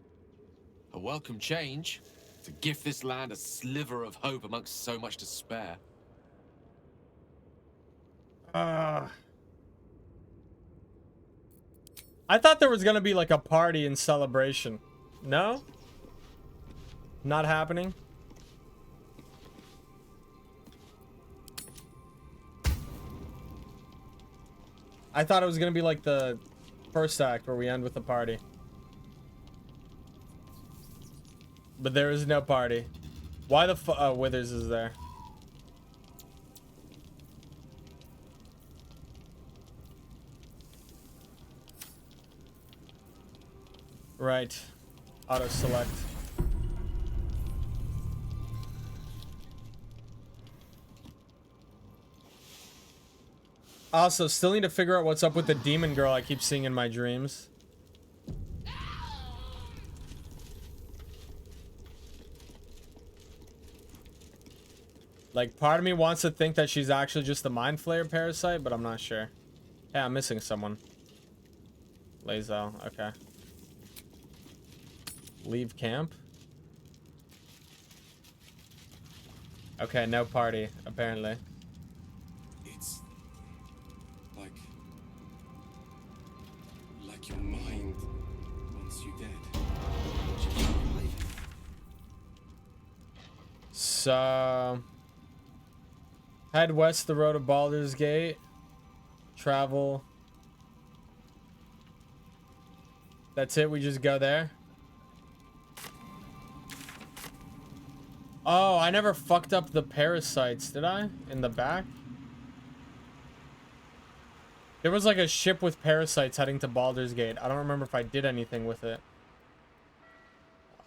A welcome change to give this land a sliver of hope amongst so much despair. I thought there was gonna be like a party and celebration. No? Not happening? I thought it was gonna be like the first act where we end with the party. But there is no party. Why the Withers is there? Right. Auto select. Also, still need to figure out what's up with the demon girl I keep seeing in my dreams. Like, part of me wants to think that she's actually just the Mind Flayer parasite, but I'm not sure. Yeah, I'm missing someone. Lazel, okay. Leave camp? Okay, no party, apparently. It's like your mind wants you dead. So head west the road to Baldur's Gate. Travel. That's it, we just go there. Oh, I never fucked up the parasites, did I? In the back? There was like a ship with parasites heading to Baldur's Gate. I don't remember if I did anything with it.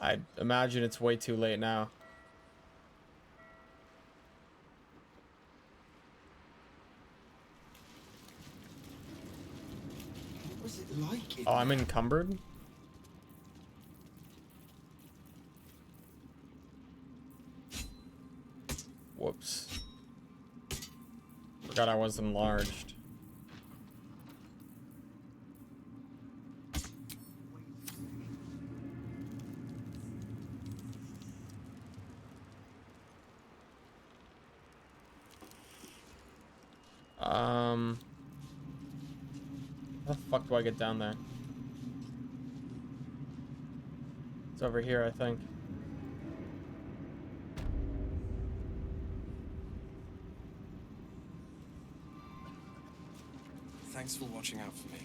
I imagine it's way too late now. What was it like? Oh, I'm encumbered? Whoops. Forgot I was enlarged. How the fuck do I get down there? It's over here, I think. Thanks for watching out for me.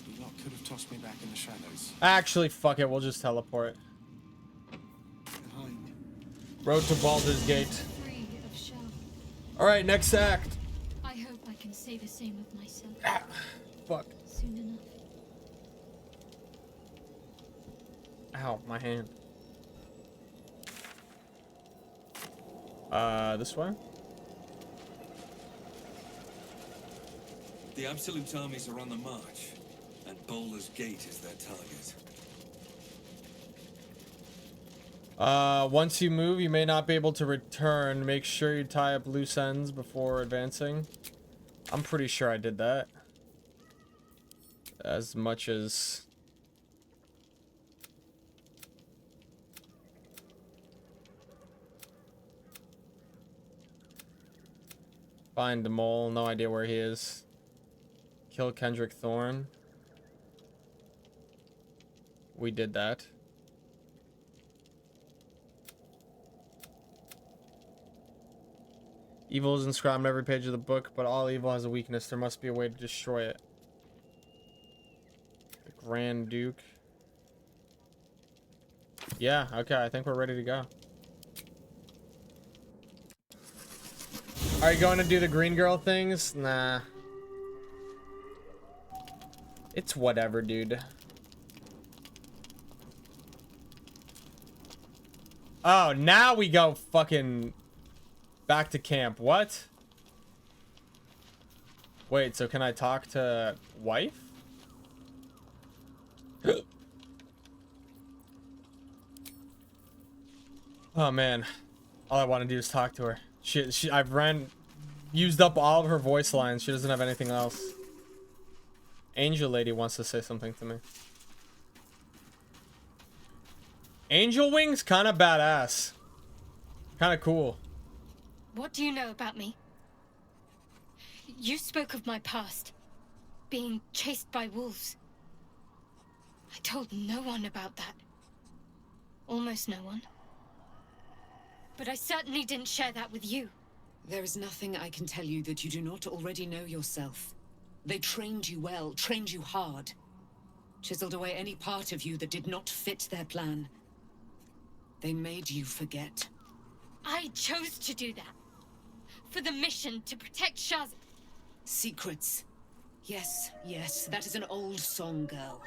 You lot could have tossed me back in the shadows. Actually, fuck it. We'll just teleport. Behind. Road to Baldur's Gate. Free of shell. Alright, next act. I hope I can say the same of myself. Fuck. Soon enough. Ow, my hand. This way? The Absolute armies are on the march, and Baldur's Gate is their target. Once you move, you may not be able to return. Make sure you tie up loose ends before advancing. I'm pretty sure I did that. As much as... Find the mole. No idea where he is. Kill Kendrick Thorne. We did that. Evil is inscribed on every page of the book, but all evil has a weakness. There must be a way to destroy it. The Grand Duke. Yeah, okay, I think we're ready to go. Are you going to do the green girl things? Nah. It's whatever, dude. Oh, now we go fucking back to camp. What? Wait, so can I talk to wife? Oh man, all I want to do is talk to her. I've used up all of her voice lines. She doesn't have anything else. Angel Lady wants to say something to me. Angel Wings, kind of badass. Kind of cool. What do you know about me? You spoke of my past. Being chased by wolves. I told no one about that. Almost no one. But I certainly didn't share that with you. There is nothing I can tell you that you do not already know yourself. They trained you well, trained you hard. Chiseled away any part of you that did not fit their plan. They made you forget. I chose to do that. For the mission to protect Shaz. Secrets. Yes, yes, that is an old song, girl.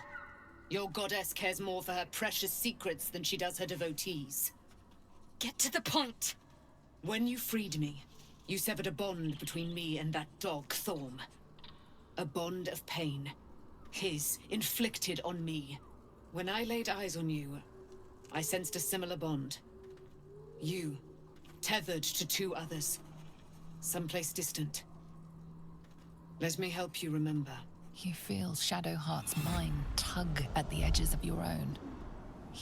Your goddess cares more for her precious secrets than she does her devotees. Get to the point. When you freed me, you severed a bond between me and that dog, Thorm. A bond of pain. His, inflicted on me. When I laid eyes on you, I sensed a similar bond. You, tethered to two others. Someplace distant. Let me help you remember. You feel Shadowheart's mind tug at the edges of your own.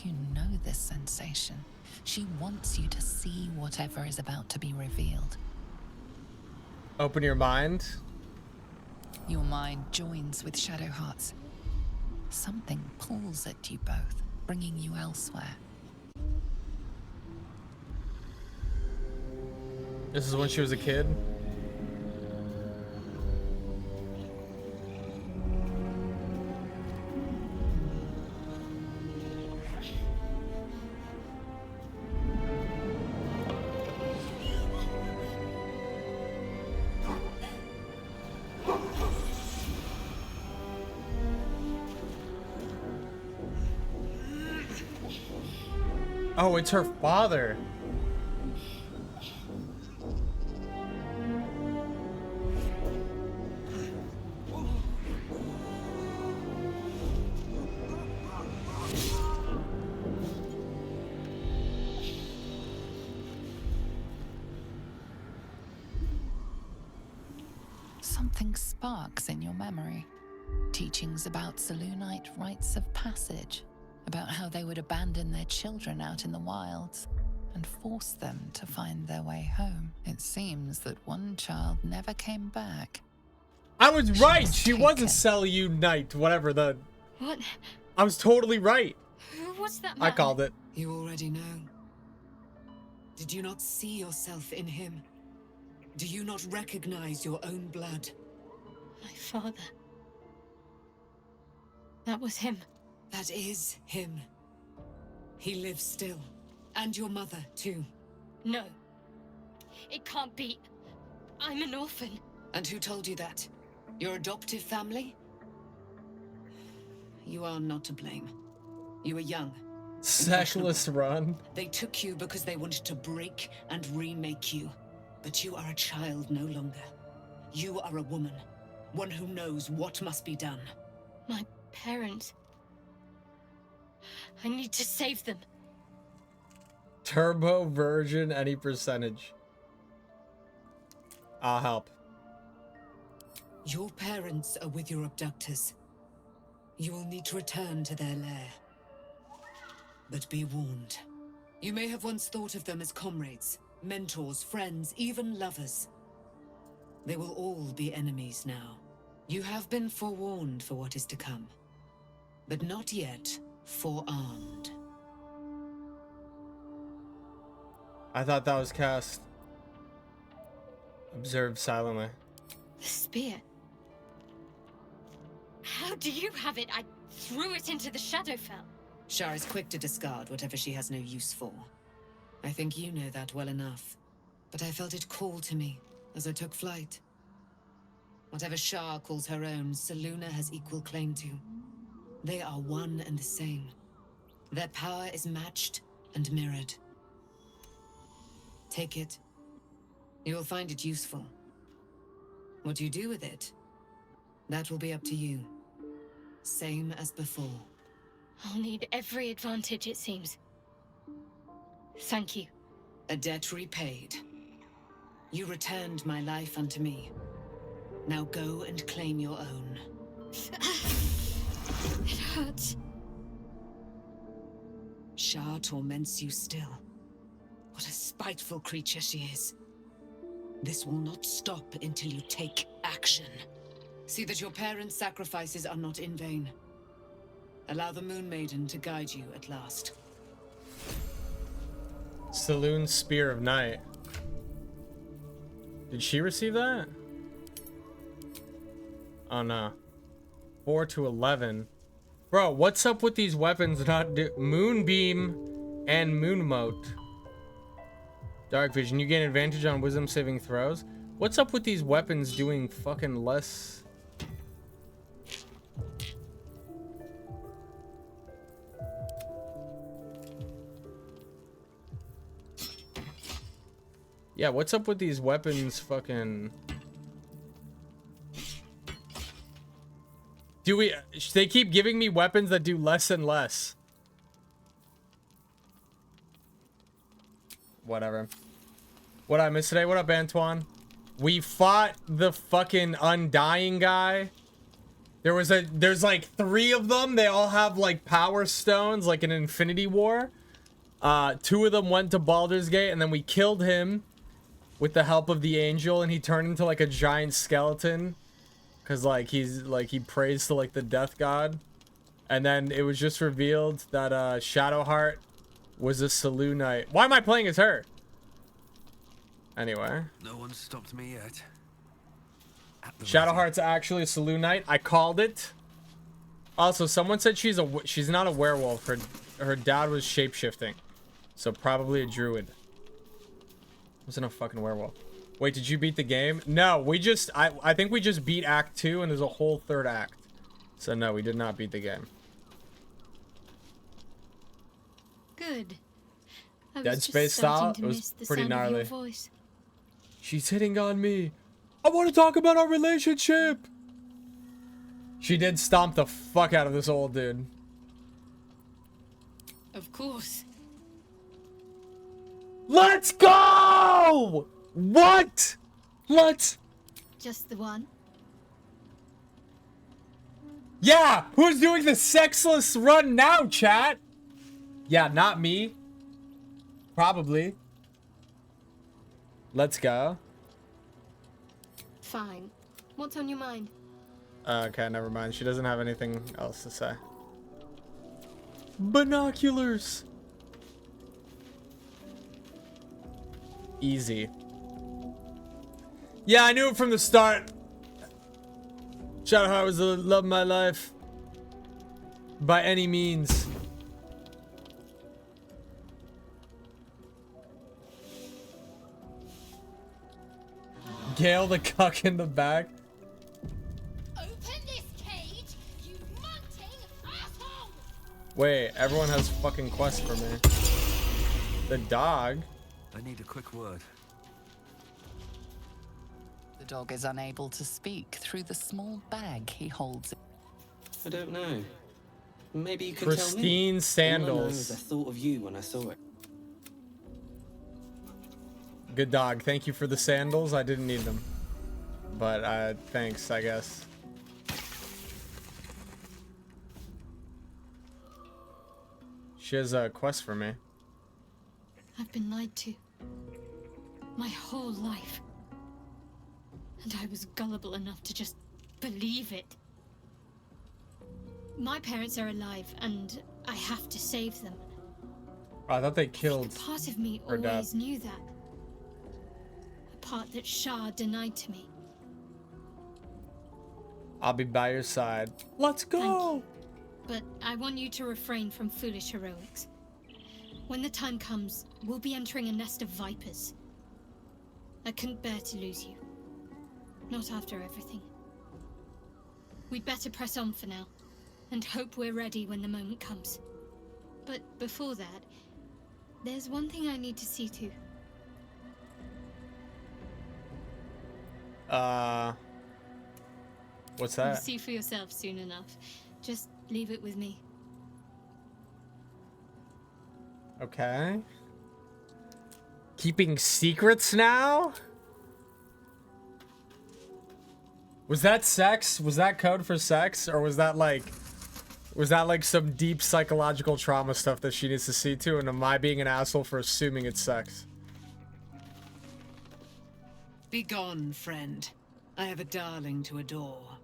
You know this sensation. She wants you to see whatever is about to be revealed. Open your mind. Your mind joins with Shadowheart's. Something pulls at you both, bringing you elsewhere. This is when she was a kid. Oh, it's her father. Something sparks in your memory. Teachings about Selûnite rites of passage, about how they would abandon their children out in the wilds and force them to find their way home. It seems that one child never came back. I was right. She wasn't Selûnite, whatever the. What? I was totally right. Who was that man? I called it. You already know. Did you not see yourself in him? Do you not recognize your own blood? My father. That was him. That is him. He lives still. And your mother, too. No. It can't be. I'm an orphan. And who told you that? Your adoptive family? You are not to blame. You were young. Sexless run. They took you because they wanted to break and remake you. But you are a child no longer. You are a woman. One who knows what must be done. My parents. I need to save them. Turbo version, any percentage. I'll help. Your parents are with your abductors. You will need to return to their lair. But be warned. You may have once thought of them as comrades, mentors, friends, even lovers. They will all be enemies now. You have been forewarned for what is to come, but not yet forearmed. I thought that was cast. Observe silently. The spear. How do you have it? I threw it into the Shadowfell. Shar is quick to discard whatever she has no use for. I think you know that well enough. But I felt it call to me as I took flight. Whatever Shar calls her own, Selûne has equal claim to. They are one and the same. Their power is matched and mirrored. Take it. You will find it useful. What you do with it, that will be up to you. Same as before. I'll need every advantage, it seems. Thank you. A debt repaid. You returned my life unto me. Now go and claim your own. It hurts. Shar torments you still. What a spiteful creature she is. This will not stop until you take action. See that your parents' sacrifices are not in vain. Allow the Moon Maiden to guide you at last. Selûne's Spear of Night. Did she receive that? Oh no. 4 to 11. Bro, what's up with these weapons not do Moonbeam and Moonmote? Dark Vision, you gain advantage on wisdom saving throws. What's up with these weapons doing fucking less? Yeah, what's up with these weapons fucking... They keep giving me weapons that do less and less. Whatever. What I missed today? What up, Antoine? We fought the fucking Undying guy. There's like 3 of them. They all have like power stones, like an Infinity War. 2 of them went to Baldur's Gate, and then we killed him with the help of the angel, and he turned into like a giant skeleton. Cause like he prays to like the death god. And then it was just revealed that Shadowheart was a Selûne Knight. Why am I playing as her? Anyway. No one stopped me yet. Shadowheart's actually a Selûne Knight. I called it. Also, someone said she's not a werewolf. Her dad was shapeshifting. So probably a druid. Wasn't a fucking werewolf. Wait, did you beat the game? No, I think we just beat Act 2 and there's a whole 3rd act. So no, we did not beat the game. Good. Dead Space style? It was pretty gnarly. She's hitting on me. I want to talk about our relationship. She did stomp the fuck out of this old dude. Of course. Let's go! What? Let's... Just the one? Yeah! Who's doing the sexless run now, chat? Yeah, not me. Probably. Let's go. Fine. What's on your mind? Okay, never mind. She doesn't have anything else to say. Binoculars! Easy. Yeah, I knew it from the start. Shadowheart was the love of my life. By any means. Gale the cuck in the back. Open this cage, you munting asshole! Wait, everyone has fucking quests for me. The dog. I need a quick word. The dog is unable to speak through the small bag he holds. I don't know. Maybe you can Pristine tell me. All I know sandals. is I thought of you when I saw it. Good dog. Thank you for the sandals. I didn't need them. But thanks, I guess. She has a quest for me. I've been lied to. My whole life. And I was gullible enough to just believe it. My parents are alive, and I have to save them. I thought they killed Part of me her dad. always knew that. A part that Shah denied to me. I'll be by your side. Let's go! But I want you to refrain from foolish heroics. When the time comes, we'll be entering a nest of vipers. I couldn't bear to lose you. Not after everything. We'd better press on for now, and hope we're ready when the moment comes. But before that, there's one thing I need to see to. What's You'll that? see for yourself soon enough. Just leave it with me. Okay. Keeping secrets now? Was that sex? Was that code for sex? Or was that like some deep psychological trauma stuff that she needs to see to? And am I being an asshole for assuming it's sex? Be gone, friend. I have a darling to adore.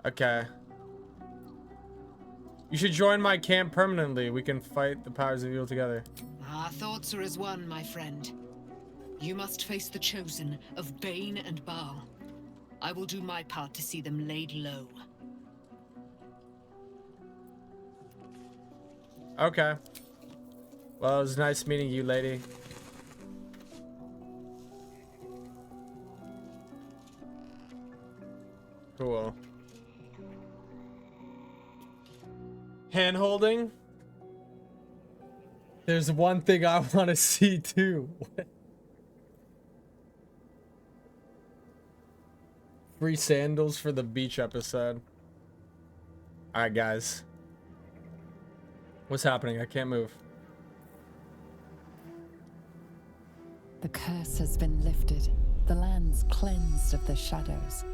Okay. You should join my camp permanently. We can fight the powers of evil together. Our thoughts are as one, my friend. You must face the chosen of Bane and Baal. I will do my part to see them laid low. Okay. Well, it was nice meeting you, lady. Cool. Hand holding? There's one thing I want to see too. Free sandals for the beach episode. Alright, guys. What's happening? I can't move. The curse has been lifted. The land's cleansed of the shadows.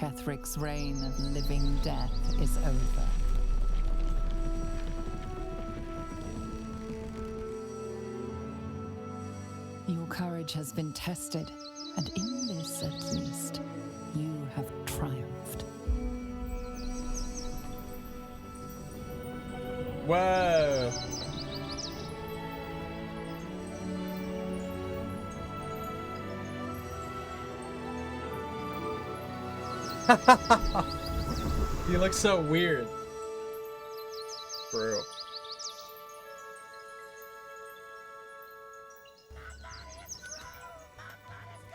Kethric's reign of living death is over. Your courage has been tested, and in this at least, you have triumphed. Whoa. He looks so weird. For real.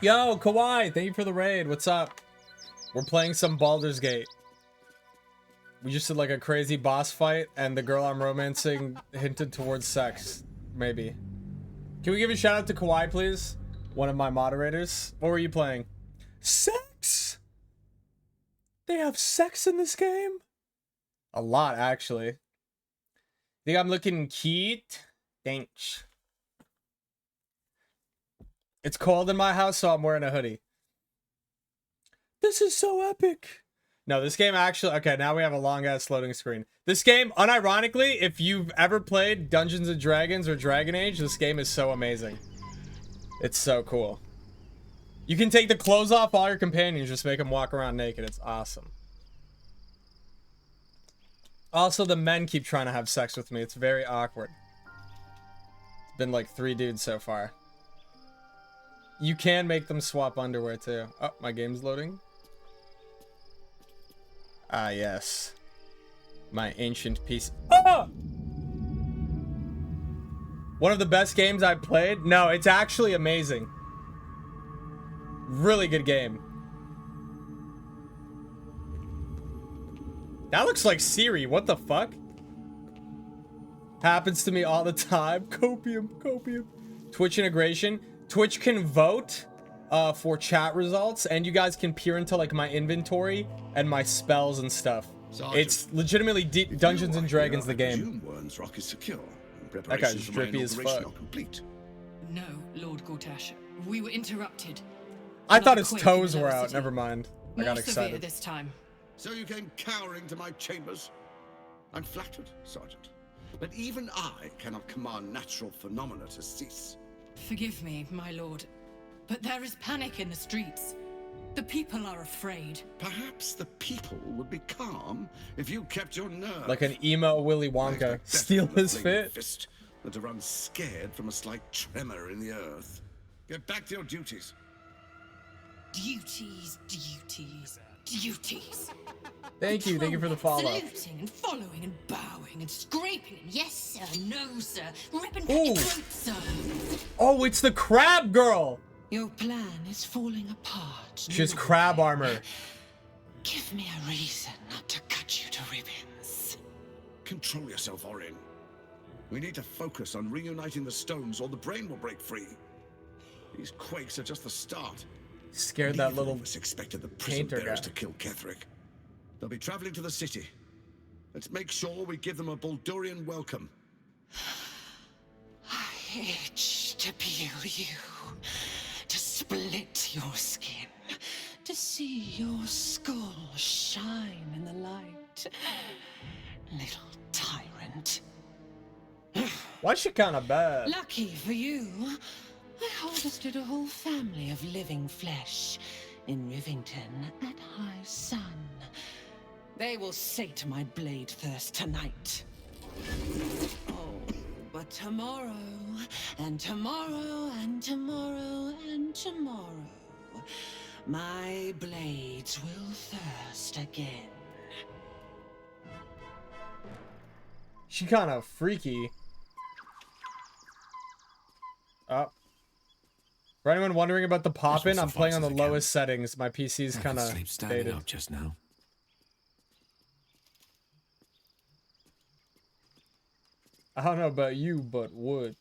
Yo, Kawaii, thank you for the raid. What's up? We're playing some Baldur's Gate. We just did like a crazy boss fight, and the girl I'm romancing hinted towards sex. Maybe. Can we give a shout out to Kawaii, please? One of my moderators. What were you playing? Sex? They have sex in this game? A lot, actually. Think I'm looking cute? Thanks. It's cold in my house, so I'm wearing a hoodie. This is so epic. No, this game actually... Okay, now we have a long-ass loading screen. This game, unironically, if you've ever played Dungeons & Dragons or Dragon Age, this game is so amazing. It's so cool. You can take the clothes off all your companions, just make them walk around naked. It's awesome. Also, the men keep trying to have sex with me. It's very awkward. It's been like 3 dudes so far. You can make them swap underwear too. Oh, my game's loading. Ah, yes. My ancient piece. Oh! One of the best games I've played? No, it's actually amazing. Really good game. That looks like Siri. What the fuck? Happens to me all the time. Copium, copium. Twitch integration. Twitch can vote for chat results, and you guys can peer into like my inventory and my spells and stuff. Sergeant, it's legitimately Dungeons and Dragons the game. Rock is secure. That guy's drippy as fuck. Complete. No, Lord Gortash. We were interrupted. I thought his toes were out. Never mind. I got excited. This time. So you came cowering to my chambers? I'm flattered, Sergeant. But even I cannot command natural phenomena to cease. Forgive me, my lord, but there is panic in the streets. The people are afraid. Perhaps the people would be calm if you kept your nerve. Like an emo Willy Wonka. Steal his fit. Fist, than to run scared from a slight tremor in the earth. Get back to your duties. Duties, duties, duties. Thank you for the follow. Saluting and following and bowing and scraping and yes sir, no sir, ripping throat, sir. Oh, it's the crab girl. Your plan is falling apart. She has crab armor. Give me a reason not to cut you to ribbons. Control yourself, Orin. We need to focus on reuniting the stones or the brain will break free. These quakes are just the start. Scared that little expected the prison bearers to kill Ketherick. They'll be traveling to the city. Let's make sure we give them a Baldurian welcome. I itch to peel you, to split your skin, to see your skull shine in the light. Little tyrant. Why is she kind of bad? Lucky for you, I harvested a whole family of living flesh in Rivington at high sun. They will sate my blade thirst tonight. Oh, but tomorrow, and tomorrow, and tomorrow, and tomorrow, my blades will thirst again. She kind of freaky. Oh. For anyone wondering about the pop-in, I'm playing on the lowest settings. My PC's kind of dated. Up just now. I don't know about you, but would.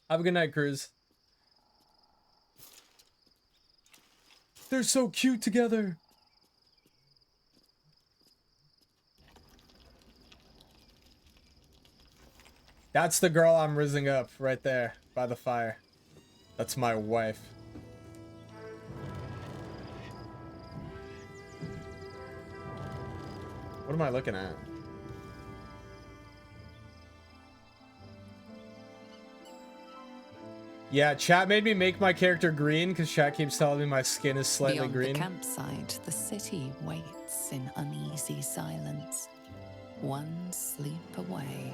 Have a good night, Cruz. They're so cute together. That's the girl I'm rizzing up right there by the fire. That's my wife. What am I looking at? Yeah, chat made me make my character green because chat keeps telling me my skin is slightly Beyond green. the campsite, the city waits in uneasy silence. One sleep away.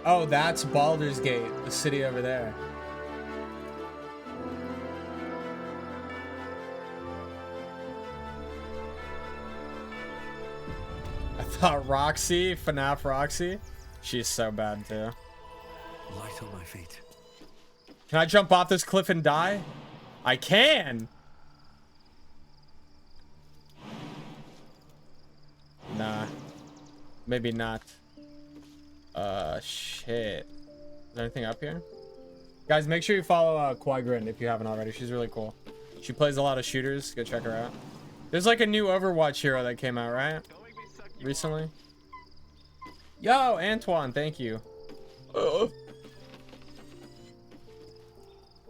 Oh, that's Baldur's Gate, the city over there. I thought Roxy, FNAF Roxy, she's so bad too. Light on my feet. Can I jump off this cliff and die? I can! Nah. Maybe not. Shit. Is there anything up here? Guys, make sure you follow Qui-Grin if you haven't already. She's really cool. She plays a lot of shooters. Go check her out. There's like a new Overwatch hero that came out, right? Recently. Yo, Antoine, thank you. I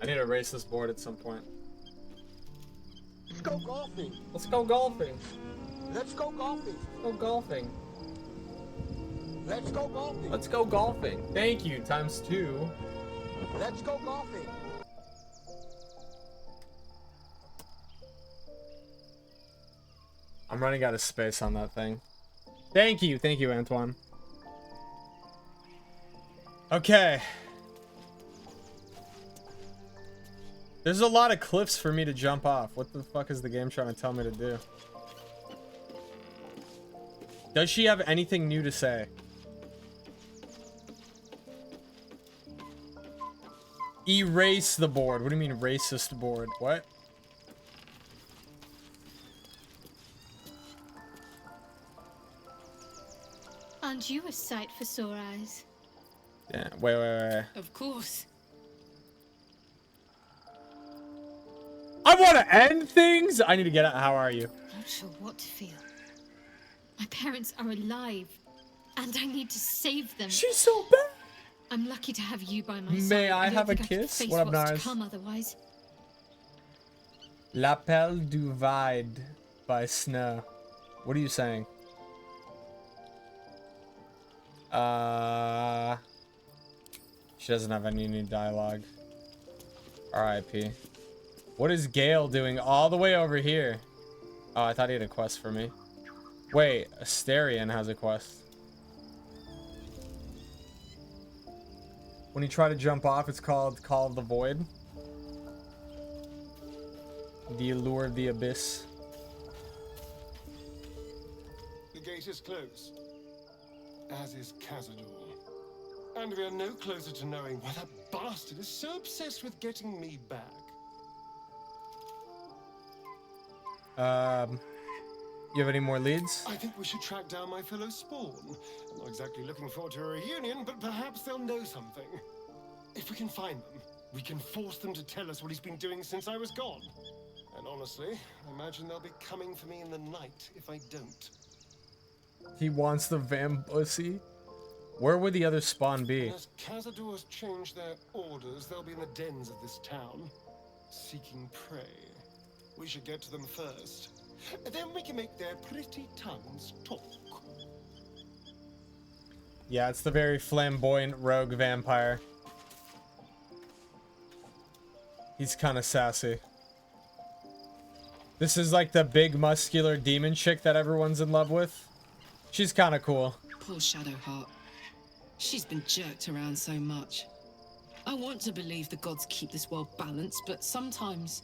need to erase this board at some point. Let's go golfing. Let's go golfing. Let's go golfing. Let's go golfing. Let's go golfing. Let's go golfing. Thank you, ×2. Let's go golfing. I'm running out of space on that thing. Thank you, Antoine. Okay. There's a lot of cliffs for me to jump off. What the fuck is the game trying to tell me to do? Does she have anything new to say? Erase the board. What do you mean racist board? What? Aren't you a sight for sore eyes? Yeah, wait. Of course. I want to end things. I need to get out. How are you? Not sure what to feel. My parents are alive, and I need to save them. She's so bad. I'm lucky to have you by my side. May I don't have a think I could kiss? face What up, what's to Nars? come otherwise. L'appel du vide by Snow. What are you saying? She doesn't have any new dialogue. R.I.P. What is Gale doing all the way over here? Oh, I thought he had a quest for me. Wait, Asterion has a quest. When you try to jump off, it's called Call of the Void. The Allure of the Abyss. The gate is closed, as is Cazador. And we are no closer to knowing why that bastard is so obsessed with getting me back. You have any more leads? I think we should track down my fellow Spawn. I'm not exactly looking forward to a reunion, but perhaps they'll know something. If we can find them, we can force them to tell us what he's been doing since I was gone. And honestly, I imagine they'll be coming for me in the night if I don't. He wants the Vambussy. Where would the other Spawn be? As Cazadors change their orders, they'll be in the dens of this town, seeking prey. We should get to them first. Then we can make their pretty tongues talk. Yeah, it's the very flamboyant rogue vampire. He's kind of sassy. This is like the big muscular demon chick that everyone's in love with. She's kind of cool. Poor Shadowheart. She's been jerked around so much. I want to believe the gods keep this world balanced, but sometimes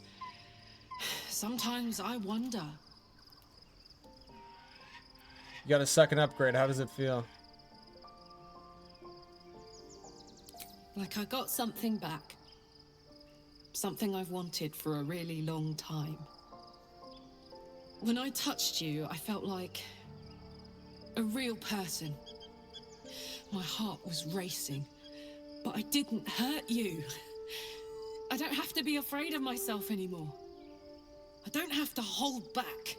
I wonder. You got a second upgrade. How does it feel? Like I got something back. Something I've wanted for a really long time. When I touched you, I felt like a real person. My heart was racing, but I didn't hurt you. I don't have to be afraid of myself anymore. I don't have to hold back.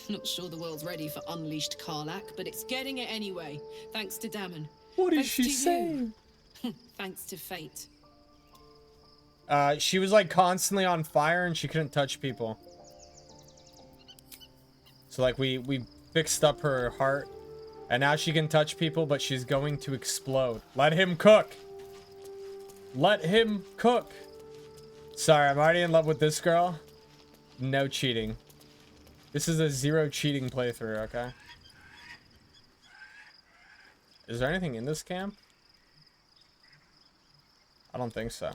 Not sure the world's ready for unleashed Karlach, but it's getting it anyway, thanks to Damon. What is Thanks she to you. saying? Thanks to fate. She was like constantly on fire and she couldn't touch people. So like we fixed up her heart, and now she can touch people, but she's going to explode. Let him cook. Let him cook. Sorry, I'm already in love with this girl. No cheating. This is a zero cheating playthrough, okay? Is there anything in this camp? I don't think so.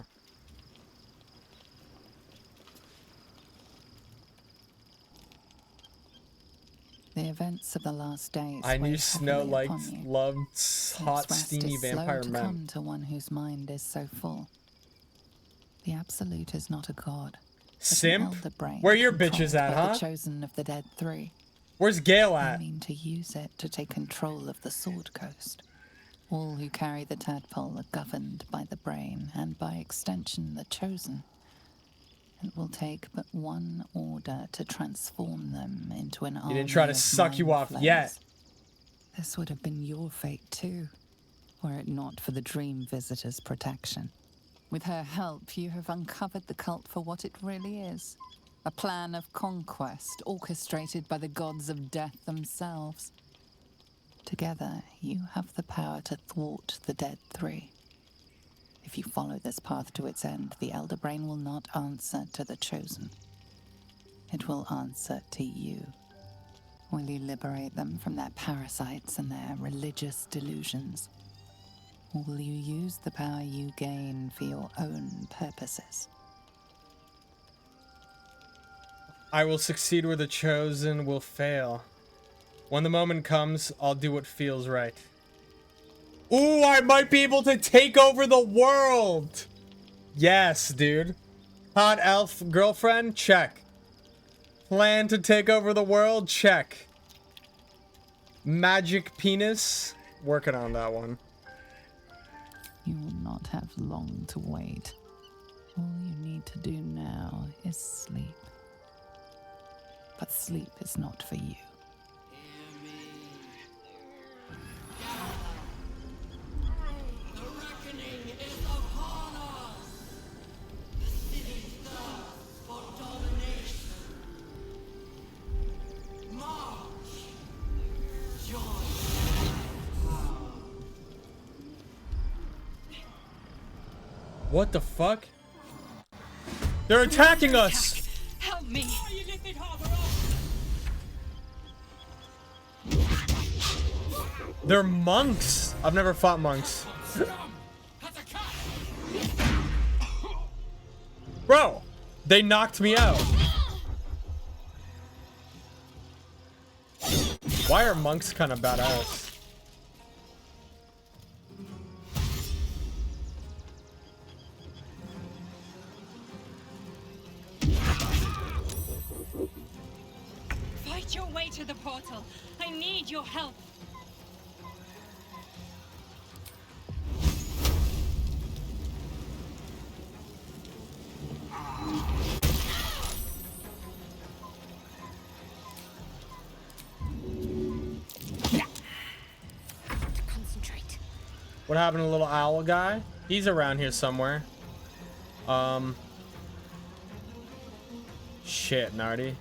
The events of the last days. I knew weighed Snow heavily upon you. loved hot, Sleep's rest steamy is slow vampire to men. come to one whose mind is so full. The Absolute is not a god. but an Simp? elder brain Where your controlled bitches at, by huh? The chosen of the dead three. Where's Gale I at? mean to use it to take control of the Sword Coast. All who carry the tadpole are governed by the brain, and by extension the chosen. It will take but one order to transform them into an army. He didn't try to of suck you mind off flayers. yet. This would have been your fate too, were it not for the Dream Visitor's protection. With her help, you have uncovered the cult for what it really is. A plan of conquest orchestrated by the gods of death themselves. Together, you have the power to thwart the dead three. If you follow this path to its end, the Elder Brain will not answer to the Chosen. It will answer to you. Will you liberate them from their parasites and their religious delusions? Or will you use the power you gain for your own purposes? I will succeed where the chosen will fail. When the moment comes, I'll do what feels right. Ooh, I might be able to take over the world! Yes, dude. Hot elf girlfriend? Check. Plan to take over the world? Check. Magic penis? Working on that one. You will not have long to wait. All you need to do now is sleep. But sleep is not for you. What the fuck? They're attacking us! Help me! They're monks! I've never fought monks. Bro! They knocked me out. Why are monks kind of badass? Fight your way to the portal. I need your help. Concentrate. What happened to the little owl guy? He's around here somewhere. Shit, Nardi.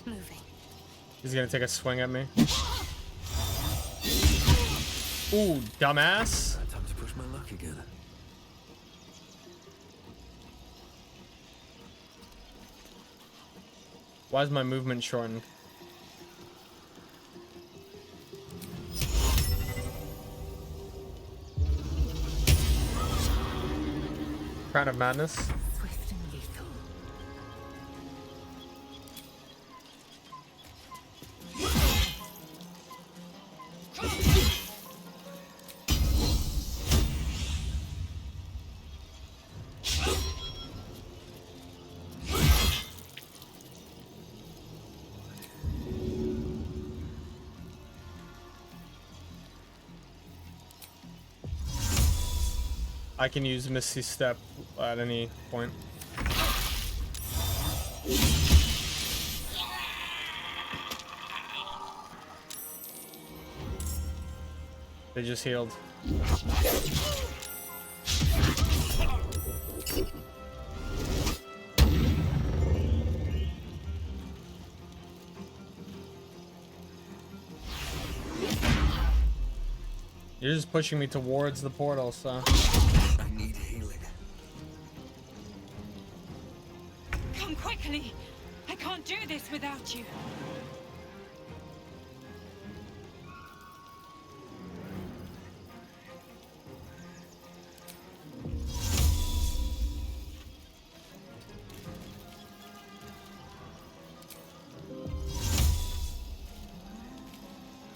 Moving. He's gonna take a swing at me. Ooh, dumbass. Time to push my luck again. Why is my movement shortened? Crown of Madness. Swift and lethal. I can use Misty Step at any point. They just healed. You're just pushing me towards the portal, so. I need healing. Come quickly! I can't do this without you.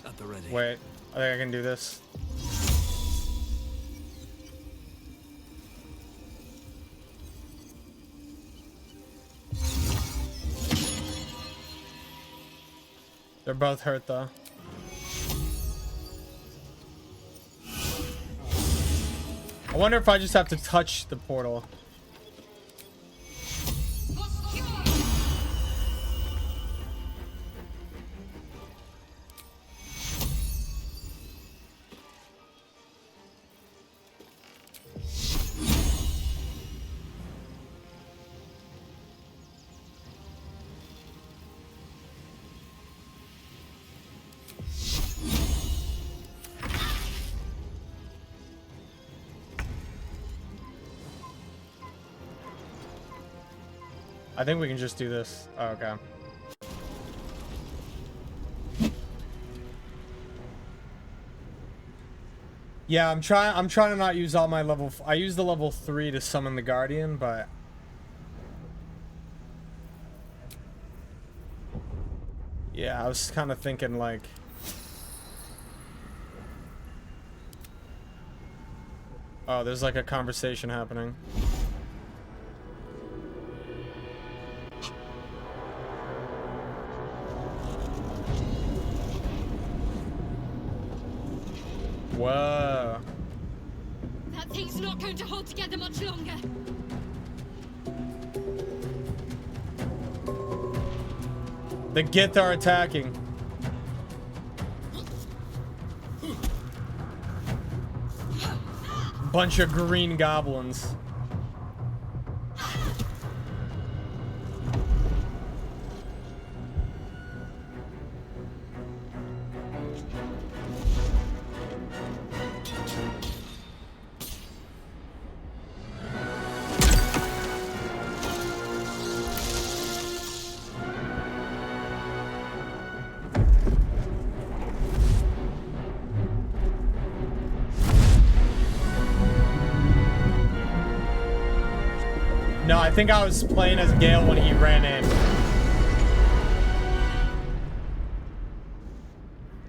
At the ready. Wait, I think I can do this. They're both hurt though. I wonder if I just have to touch the portal. I think we can just do this. Oh, okay. Yeah, I'm trying to not use all my level. I used the level 3 to summon the Guardian, but yeah, I was kind of thinking like oh, there's like a conversation happening. Whoa. That thing's not going to hold together much longer. The Gith are attacking. Bunch of green goblins. No, I think I was playing as Gale when he ran in.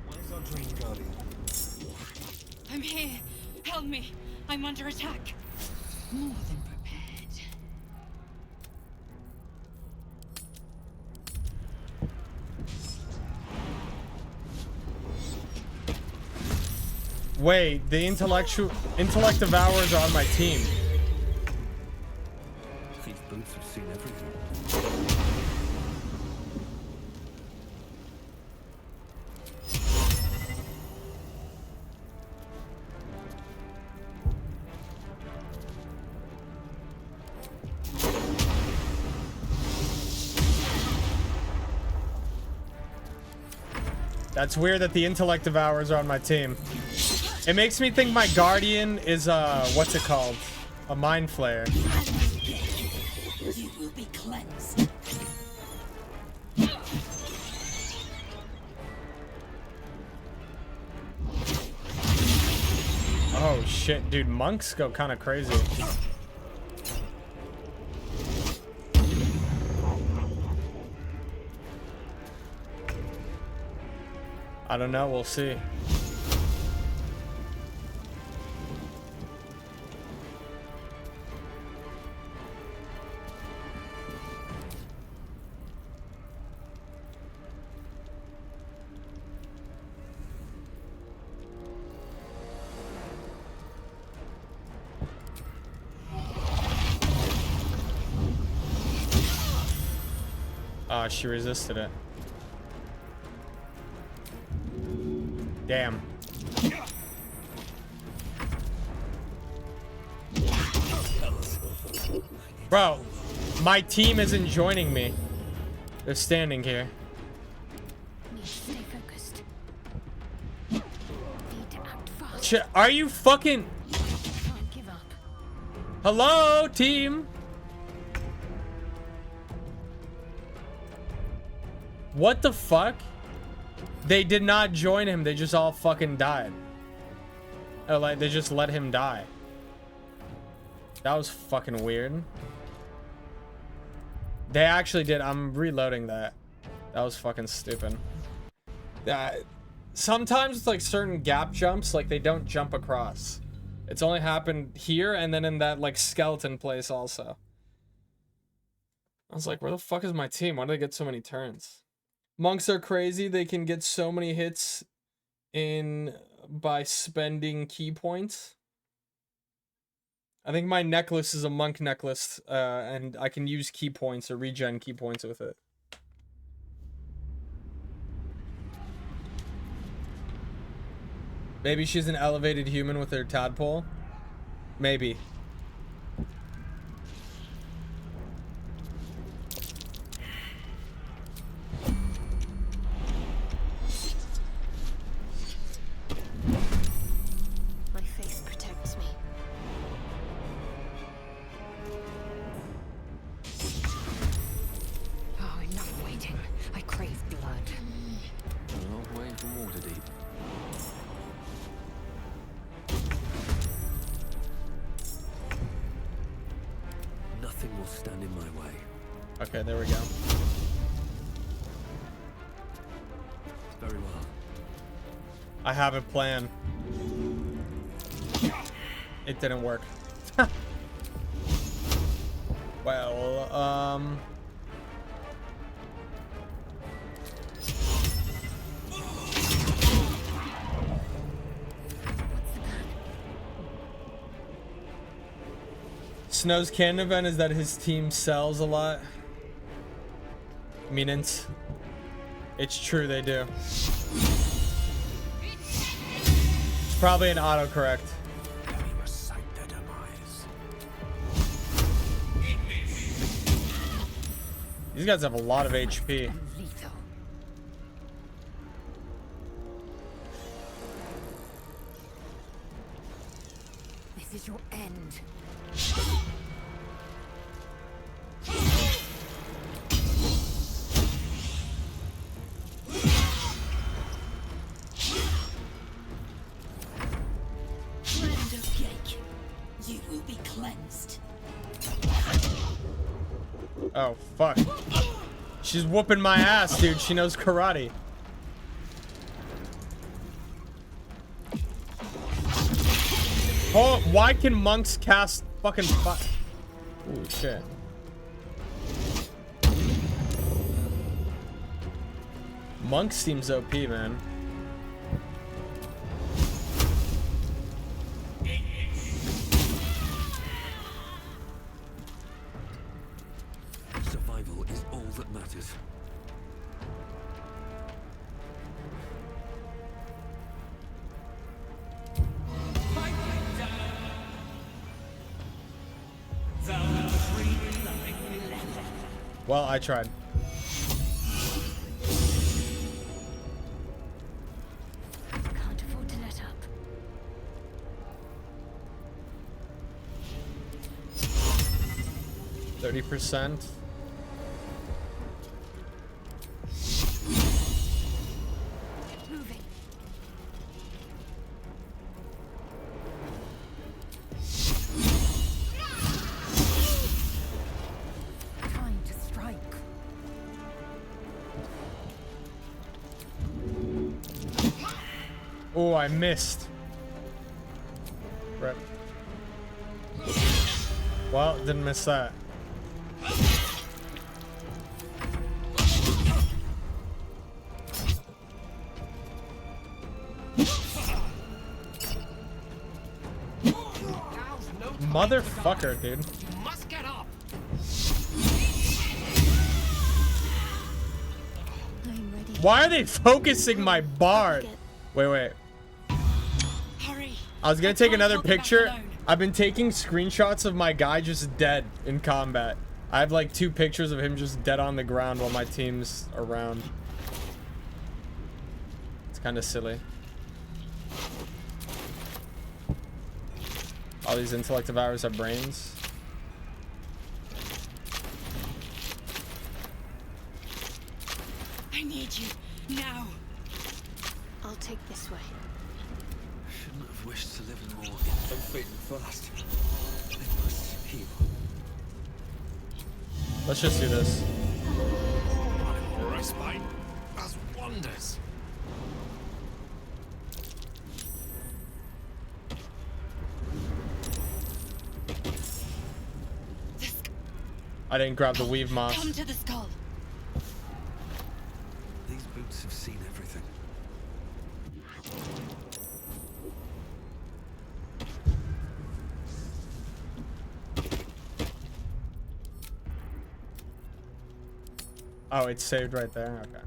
Where's our dream guardian? I'm here. Help me. I'm under attack. More than prepared. Wait, the intellect devourers are on my team. These boots have seen everything. That's weird that the intellect devourers are on my team. It makes me think my guardian is what's it called? A mind flayer. You will be cleansed. Oh shit, dude, monks go kind of crazy. I don't know, we'll see. Ah, she resisted it. Damn. Bro, my team isn't joining me. They're standing here. Stay focused. Are you fucking... Can't give up. Hello, team? What the fuck? They did not join him. They just all fucking died. Or like, they just let him die. That was fucking weird. They actually did. I'm reloading that. That was fucking stupid. Sometimes it's like certain gap jumps, like they don't jump across. It's only happened here and then in that like skeleton place also. I was like, where the fuck is my team? Why do they get so many turns? Monks are crazy. They can get so many hits in by spending key points. I think my necklace is a monk necklace, and I can use key points or regen key points with it. Maybe she's an elevated human with her tadpole. Maybe. My face protects me. Oh, enough waiting. I crave blood. A long way from Waterdeep. Nothing will stand in my way. Okay, there we go. Very well. I have a plan. It didn't work. Well, Snow's canon event is that his team sells a lot. Meanings. It's true, they do. It's probably an autocorrect. These guys have a lot of HP. This is your end. Friend of Jake, you will be cleansed. Oh, fuck. She's whooping my ass, dude. She knows karate. Oh, why can monks cast fucking fire? Ooh, shit. Monk seems OP, man. Survival is all that matters. Well, I tried. Can't afford to let up. %. Moving. Time to strike. Oh, I missed. Rip. Well, didn't miss that. You Motherfucker, dude. must get up. Why are they focusing my bard? Wait. Hurry. I was gonna take another picture. I've been taking screenshots of my guy just dead in combat. I have like 2 pictures of him just dead on the ground while my team's around. It's kind of silly. All these intellect devours have brains. I need you now. I'll take this way. Shouldn't have wished to live more unfit and fast. I must heal. Let's just do this. Respite does wonders. I didn't grab the weave moss. Come to the skull. These boots have seen everything. Oh, it's saved right there. Okay.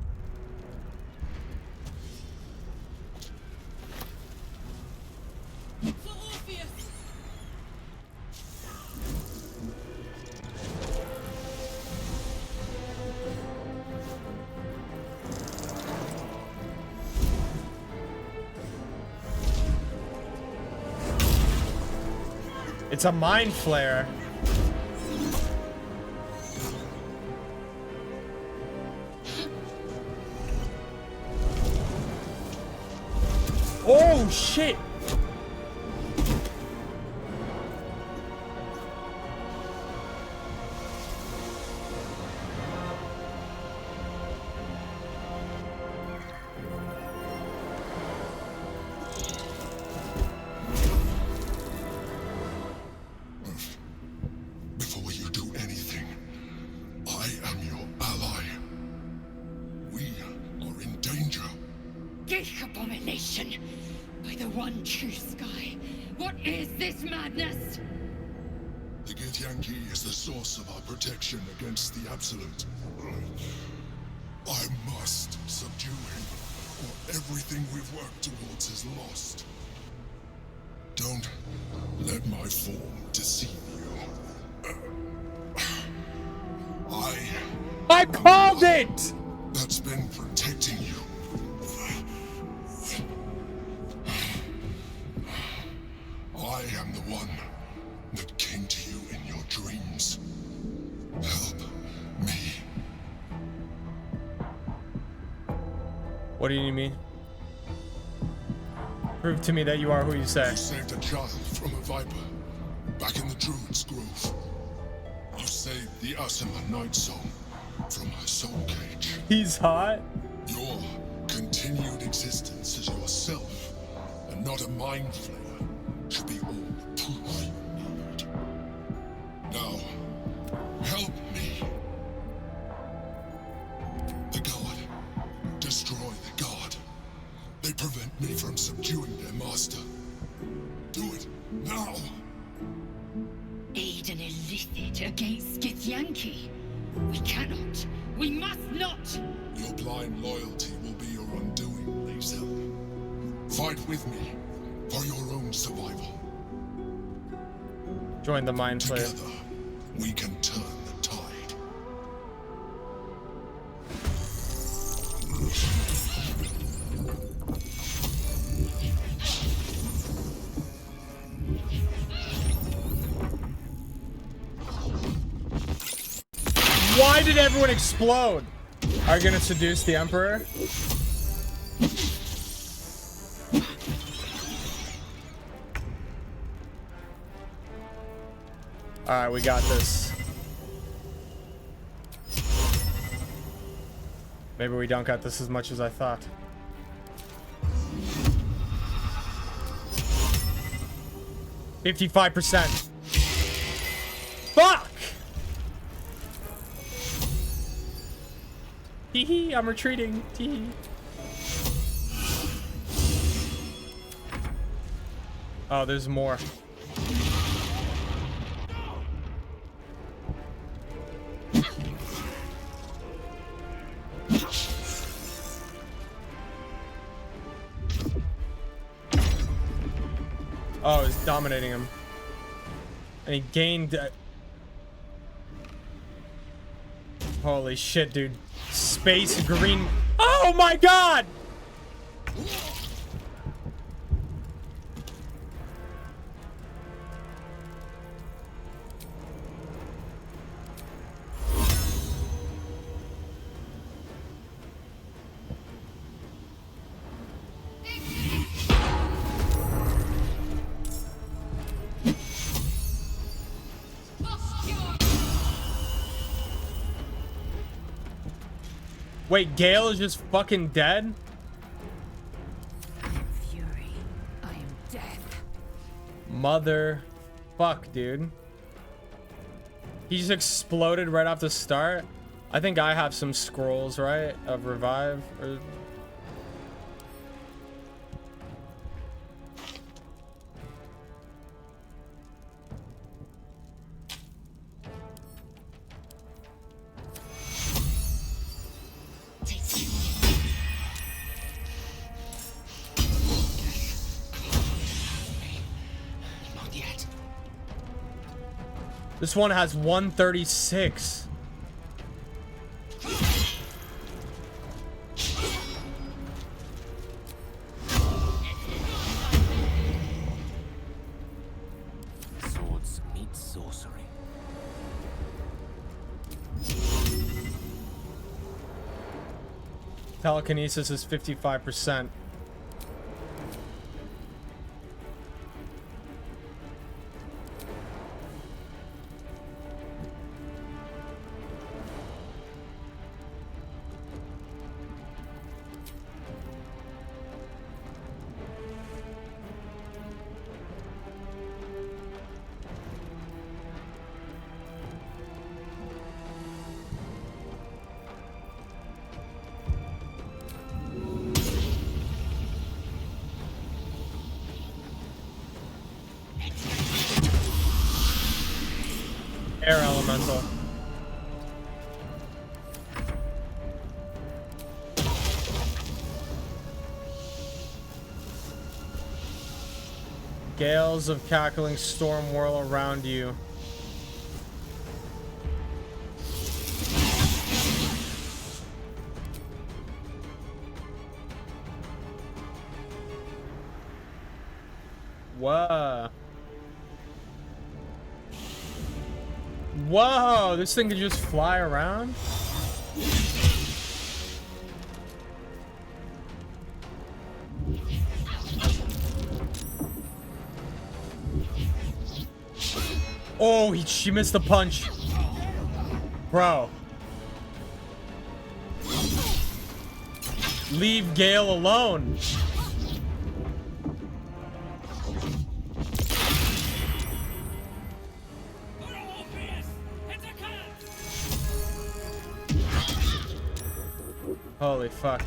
It's a mind flare. Oh shit! Before you do anything, I am your ally. We are in danger. Geich abomination! By the one true sky, what is this madness? The Githyanki is the source of our protection against the Absolute. I must subdue him, or everything we've worked towards is lost. Don't let my form deceive you. I called it! That's been protecting you. I am the one that came to you in your dreams. Help me. What do you mean? Prove to me that you are who you say. You saved a child from a viper back in the Druid's Grove. You saved the Asima Night Song from her soul cage. He's hot. Your continued existence as yourself and not a mind flayer should be all the proof you need. Now, help me. The god. Destroy the god. They prevent me from subduing their master. Do it now. Aid an illithid against Githyanki. We cannot. We must not. Your blind loyalty will be your undoing, Lae'zel. Fight with me for your own survival. Join the mind flare. Together, we can turn the tide. Why did everyone explode? Are you gonna seduce the Emperor? Alright, we got this. Maybe we don't got this as much as I thought. $55%. Fuck! Hee I'm retreating. Tee. Oh, there's more. Oh, it's dominating him. And he gained... Holy shit, dude. Space green... Oh my god! Wait, Gale is just fucking dead? I am fury. I am death. Mother... Fuck, dude. He just exploded right off the start? I think I have some scrolls, right? Of revive? Or... Not yet. This one has 136. Swords meet sorcery. Telekinesis is 55%. Air elemental. Gales of cackling storm whirl around you. Whoa. Whoa, this thing can just fly around? Oh, she missed the punch. Bro. Leave Gale alone. Holy fuck.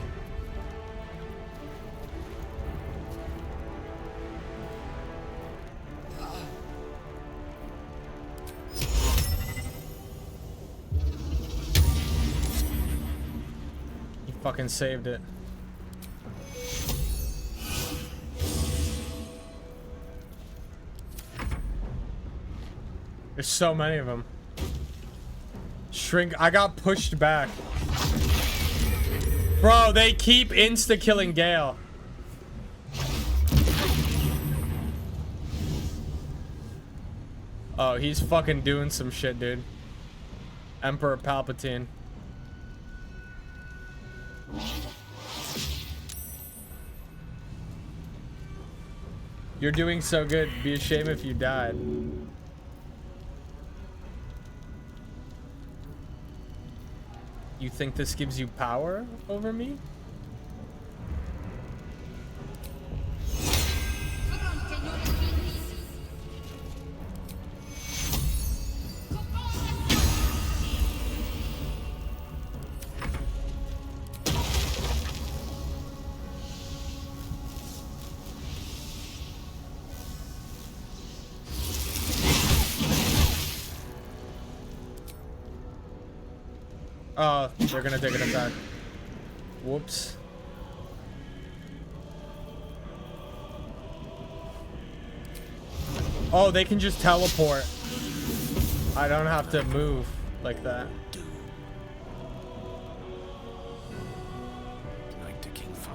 He fucking saved it. There's so many of them. Shrink, I got pushed back. Bro, they keep insta-killing Gale. Oh, he's fucking doing some shit, dude. Emperor Palpatine. You're doing so good. Be a shame if you died. You think this gives you power over me? Oh, they're gonna take an attack. Whoops. Oh, they can just teleport. I don't have to move like that. Knight to King 5.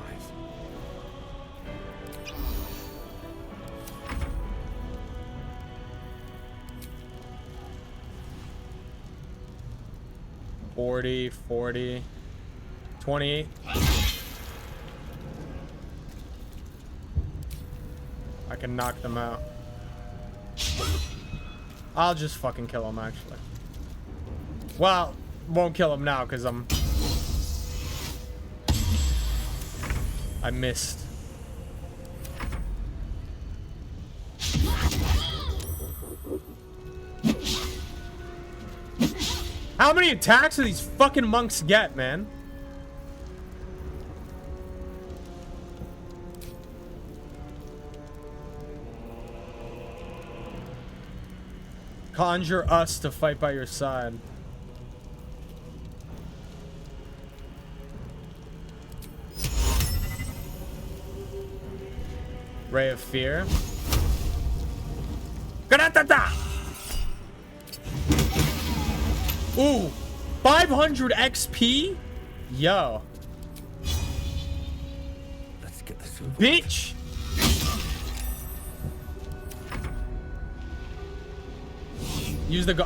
$40, $40, $28. I can knock them out. I'll just fucking kill him, actually. Well, won't kill him now because I missed. How many attacks do these fucking monks get, man? Conjure us to fight by your side. Ray of Fear. Granatata! Ooh, 500 XP? Yo. Let's get this over. Bitch!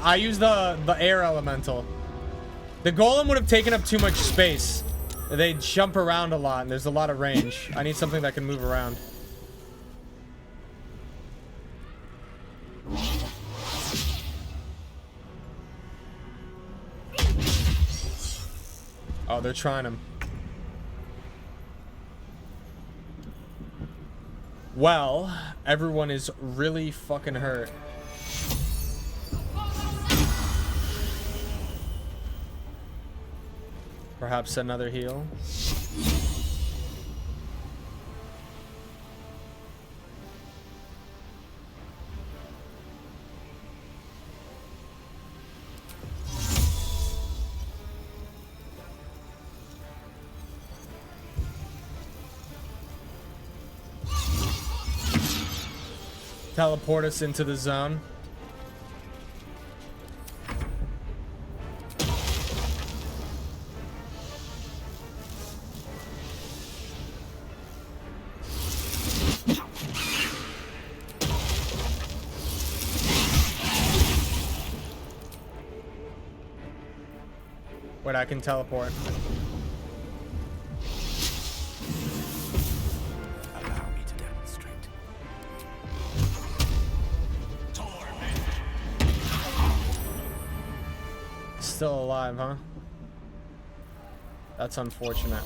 I use the air elemental. The golem would have taken up too much space. They jump around a lot and there's a lot of range. I need something that can move around. Oh, they're trying him. Well, everyone is really fucking hurt. Perhaps another heal. Teleport us into the zone. Wait, I can teleport. Allow me to demonstrate. Still alive, huh? That's unfortunate.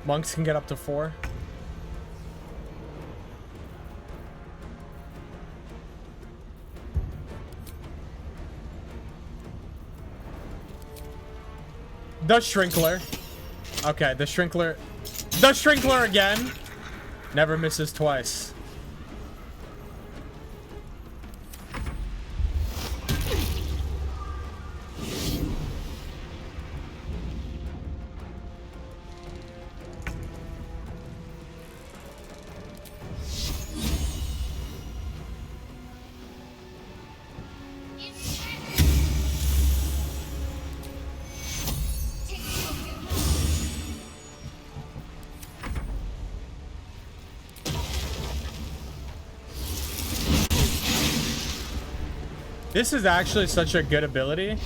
Monks can get up to 4. The Shrinkler. Okay, the Shrinkler. The Shrinkler again. Never misses twice. This is actually such a good ability.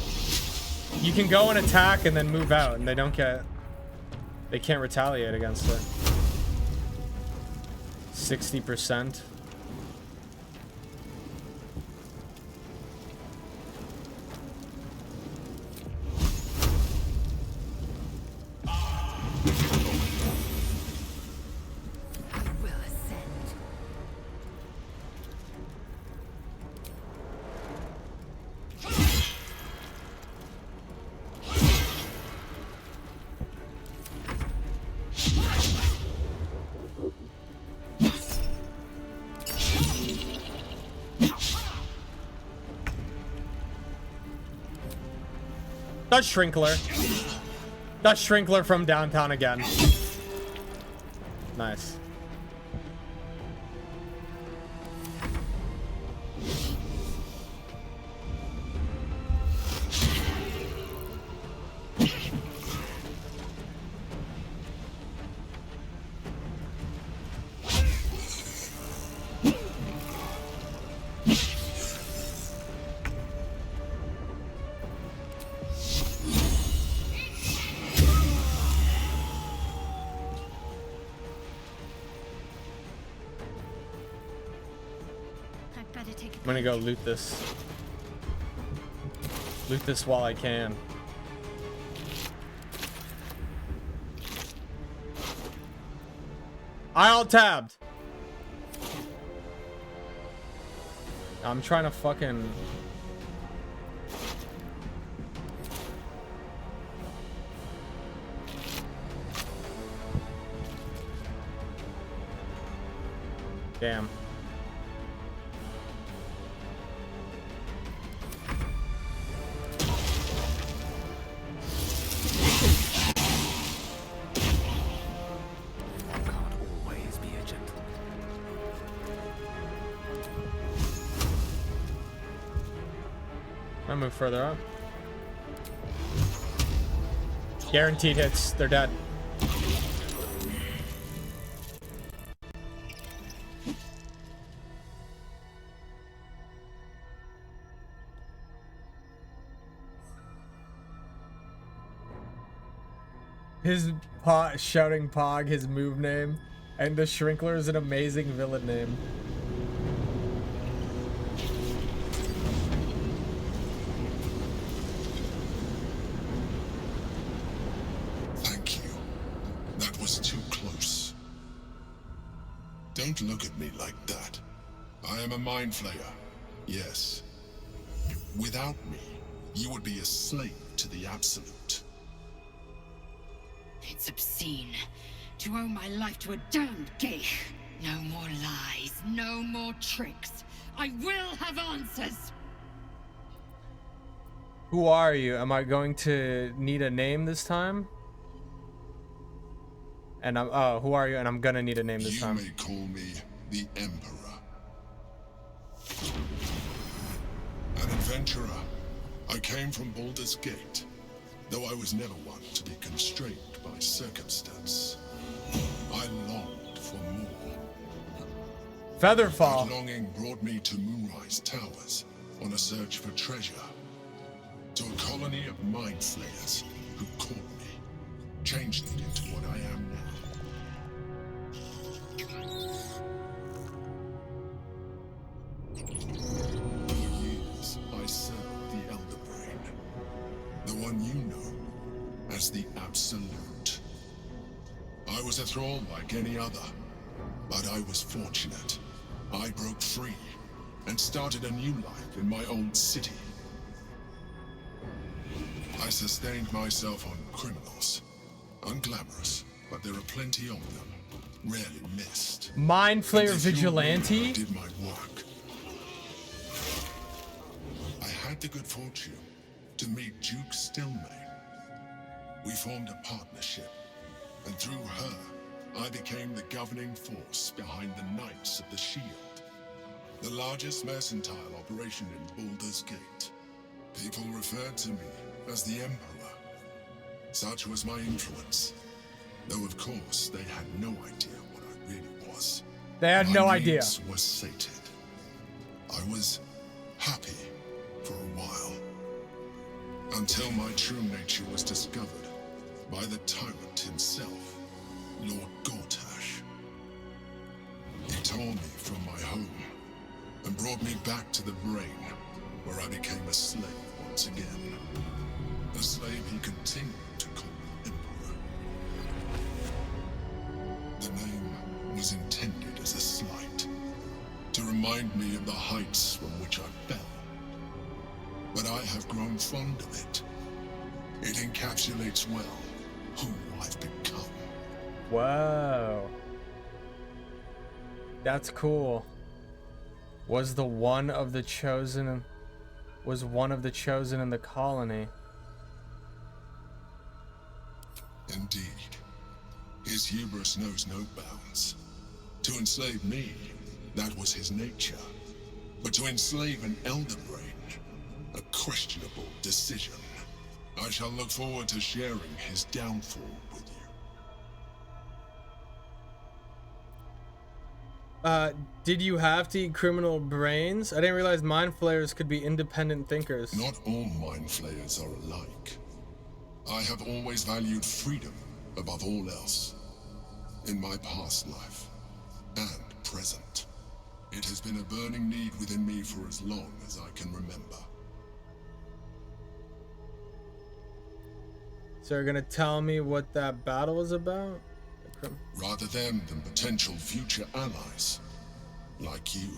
You can go and attack and then move out and they can't retaliate against it. 60%. That's Shrinkler. That's Shrinkler from downtown again. Nice. I'm gonna go loot this. Loot this while I can. I alt-tabbed. I'm trying to fucking... Damn. I move further up. Guaranteed hits. They're dead. His shouting Pog, his move name, and the Shrinkler is an amazing villain name. Don't look at me like that. I am a mind flayer. Yes. Without me, you would be a slave to the Absolute. It's obscene to owe my life to a damned geich. No more lies, no more tricks. I will have answers. Who are you? Am I going to need a name this time? And I'm who are you? And I'm gonna need a name this time. You may call me the Emperor. An adventurer. I came from Baldur's Gate, though I was never one to be constrained by circumstance. I longed for more. Featherfall. That longing brought me to Moonrise Towers on a search for treasure. To a colony of mind flayers who caught me, changed it into what I am now. For years, I served the Elder Brain, the one you know as the Absolute. I was a thrall like any other, but I was fortunate. I broke free and started a new life in my old city. I sustained myself on criminals. Unglamorous, but there are plenty of them. Rarely missed. Mind Flayer Vigilante? I did my work. I had the good fortune to meet Duke Stillmain. We formed a partnership, and through her, I became the governing force behind the Knights of the Shield, the largest mercantile operation in Baldur's Gate. People referred to me as the Emperor. Such was my influence. Though of course they had no idea what I really was. They had no idea. My needs were sated. I was happy for a while. Until my true nature was discovered by the tyrant himself, Lord Gortash. He tore me from my home and brought me back to the Brain, where I became a slave once again. A slave he continued to call me Emperor. The name was intended as a slight, to remind me of the heights from which I fell. But I have grown fond of it. It encapsulates well who I've become. Whoa. That's cool. Was one of the chosen in the colony. Indeed. His hubris knows no bounds. To enslave me, that was his nature. But to enslave an Elder Brain, a questionable decision. I shall look forward to sharing his downfall with you. Did you have to eat criminal brains? I didn't realize mind flayers could be independent thinkers. Not all mind flayers are alike. I have always valued freedom above all else. In my past life, and present. It has been a burning need within me for as long as I can remember. So you're gonna tell me what that battle is about? Rather them than potential future allies, like you.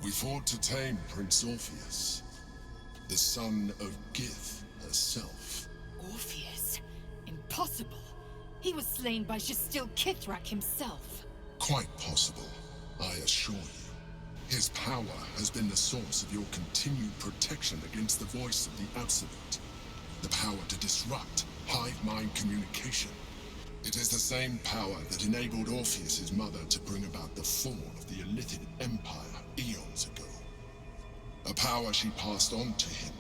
We fought to tame Prince Orpheus, the son of Gith herself. Orpheus? Impossible. He was slain by Justil Kithrak himself. Quite possible, I assure you. His power has been the source of your continued protection against the voice of the Absolute. The power to disrupt hive mind communication. It is the same power that enabled Orpheus's mother to bring about the fall of the Illithid Empire eons ago. A power she passed on to him,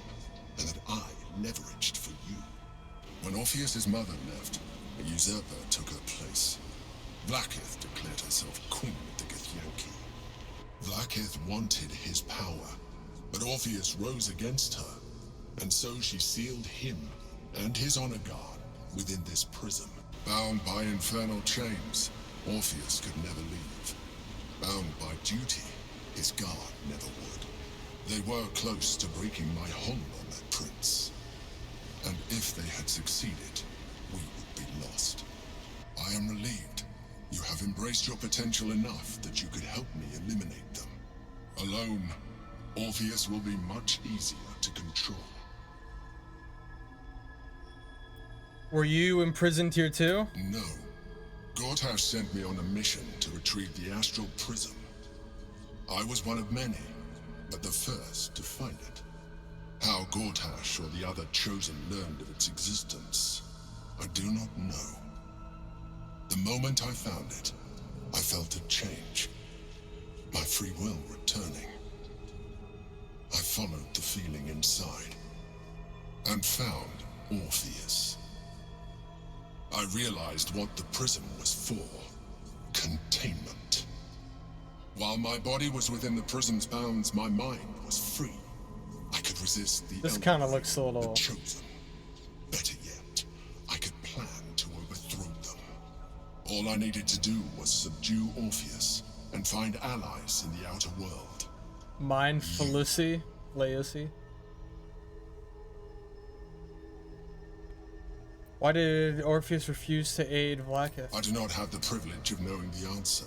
and that I leveraged for you. When Orpheus's mother left, a usurper took her place. Vlaakith declared herself queen of the Githyanki. Vlaakith wanted his power, but Orpheus rose against her, and so she sealed him and his honor guard within this prison. Bound by infernal chains, Orpheus could never leave. Bound by duty, his guard never would. They were close to breaking my hold on that prince. And if they had succeeded, we would be lost. I am relieved. You have embraced your potential enough that you could help me eliminate them. Alone, Orpheus will be much easier to control. Were you imprisoned here too? No. Gortash sent me on a mission to retrieve the Astral Prism. I was one of many, but the first to find it. How Gortash or the other Chosen learned of its existence, I do not know. The moment I found it, I felt a change. My free will returning. I followed the feeling inside, and found Orpheus. I realized what the prism was for. Containment. While my body was within the prism's bounds, my mind was free. I could resist the This kind of looks a the little... Chosen. Better yet, I could plan to overthrow them. All I needed to do was subdue Orpheus and find allies in the outer world. Mind Felusi? Laosi? Why did Orpheus refuse to aid Vlaakith? I do not have the privilege of knowing the answer,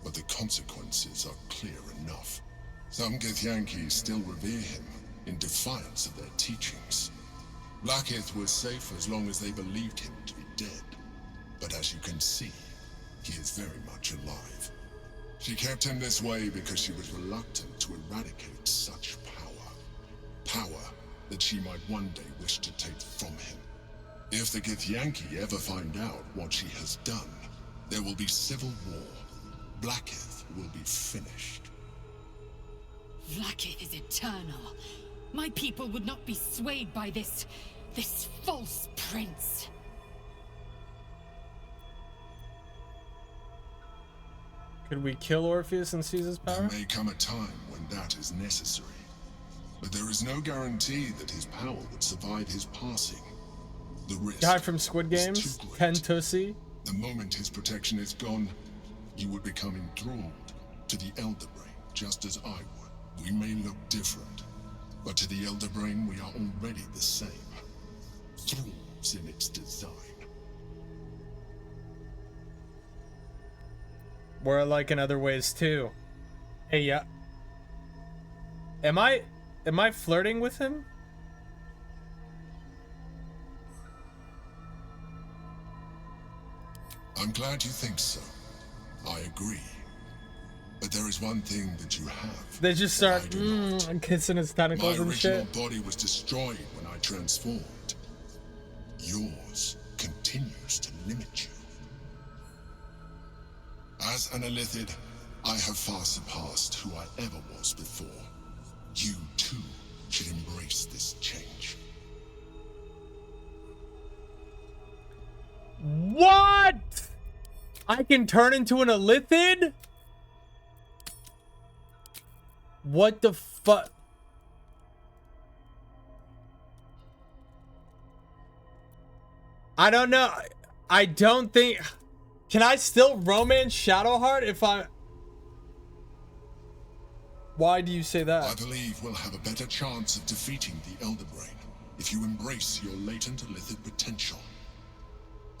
but the consequences are clear enough. Some Githyanki still revere him, in defiance of their teachings. Vlaakith was safe as long as they believed him to be dead. But as you can see, he is very much alive. She kept him this way because she was reluctant to eradicate such power. Power that she might one day wish to take from him. If the Githyanki ever find out what she has done, there will be civil war. Vlaakith will be finished. Vlaakith is eternal. My people would not be swayed by this false prince. Could we kill Orpheus and seize his power? There may come a time when that is necessary. But there is no guarantee that his power would survive his passing. The risk Guy from Squid Games? Ken Tussie? The moment his protection is gone, you would become enthralled to the Elder Brain, just as I would. We may look different, but to the Elder Brain we are already the same. Thralls in its design. We're alike in other ways too. Hey, yeah. Am I flirting with him? I'm glad you think so. I agree. But there is one thing that you have. They just start kissing his tentacles My and original shit. body was destroyed when I transformed. Yours continues to limit you. As an Illithid, I have far surpassed who I ever was before. You, too, should embrace this change. What? I can turn into an Illithid? What the fuck? I don't know. I don't think... Can I still romance Shadowheart if I... Why do you say that? I believe we'll have a better chance of defeating the Elder Brain if you embrace your latent Illithid potential.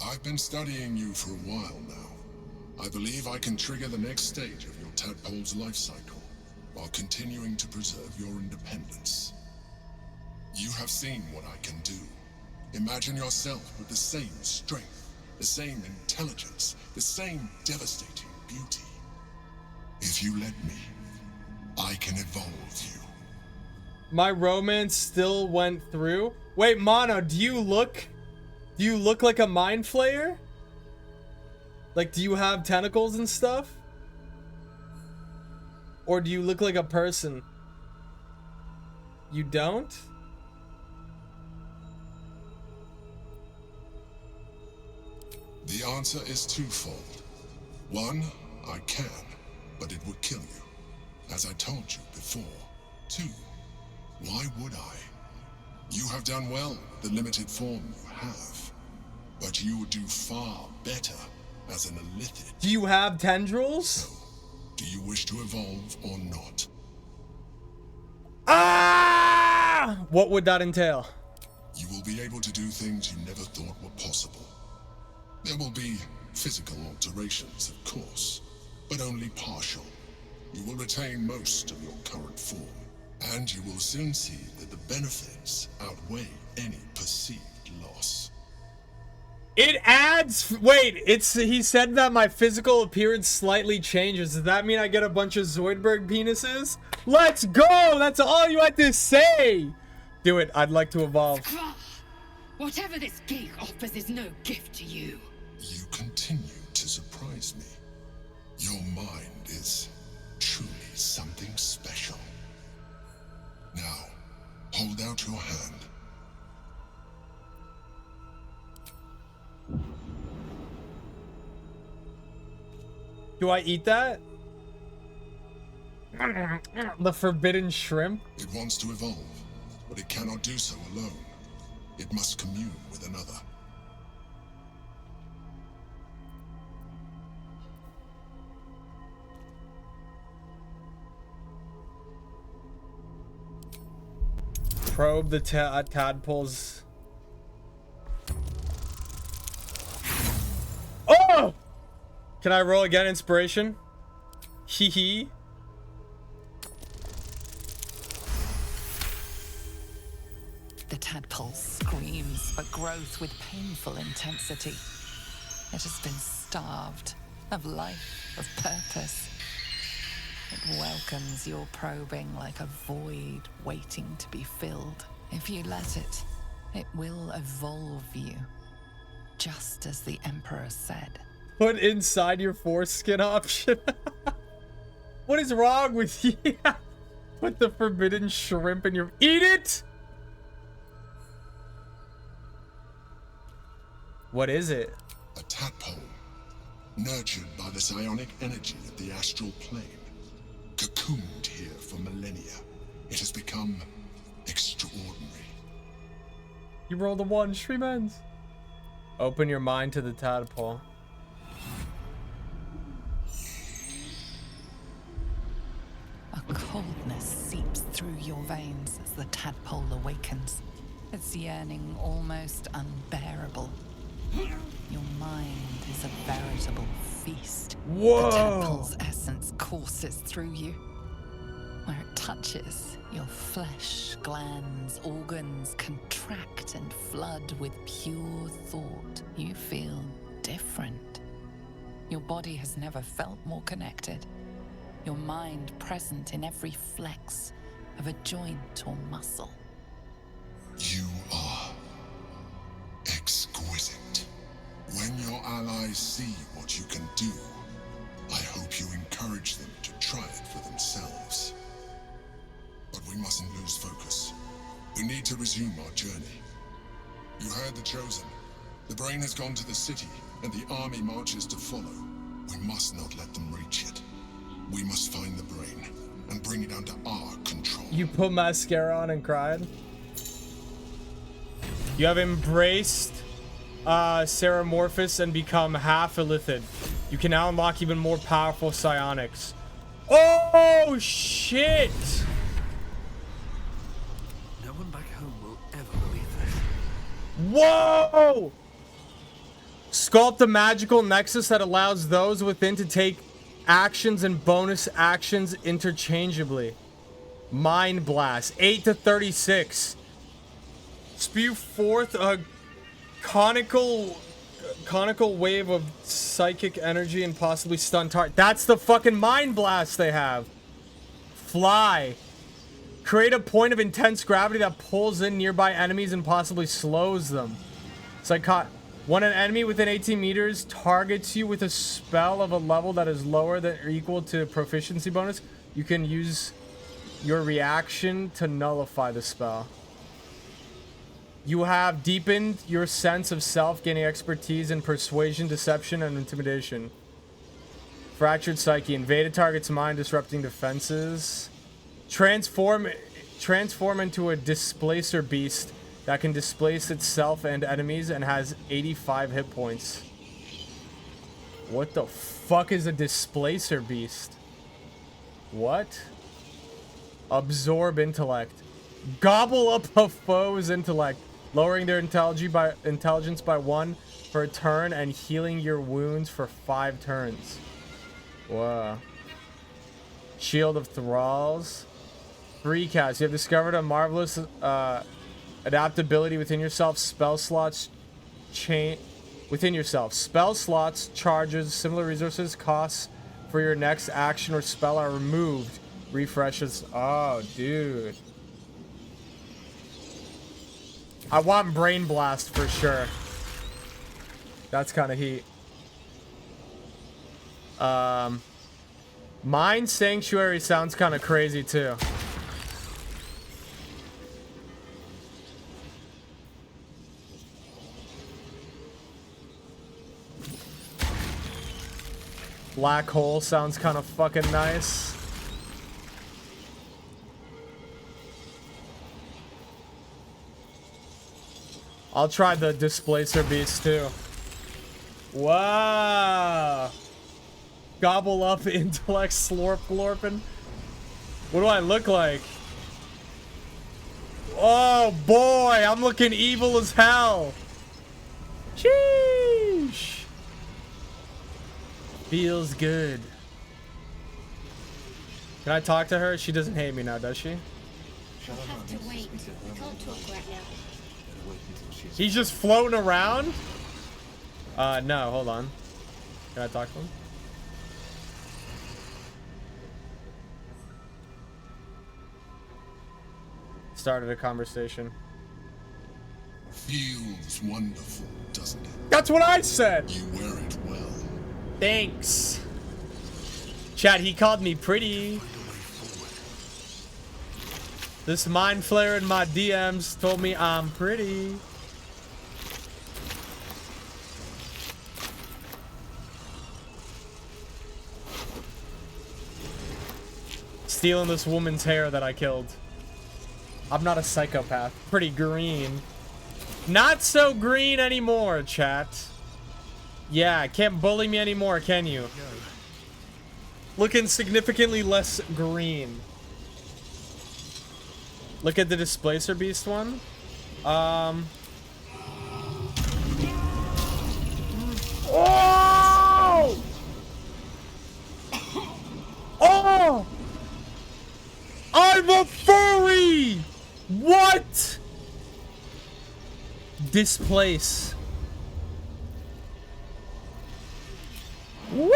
I've been studying you for a while now. I believe I can trigger the next stage of your tadpole's life cycle while continuing to preserve your independence. You have seen what I can do. Imagine yourself with the same strength, the same intelligence, the same devastating beauty. If you let me, I can evolve you. My romance still went through? Wait, Mono, do you look like a mind flayer? Like, do you have tentacles and stuff? Or do you look like a person? You don't? The answer is twofold. One, I can, but it would kill you, as I told you before. Two, why would I? You have done well with the limited form you have, but you would do far better as an Illithid. Do you have tendrils? Do you wish to evolve or not? Ah! What would that entail? You will be able to do things you never thought were possible. There will be physical alterations, of course, but only partial. You will retain most of your current form, and you will soon see that the benefits outweigh any perceived loss. It adds... Wait, he said that my physical appearance slightly changes. Does that mean I get a bunch of Zoidberg penises? Let's go! That's all you had to say! Do it. I'd like to evolve. Whatever this geek offers is no gift to you. You continue to surprise me. Your mind is truly something special. Now, hold out your hand. Do I eat that? The forbidden shrimp? It wants to evolve, but it cannot do so alone. It must commune with another. Probe the tadpoles. Oh! Can I roll again, inspiration? Hee hee. The tadpole screams for growth with painful intensity. It has been starved of life, of purpose. It welcomes your probing like a void waiting to be filled. If you let it, it will evolve you, just as the Emperor said. Put inside your foreskin option. What is wrong with you? Put the forbidden shrimp in your... Eat it! What is it? A tadpole, nurtured by the psionic energy of the astral plane. Cocooned here for millennia, it has become extraordinary. You rolled a 1, Shreemans. Open your mind to the tadpole. A coldness seeps through your veins as the tadpole awakens, its yearning almost unbearable. Your mind is a veritable feast. Whoa! The tadpole's essence courses through you. Where it touches, your flesh, glands, organs contract and flood with pure thought. You feel different. Your body has never felt more connected. your mind present in every flex of a joint or muscle. You are exquisite. When your allies see what you can do, I hope you encourage them to try it for themselves. But we mustn't lose focus. We need to resume our journey. You heard the Chosen. The brain has gone to the city, and the army marches to follow. We must not let them reach it. We must find the brain and bring it under our control. You put mascara on and cried? You have embraced Ceramorphous and become half illithid. You can now unlock even more powerful psionics. Oh shit! No one back home will ever believe this. Whoa! Sculpt a magical nexus that allows those within to take actions and bonus actions interchangeably. Mind Blast, 8 to 36. Spew forth a conical wave of psychic energy and possibly stun target. That's the fucking Mind Blast they have. Fly. Create a point of intense gravity that pulls in nearby enemies and possibly slows them. When an enemy within 18 meters targets you with a spell of a level that is lower than or equal to proficiency bonus, you can use your reaction to nullify the spell. You have deepened your sense of self, gaining expertise in persuasion, deception, and intimidation. Fractured Psyche. Invade a target's mind, disrupting defenses. Transform into a displacer beast that can displace itself and enemies and has 85 hit points. What the fuck is a displacer beast? What? Absorb intellect. Gobble up a foe's intellect, lowering their intelligence by 1 for a turn and healing your wounds for 5 turns. Whoa. Shield of Thralls. Free cast. You have discovered a marvelous adaptability within yourself. Spell slots within yourself. Spell slots, charges, similar resources, costs for your next action or spell are removed. Refreshes. Oh, dude. I want Brain Blast for sure. That's kind of heat. Mind Sanctuary sounds kind of crazy too. Black Hole sounds kind of fucking nice. I'll try the Displacer Beast too. Wow. Gobble up intellect slorp glorpin. What do I look like? Oh boy, I'm looking evil as hell. Sheesh. Feels good. Can I talk to her? She doesn't hate me now, does she? We'll have to wait. We can't talk right now. He's just floating around? No, hold on. Can I talk to him? Started a conversation. Feels wonderful, doesn't it? That's what I said! You wear it well. Thanks. Chad, he called me pretty. This mind flare in my DMs told me I'm pretty. Stealing this woman's hair that I killed. I'm not a psychopath. Pretty green. Not so green anymore, chat. Yeah, can't bully me anymore, can you? Looking significantly less green. Look at the Displacer Beast one. Oh! Oh! I'm a furry! What? Displace. Woo!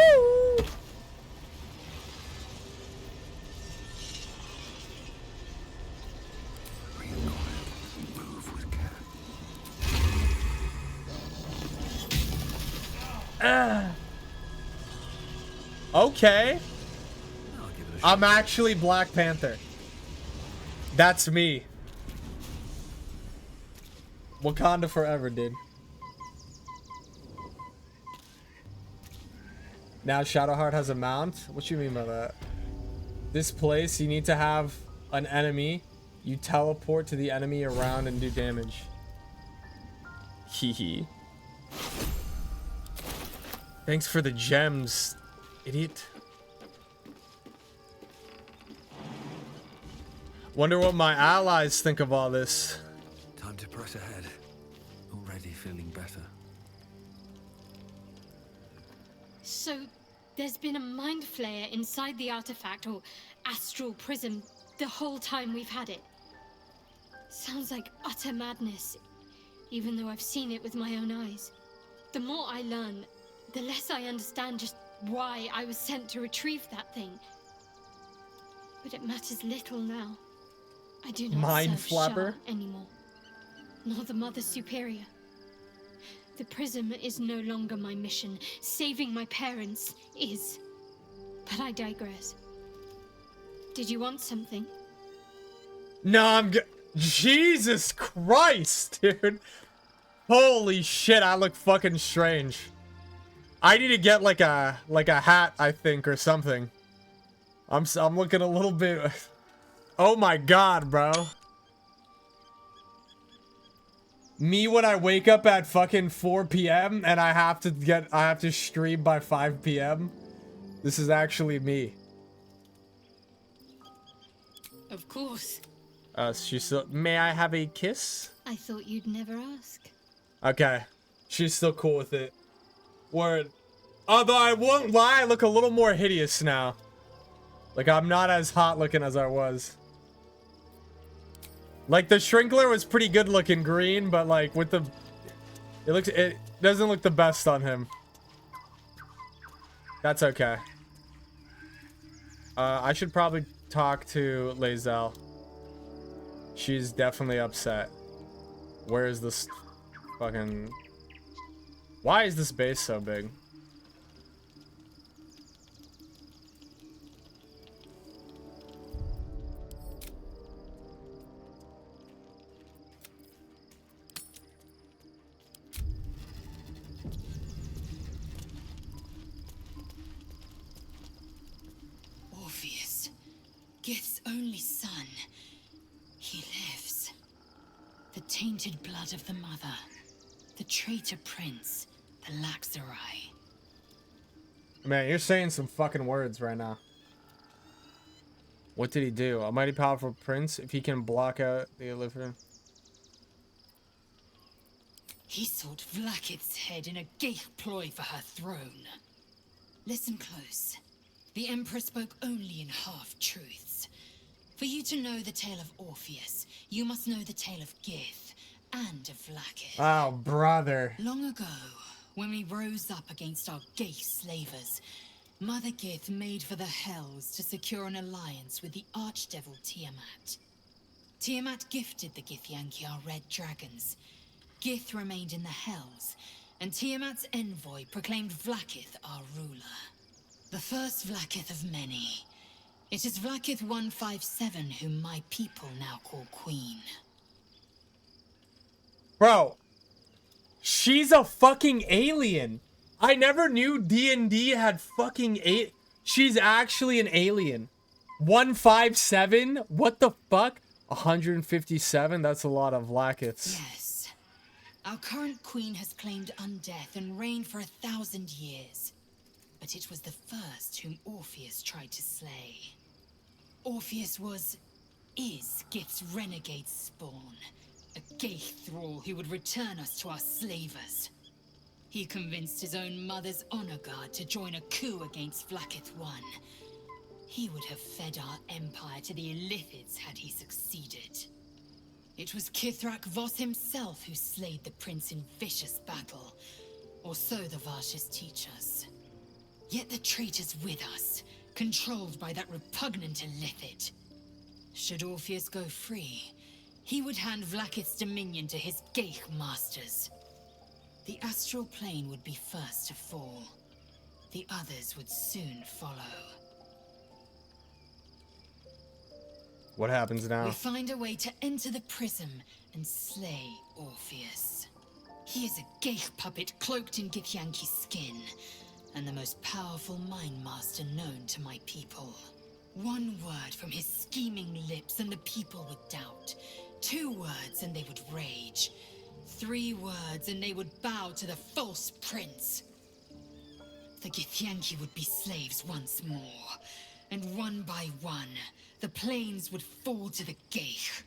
Okay. I'm actually Black Panther. That's me. Wakanda forever, dude. Now Shadowheart has a mount? What you mean by that? This place, you need to have an enemy. You teleport to the enemy around and do damage. Hee. Thanks for the gems, idiot. Wonder what my allies think of all this. Time to press ahead. Already feeling better. So, there's been a mind flayer inside the artifact, or astral prism, the whole time we've had it. Sounds like utter madness, even though I've seen it with my own eyes. The more I learn, the less I understand just why I was sent to retrieve that thing. But it matters little now. I do not Mind serve flapper Shah anymore, nor the Mother Superior. The prism is no longer my mission. Saving my parents is. But I digress. Did you want something? No, I'm good. Jesus Christ, dude. Holy shit, I look fucking strange. I need to get like a hat, I think, or something. I'm looking a little bit. Oh my god, bro. Me when I wake up at fucking 4 p.m. and I have to stream by 5 p.m. This is actually me. Of course. She's still. May I have a kiss? I thought you'd never ask. Okay. She's still cool with it. Word. Although I won't lie, I look a little more hideous now. Like, I'm not as hot looking as I was. Like, the Shrinkler was pretty good looking green, but like, with the... It doesn't look the best on him. That's okay. I should probably talk to Lae'zel. She's definitely upset. Where is this fucking... Why is this base so big? Orpheus, Gith's only son. He lives. The tainted blood of the mother. The traitor prince. The Laxarai. Man, you're saying some fucking words right now. What did he do? A mighty powerful prince, if he can block out the Illithrid. He sought Vlakith's head in a Geich ploy for her throne. Listen close. The Emperor spoke only in half-truths. For you to know the tale of Orpheus, you must know the tale of Gith and of Vlakith. Oh, brother. Long ago, when we rose up against our Geich slavers, Mother Gith made for the Hells to secure an alliance with the Archdevil Tiamat. Tiamat gifted the Githyanki our red dragons. Gith remained in the Hells, and Tiamat's envoy proclaimed Vlakith our ruler. The first Vlakith of many. It is Vlakith 157 whom my people now call Queen. Bro, she's a fucking alien. I never knew D&D had fucking She's actually an alien. 157? What the fuck? 157? That's a lot of Vlakiths. Yes. Our current queen has claimed undeath and reigned for 1,000 years. But it was the first whom Orpheus tried to slay. Orpheus is Gith's renegade spawn. A Geich thrall who would return us to our slavers. He convinced his own mother's honor guard to join a coup against Vlakith I. He would have fed our empire to the Illithids had he succeeded. It was Kithrak Voss himself who slayed the prince in vicious battle, or so the Varshas teach us. Yet the traitor's with us, controlled by that repugnant Illithid. Should Orpheus go free, he would hand Vlakith's dominion to his Geich masters. The astral plane would be first to fall. The others would soon follow. What happens now? We find a way to enter the prism and slay Orpheus. He is a Geich puppet cloaked in Githyanki's skin, and the most powerful mind master known to my people. One word from his scheming lips and the people would doubt. 2 words and they would rage. 3 words and they would bow to the false prince. The Githyanki would be slaves once more, and one by one, the planes would fall to the Geich.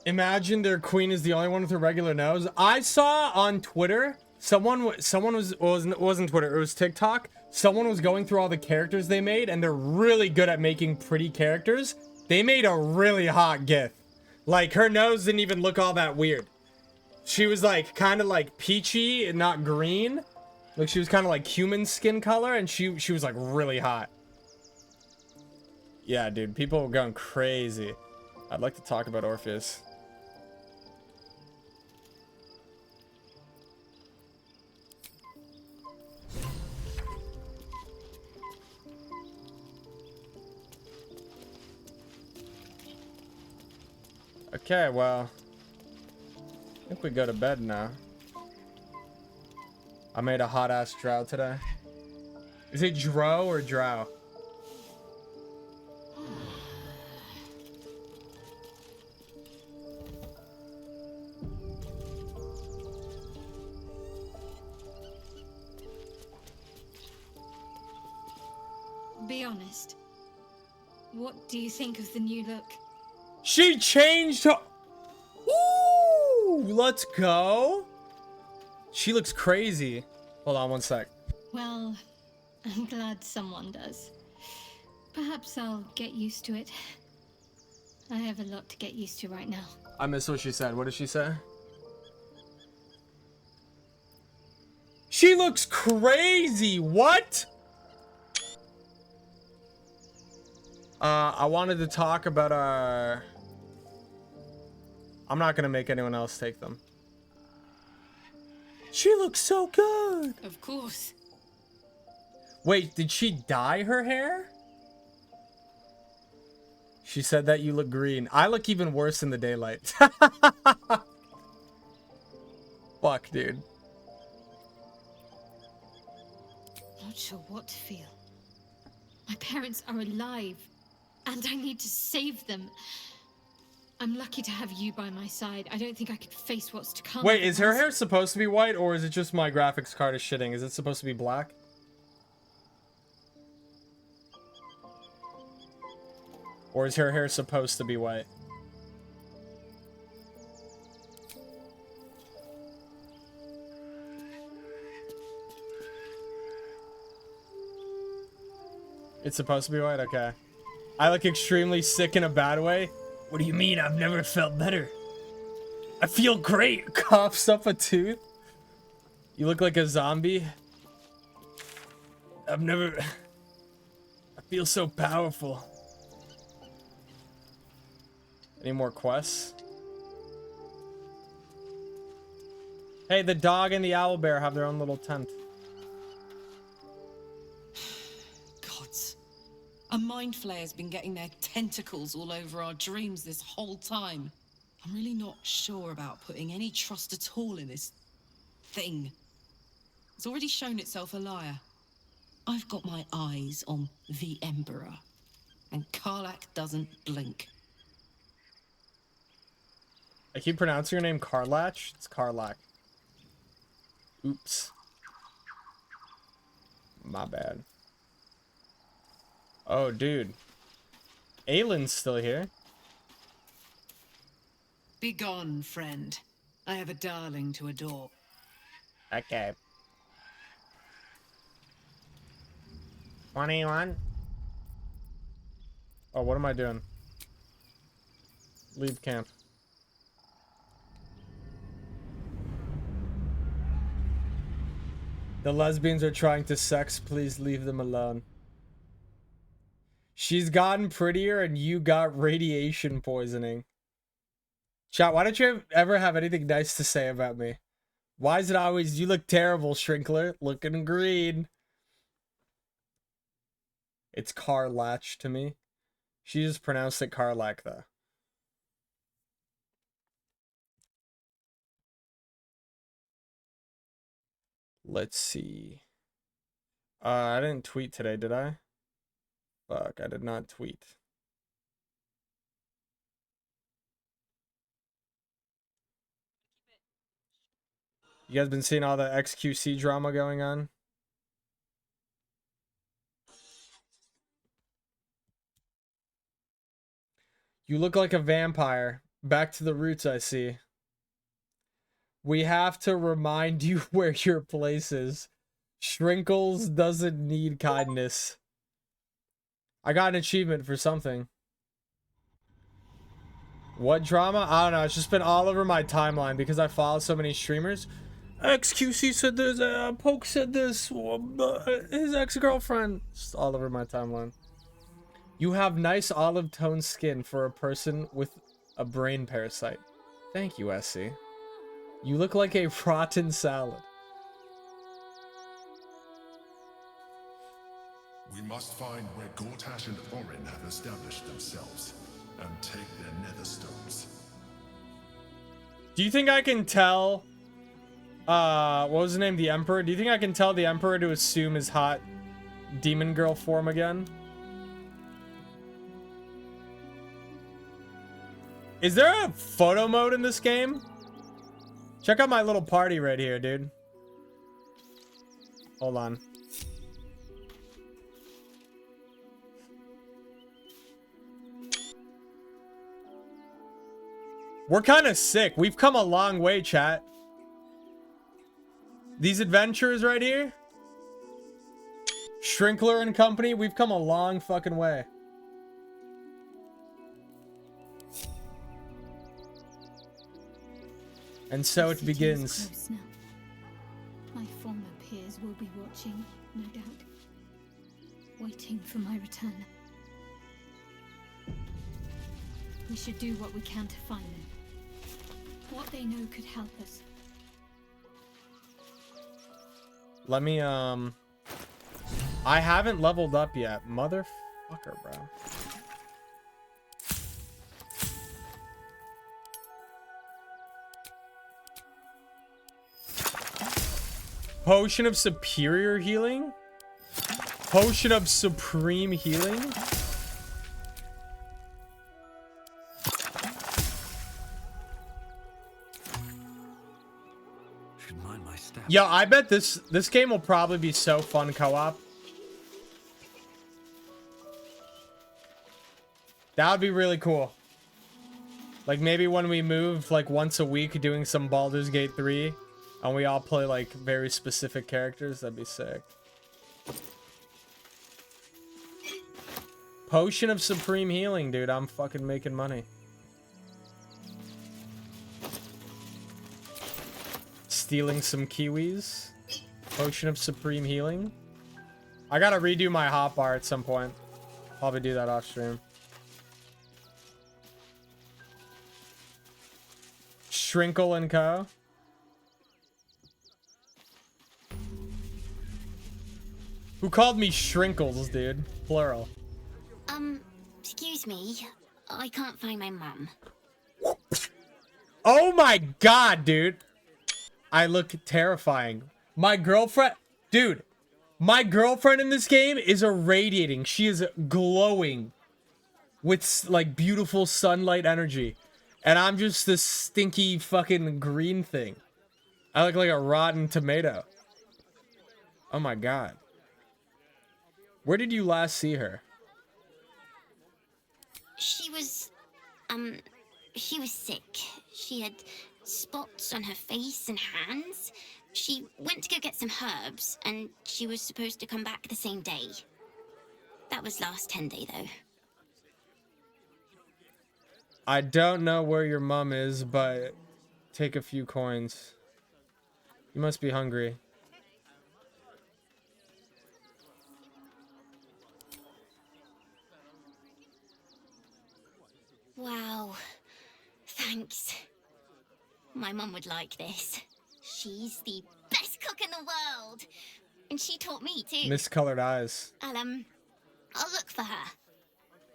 Imagine their queen is the only one with a regular nose. I saw on Twitter, someone wasn't Twitter, it was TikTok. Someone was going through all the characters they made, and they're really good at making pretty characters. They made a really hot Gith. Like, her nose didn't even look all that weird. She was like kind of like peachy and not green. Like, she was kind of like human skin color, and she was like really hot. Yeah, dude, people were going crazy. I'd like to talk about Orpheus. Okay, well, I think we go to bed now. I made a hot ass drow today. Is it drow or drow? Be honest. What do you think of the new look? She changed her. Ooh, let's go. She looks crazy. Hold on one sec. Well, I'm glad someone does. Perhaps I'll get used to it. I have a lot to get used to right now. I missed what she said. What did she say? She looks crazy. What? I wanted to talk about our... I'm not gonna make anyone else take them. She looks so good. Of course. Wait, did she dye her hair? She said that you look green. I look even worse in the daylight. Fuck, dude. Not sure what to feel. My parents are alive, and I need to save them. I'm lucky to have you by my side. I don't think I could face what's to come. Wait, is her hair supposed to be white, or is it just my graphics card is shitting? Is it supposed to be black? Or is her hair supposed to be white? It's supposed to be white? Okay. I look extremely sick in a bad way. What do you mean? I've never felt better. I feel great. Coughs up a tooth. You look like a zombie. I feel so powerful. Any more quests? Hey, the dog and the owlbear have their own little tent. Gods. A mind flayer's been getting their tentacles all over our dreams this whole time. I'm really not sure about putting any trust at all in this thing. It's already shown itself a liar. I've got my eyes on the Emperor, and Karlach doesn't blink. I keep pronouncing your name Karlach. It's Karlach. Oops. My bad. Oh, dude. Aylin's still here. Begone, friend. I have a darling to adore. Okay. 21. Oh, what am I doing? Leave camp. The lesbians are trying to sex. Please leave them alone. She's gotten prettier and you got radiation poisoning. Chat, why don't you ever have anything nice to say about me? Why is it always, you look terrible, Shrinkler, looking green? It's Carlatch to me. She just pronounced it Carlac, though. Let's see. I didn't tweet today, did I? Fuck, I did not tweet. You guys been seeing all the XQC drama going on? You look like a vampire. Back to the roots, I see. We have to remind you where your place is. Shrinkles doesn't need kindness. I got an achievement for something. What drama? I don't know. It's just been all over my timeline because I follow so many streamers. XQC said this, Poke said this, his ex-girlfriend. Just all over my timeline. You have nice olive tone skin for a person with a brain parasite. Thank you, SC. You look like a rotten salad. We must find where Gortash and Orin have established themselves and take their nether stones. Do you think I can tell, what was his name, the Emperor? Do you think I can tell the Emperor to assume his hot demon girl form again? Is there a photo mode in this game? Check out my little party right here, dude. Hold on. We're kind of sick. We've come a long way, chat. These adventures right here. Shrinkler and company, we've come a long fucking way. And so it begins. Close now. My former peers will be watching, no doubt. Waiting for my return. We should do what we can to find them. What they know could help us. Let me, I haven't leveled up yet. Motherfucker, bro. Potion of superior healing? Potion of supreme healing? Yo, I bet this game will probably be so fun co-op. That would be really cool. Like maybe when we move like once a week doing some Baldur's Gate 3 and we all play like very specific characters, that'd be sick. Potion of supreme healing, dude. I'm fucking making money. Stealing some kiwis. Potion of supreme healing. I gotta redo my hotbar at some point. Probably do that off stream. Shrinkle and Co. Who called me Shrinkles, dude? Plural. Excuse me. I can't find my mum. Oh my god, dude. I look terrifying. My girlfriend, dude, my girlfriend in this game is irradiating. She is glowing with like beautiful sunlight energy. And I'm just this stinky fucking green thing. I look like a rotten tomato. Oh my god. Where did you last see her? She was sick. She had spots on her face and hands. She went to go get some herbs, and she was supposed to come back the same day. That was last 10 day, though. I don't know where your mom is, but take a few coins. You must be hungry. Wow. Thanks. My mum would like this. She's the best cook in the world. And she taught me too. Miscolored eyes. I'll look for her.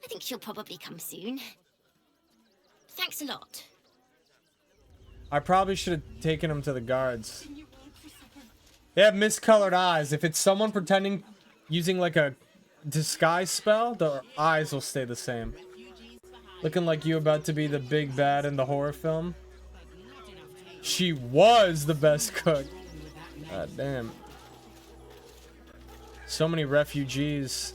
I think she'll probably come soon. Thanks a lot. I probably should have taken him to the guards. They have miscolored eyes. If it's someone pretending using like a disguise spell, the eyes will stay the same. Looking like you about to be the big bad in the horror film. She was the best cook. God damn. So many refugees.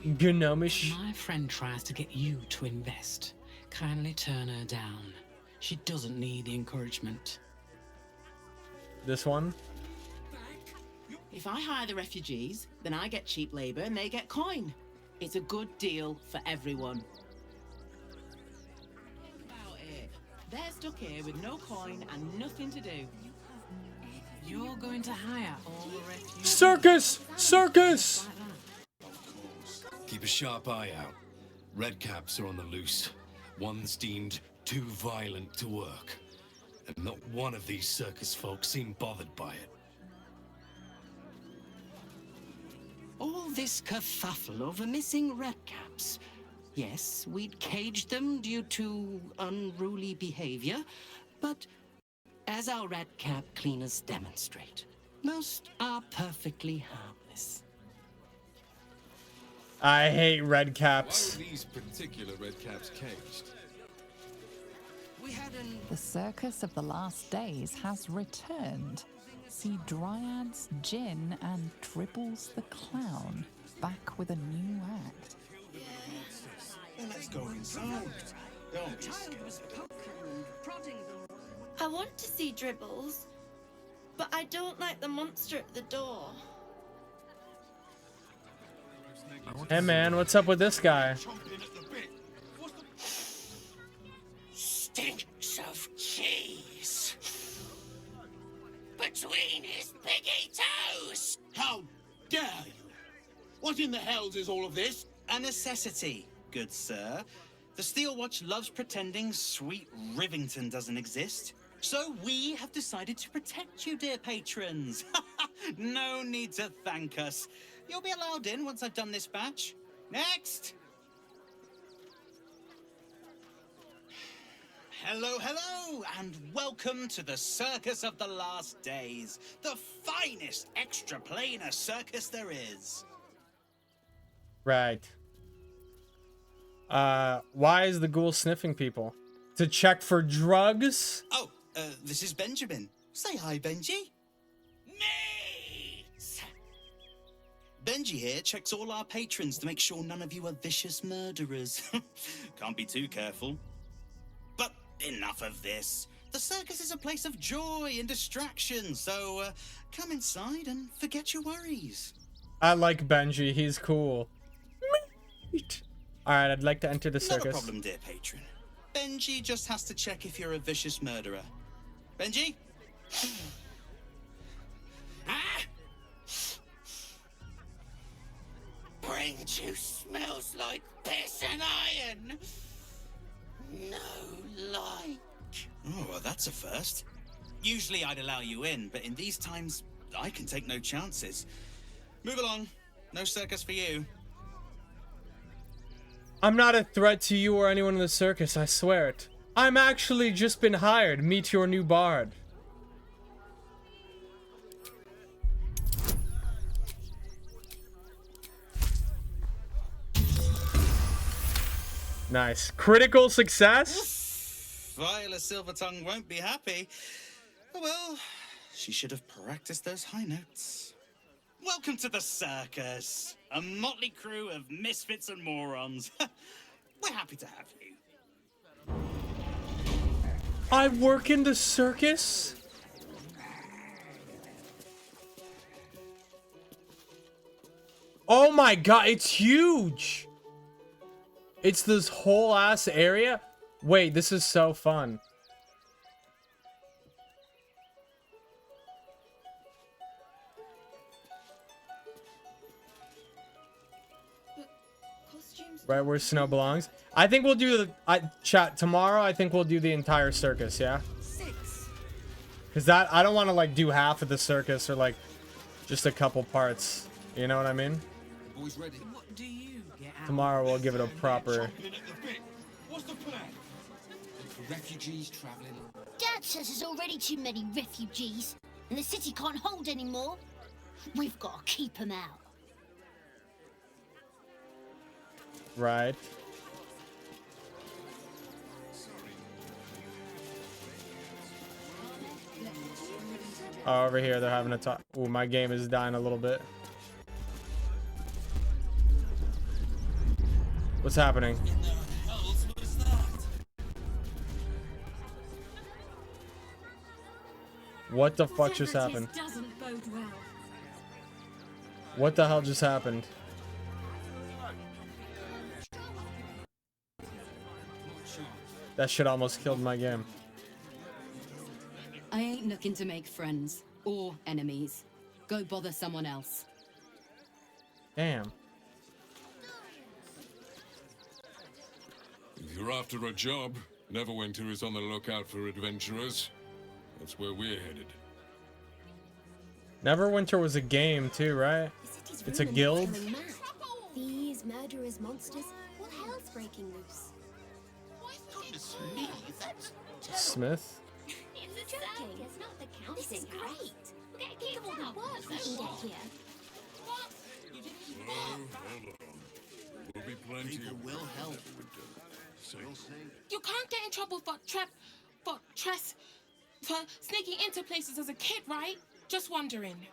Gnomish. My friend tries to get you to invest. Kindly turn her down. She doesn't need the encouragement. This one? If I hire the refugees, then I get cheap labor and they get coin. It's a good deal for everyone. About it. They're stuck here with no coin and nothing to do. You're going to hire all the refugees. Circus! Circus! Keep a sharp eye out. Redcaps are on the loose. One's deemed too violent to work. And not one of these circus folk seem bothered by it. All this kerfuffle over missing redcaps. Yes, we'd caged them due to unruly behavior, but as our redcap cleaners demonstrate, most are perfectly harmless. I hate red caps. Why are these particular redcaps caged? The Circus of the Last Days has returned. See Dryads, Jin, and Dribbles the Clown back with a new act. Let's go inside. Don't be scared. I want to see Dribbles, but I don't like the monster at the door. Hey man, what's up with this guy? Stinks of cheese between his piggy toes. How dare you? What in the hells is all of this? A necessity, good sir. The Steel Watch loves pretending sweet Rivington doesn't exist. So we have decided to protect you, dear patrons. No need to thank us. You'll be allowed in once I've done this batch. Next! Hello, hello, and welcome to the Circus of the Last Days, the finest extra-planar circus there is. Right. Why is the ghoul sniffing people? To check for drugs? Oh, this is Benjamin. Say hi, Benji. Benji here checks all our patrons to make sure none of you are vicious murderers. Can't be too careful. But enough of this. The circus is a place of joy and distraction, so come inside and forget your worries. I like Benji, he's cool. Alright, I'd like to enter the circus. Not a problem, dear patron. Benji just has to check if you're a vicious murderer. Benji? Brain juice smells like piss and iron. No like. Oh, well, that's a first. Usually I'd allow you in, but in these times, I can take no chances. Move along. No circus for you. I'm not a threat to you or anyone in the circus, I swear it. I'm actually just been hired. Meet your new bard. Nice. Critical success? Viola Silvertongue won't be happy. Oh well, she should have practiced those high notes. Welcome to the circus. A motley crew of misfits and morons. We're happy to have you. I work in the circus? Oh my god, it's huge! It's this whole ass area? Wait, this is so fun. Right where snow belongs. I think we'll do the chat tomorrow. I think we'll do the entire circus, yeah? Because that I don't want to like do half of the circus or like just a couple parts. You know what I mean? Boys ready? What do you get out? Tomorrow we'll give it a proper. What's the plan? Refugees traveling. Dad says there's already too many refugees, and the city can't hold any more. We've got to keep them out. Right. Oh, over here they're having a talk. Ooh, my game is dying a little bit. What's happening? What the fuck just happened? What the hell just happened? That shit almost killed my game. I ain't looking to make friends or enemies. Go bother someone else. Damn. If you're after a job, Neverwinter is on the lookout for adventurers. That's where we're headed. Neverwinter was a game too, right? It's a guild. Thieves, murderers, monsters. What hell's breaking loose? Smith? It's joking. It's not the counting. This is great. Think of all the work we can get here. Hold on. Will be plenty of will help. You can't get in trouble for sneaking into places as a kid, right? Just wondering.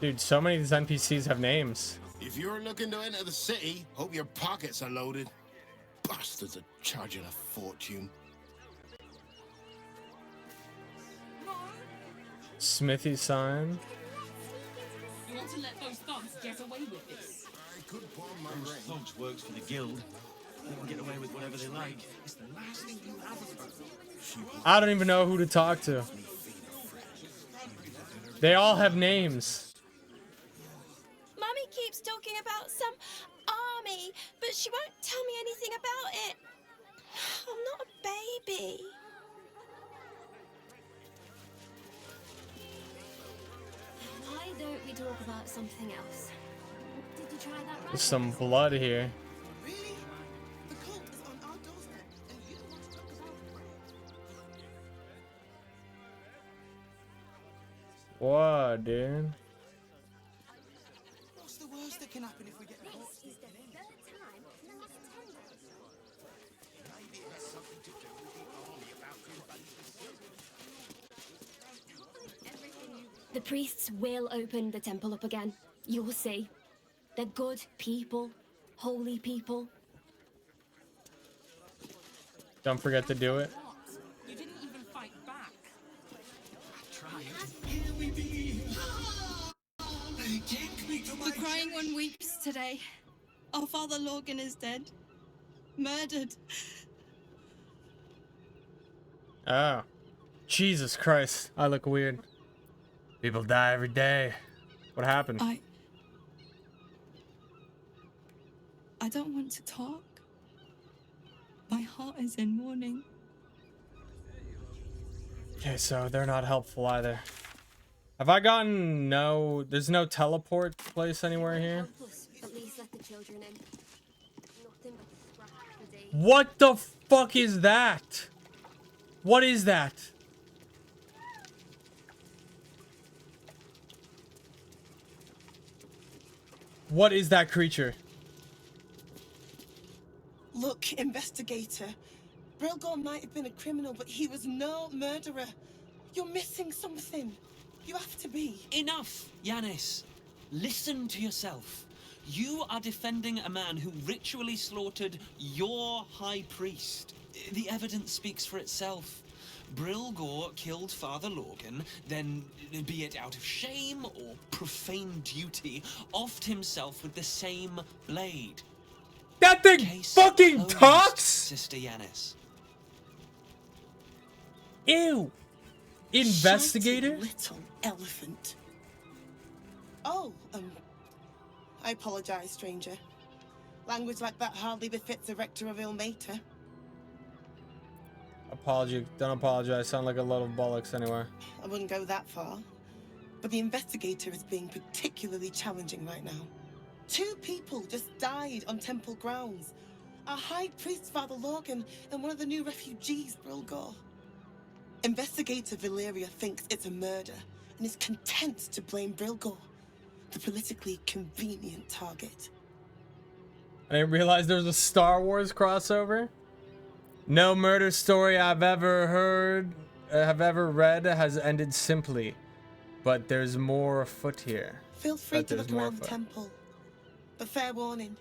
Dude, so many of these NPCs have names. If you're looking to enter the city, hope your pockets are loaded. Bastards are charging a fortune. Smithy sign. You want to let those thugs get away with this? Those thugs works for the guild. They can get away with whatever they like. It's the last thing you have about. I don't even know who to talk to. They all have names. Mummy keeps talking about some army, but she won't tell me anything about it. I'm not a baby. Why don't we talk about something else? Did you try that? There's some blood here. What, dude? What's the worst that can happen if we get caught? This is the third time in the last 10 days. Maybe it has something to do with the army about to The priests will open the temple up again. You'll see. They're good people, holy people. Don't forget to do it. You didn't even fight back. The crying one weeps today. Our father Lorgan is dead. Murdered. Oh. Jesus Christ. I look weird. People die every day. What happened? I don't want to talk. My heart is in mourning. Okay, so they're not helpful either. Have I gotten no... There's no teleport place anywhere here? At least let the children in. Nothing but scrap for days. What the fuck is that? What is that? What is that creature? Look, investigator. Brilgor might have been a criminal, but he was no murderer. You're missing something. You have to be. Enough, Yanis. Listen to yourself. You are defending a man who ritually slaughtered your high priest. The evidence speaks for itself. Brilgor killed Father Lorgan, then, be it out of shame or profane duty, offed himself with the same blade. That thing fucking talks? Sister Yanis. Ew. Investigator? Shouty little elephant. Oh, I apologize, stranger. Language like that hardly befits a rector of Ilmater. Apology. Don't apologize. Sound like a load of bollocks anyway. I wouldn't go that far. But the investigator is being particularly challenging right now. 2 people just died on temple grounds. Our High Priest, Father Logan, and one of the new refugees, Brilgor. Investigator Valeria thinks it's a murder and is content to blame Brilgor, the politically convenient target. I didn't realize there was a Star Wars crossover. No murder story I've ever heard, have ever read has ended simply. But there's more afoot here. Feel free to look around the temple. But fair warning,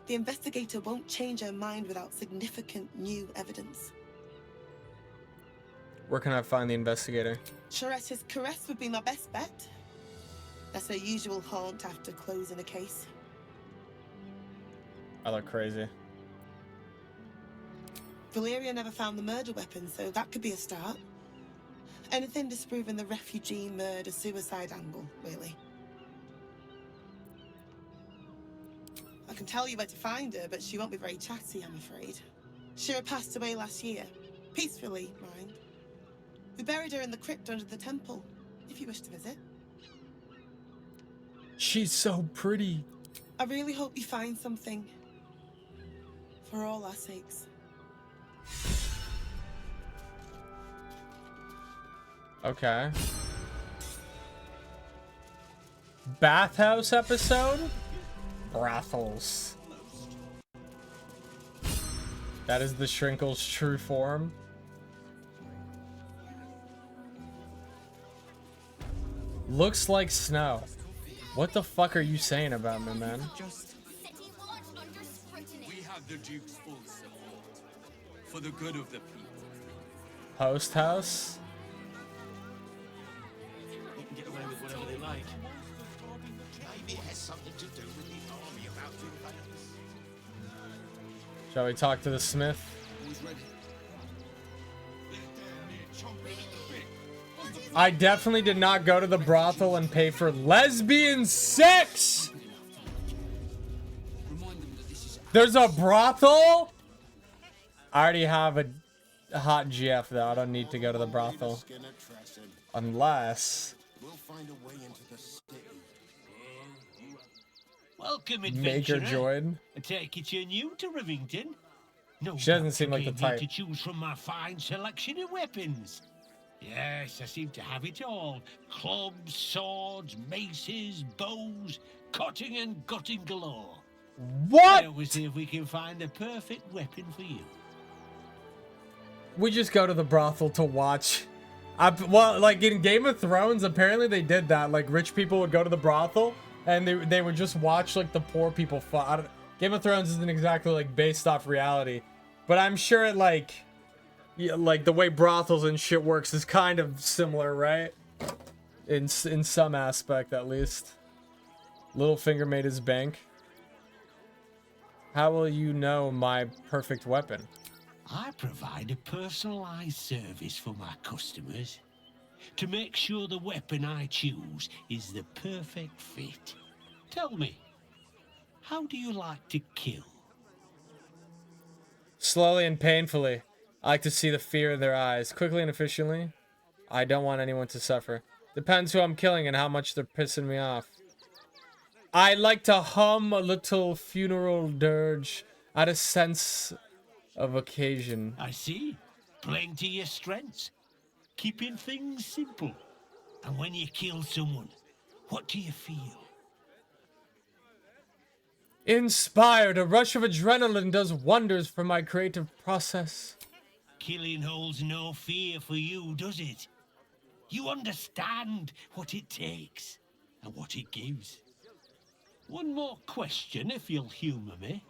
the investigator won't change her mind without significant new evidence. Where can I find the investigator? Shorette's Caress would be my best bet. That's her usual haunt after closing a case. I look crazy. Valeria never found the murder weapon, so that could be a start. Anything disproving the refugee murder-suicide angle, really. I can tell you where to find her, but she won't be very chatty, I'm afraid. Shira passed away last year. Peacefully, mind. We buried her in the crypt under the temple, if you wish to visit. She's so pretty. I really hope you find something. For all our sakes. Okay. Bathhouse episode? Brothels. That is the Shrinkle's true form. Looks like snow. What the fuck are you saying about me, man? We have the Duke's full support for the good of the people. Host house? They can get away with whatever they like. Maybe it has something to do with the army about to invade us. Shall we talk to the smith? Always ready. I definitely did not go to the brothel and pay for lesbian sex! There's a brothel? I already have a hot GF though. I don't need to go to the brothel. Unless... We'll find a way into the city. Welcome, Major adventurer. Jordan. I take it you're new to Rivington? No, She doesn't seem like the came here type. to choose from my fine selection of weapons. Yes, I seem to have it all. Clubs, swords, maces, bows, cutting and gutting galore. What? Now we'll see if we can find the perfect weapon for you. We just go to the brothel to watch. Well, like in Game of Thrones, apparently they did that. Like rich people would go to the brothel and they would just watch like the poor people fight. Game of Thrones isn't exactly like based off reality, but I'm sure it like the way brothels and shit works is kind of similar, right? In some aspect, at least. Littlefinger made his bank. How will you know my perfect weapon? I provide a personalized service for my customers to make sure the weapon I choose is the perfect fit. Tell me, how do you like to kill? Slowly and painfully. I like to see the fear in their eyes. Quickly and efficiently. I don't want anyone to suffer. Depends who I'm killing and how much they're pissing me off. I like to hum a little funeral dirge. Add a sense of occasion. I see. Playing to your strengths. Keeping things simple. And when you kill someone, what do you feel? Inspired. A rush of adrenaline does wonders for my creative process. Killing holds no fear for you, does it? You understand what it takes and what it gives. One more question, if you'll humor me.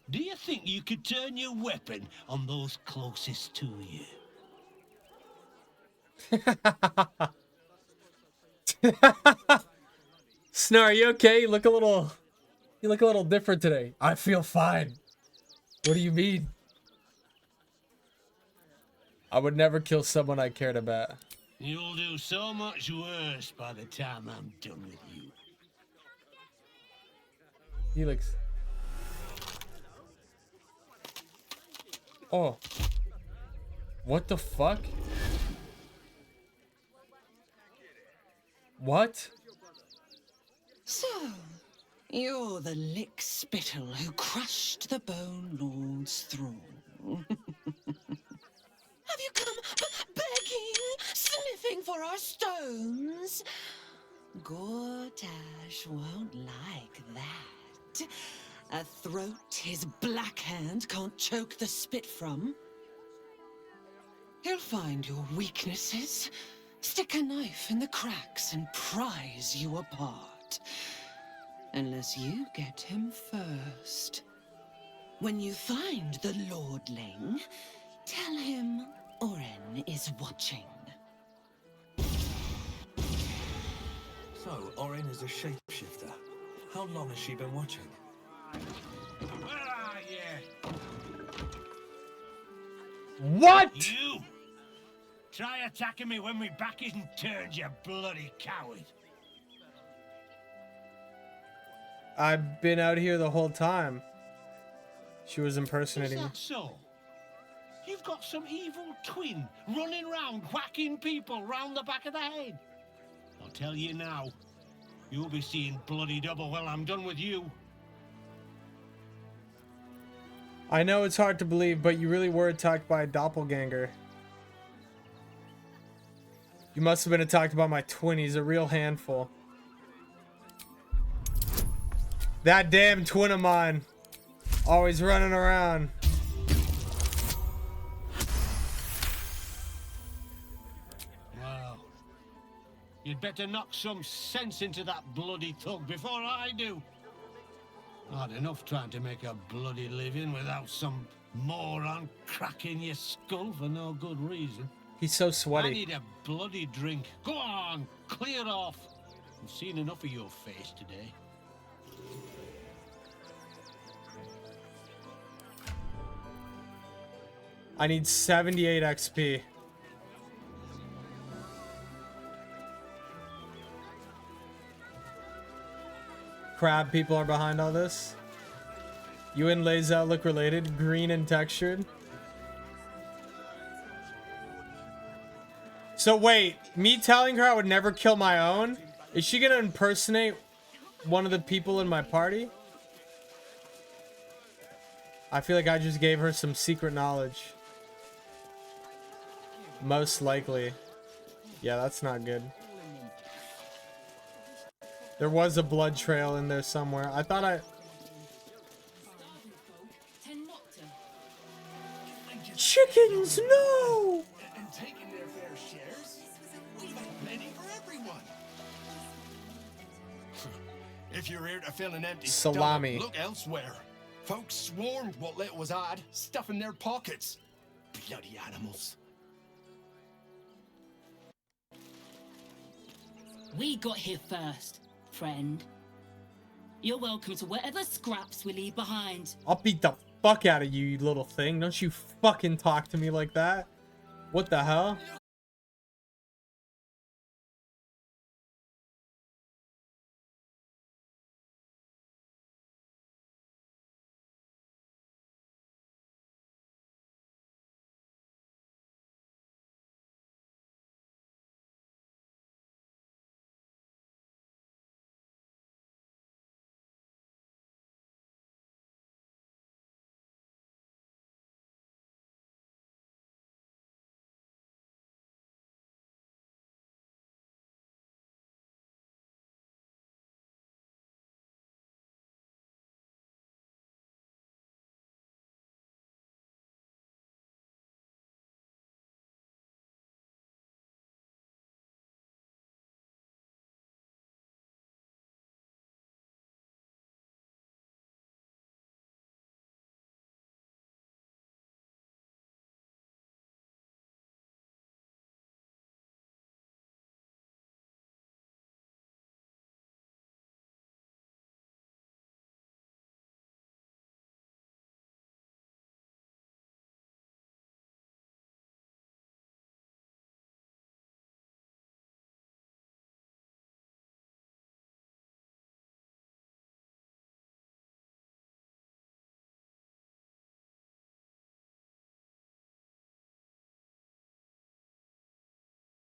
Do you think you could turn your weapon on those closest to you? Snar, are you okay? You look a little different today. I feel fine. What do you mean? I would never kill someone I cared about. You'll do so much worse by the time I'm done with you. Helix. Oh. What the fuck? What? So, you're the lick-spittle who crushed the Bone Lord's throne. Have you come begging, sniffing for our stones? Gortash won't like that. A throat his black hand can't choke the spit from. He'll find your weaknesses, stick a knife in the cracks and prise you apart. Unless you get him first. When you find the Lordling, tell him Oren is watching. So, Oren is a shapeshifter. How long has she been watching? Where are you? What? You! Try attacking me when my back isn't turned, you bloody coward. I've been out here the whole time. She was impersonating Is me. that so? You've got some evil twin running round whacking people round the back of the head. I'll tell you now, you'll be seeing bloody double when I'm done with you. I know it's hard to believe, but you really were attacked by a doppelganger. You must have been attacked by my twin. He's a real handful. That damn twin of mine. Always running around. Wow. You'd better knock some sense into that bloody thug before I do. Hard enough trying to make a bloody living without some moron cracking your skull for no good reason. He's so I sweaty. need a bloody drink. Go on, clear off. I've seen enough of your face today. I need 78 XP. Crab people are behind all this. You and Lazel look related, green and textured. So wait, me telling her I would never kill my own? Is she gonna impersonate one of the people in my party? I feel like I just gave her some secret knowledge. Most likely. Yeah, that's not good. There was a blood trail in there somewhere. I thought I... Chickens, no! And taking their fair shares? We've had plenty for everyone. If you're here to fill an empty Salami. stomach, look elsewhere. Folks swarmed what little was odd, stuffing their pockets. Bloody animals. We got here first, friend. You're welcome to whatever scraps we leave behind. I'll beat the fuck out of you, you little thing. Don't you fucking talk to me like that. What the hell?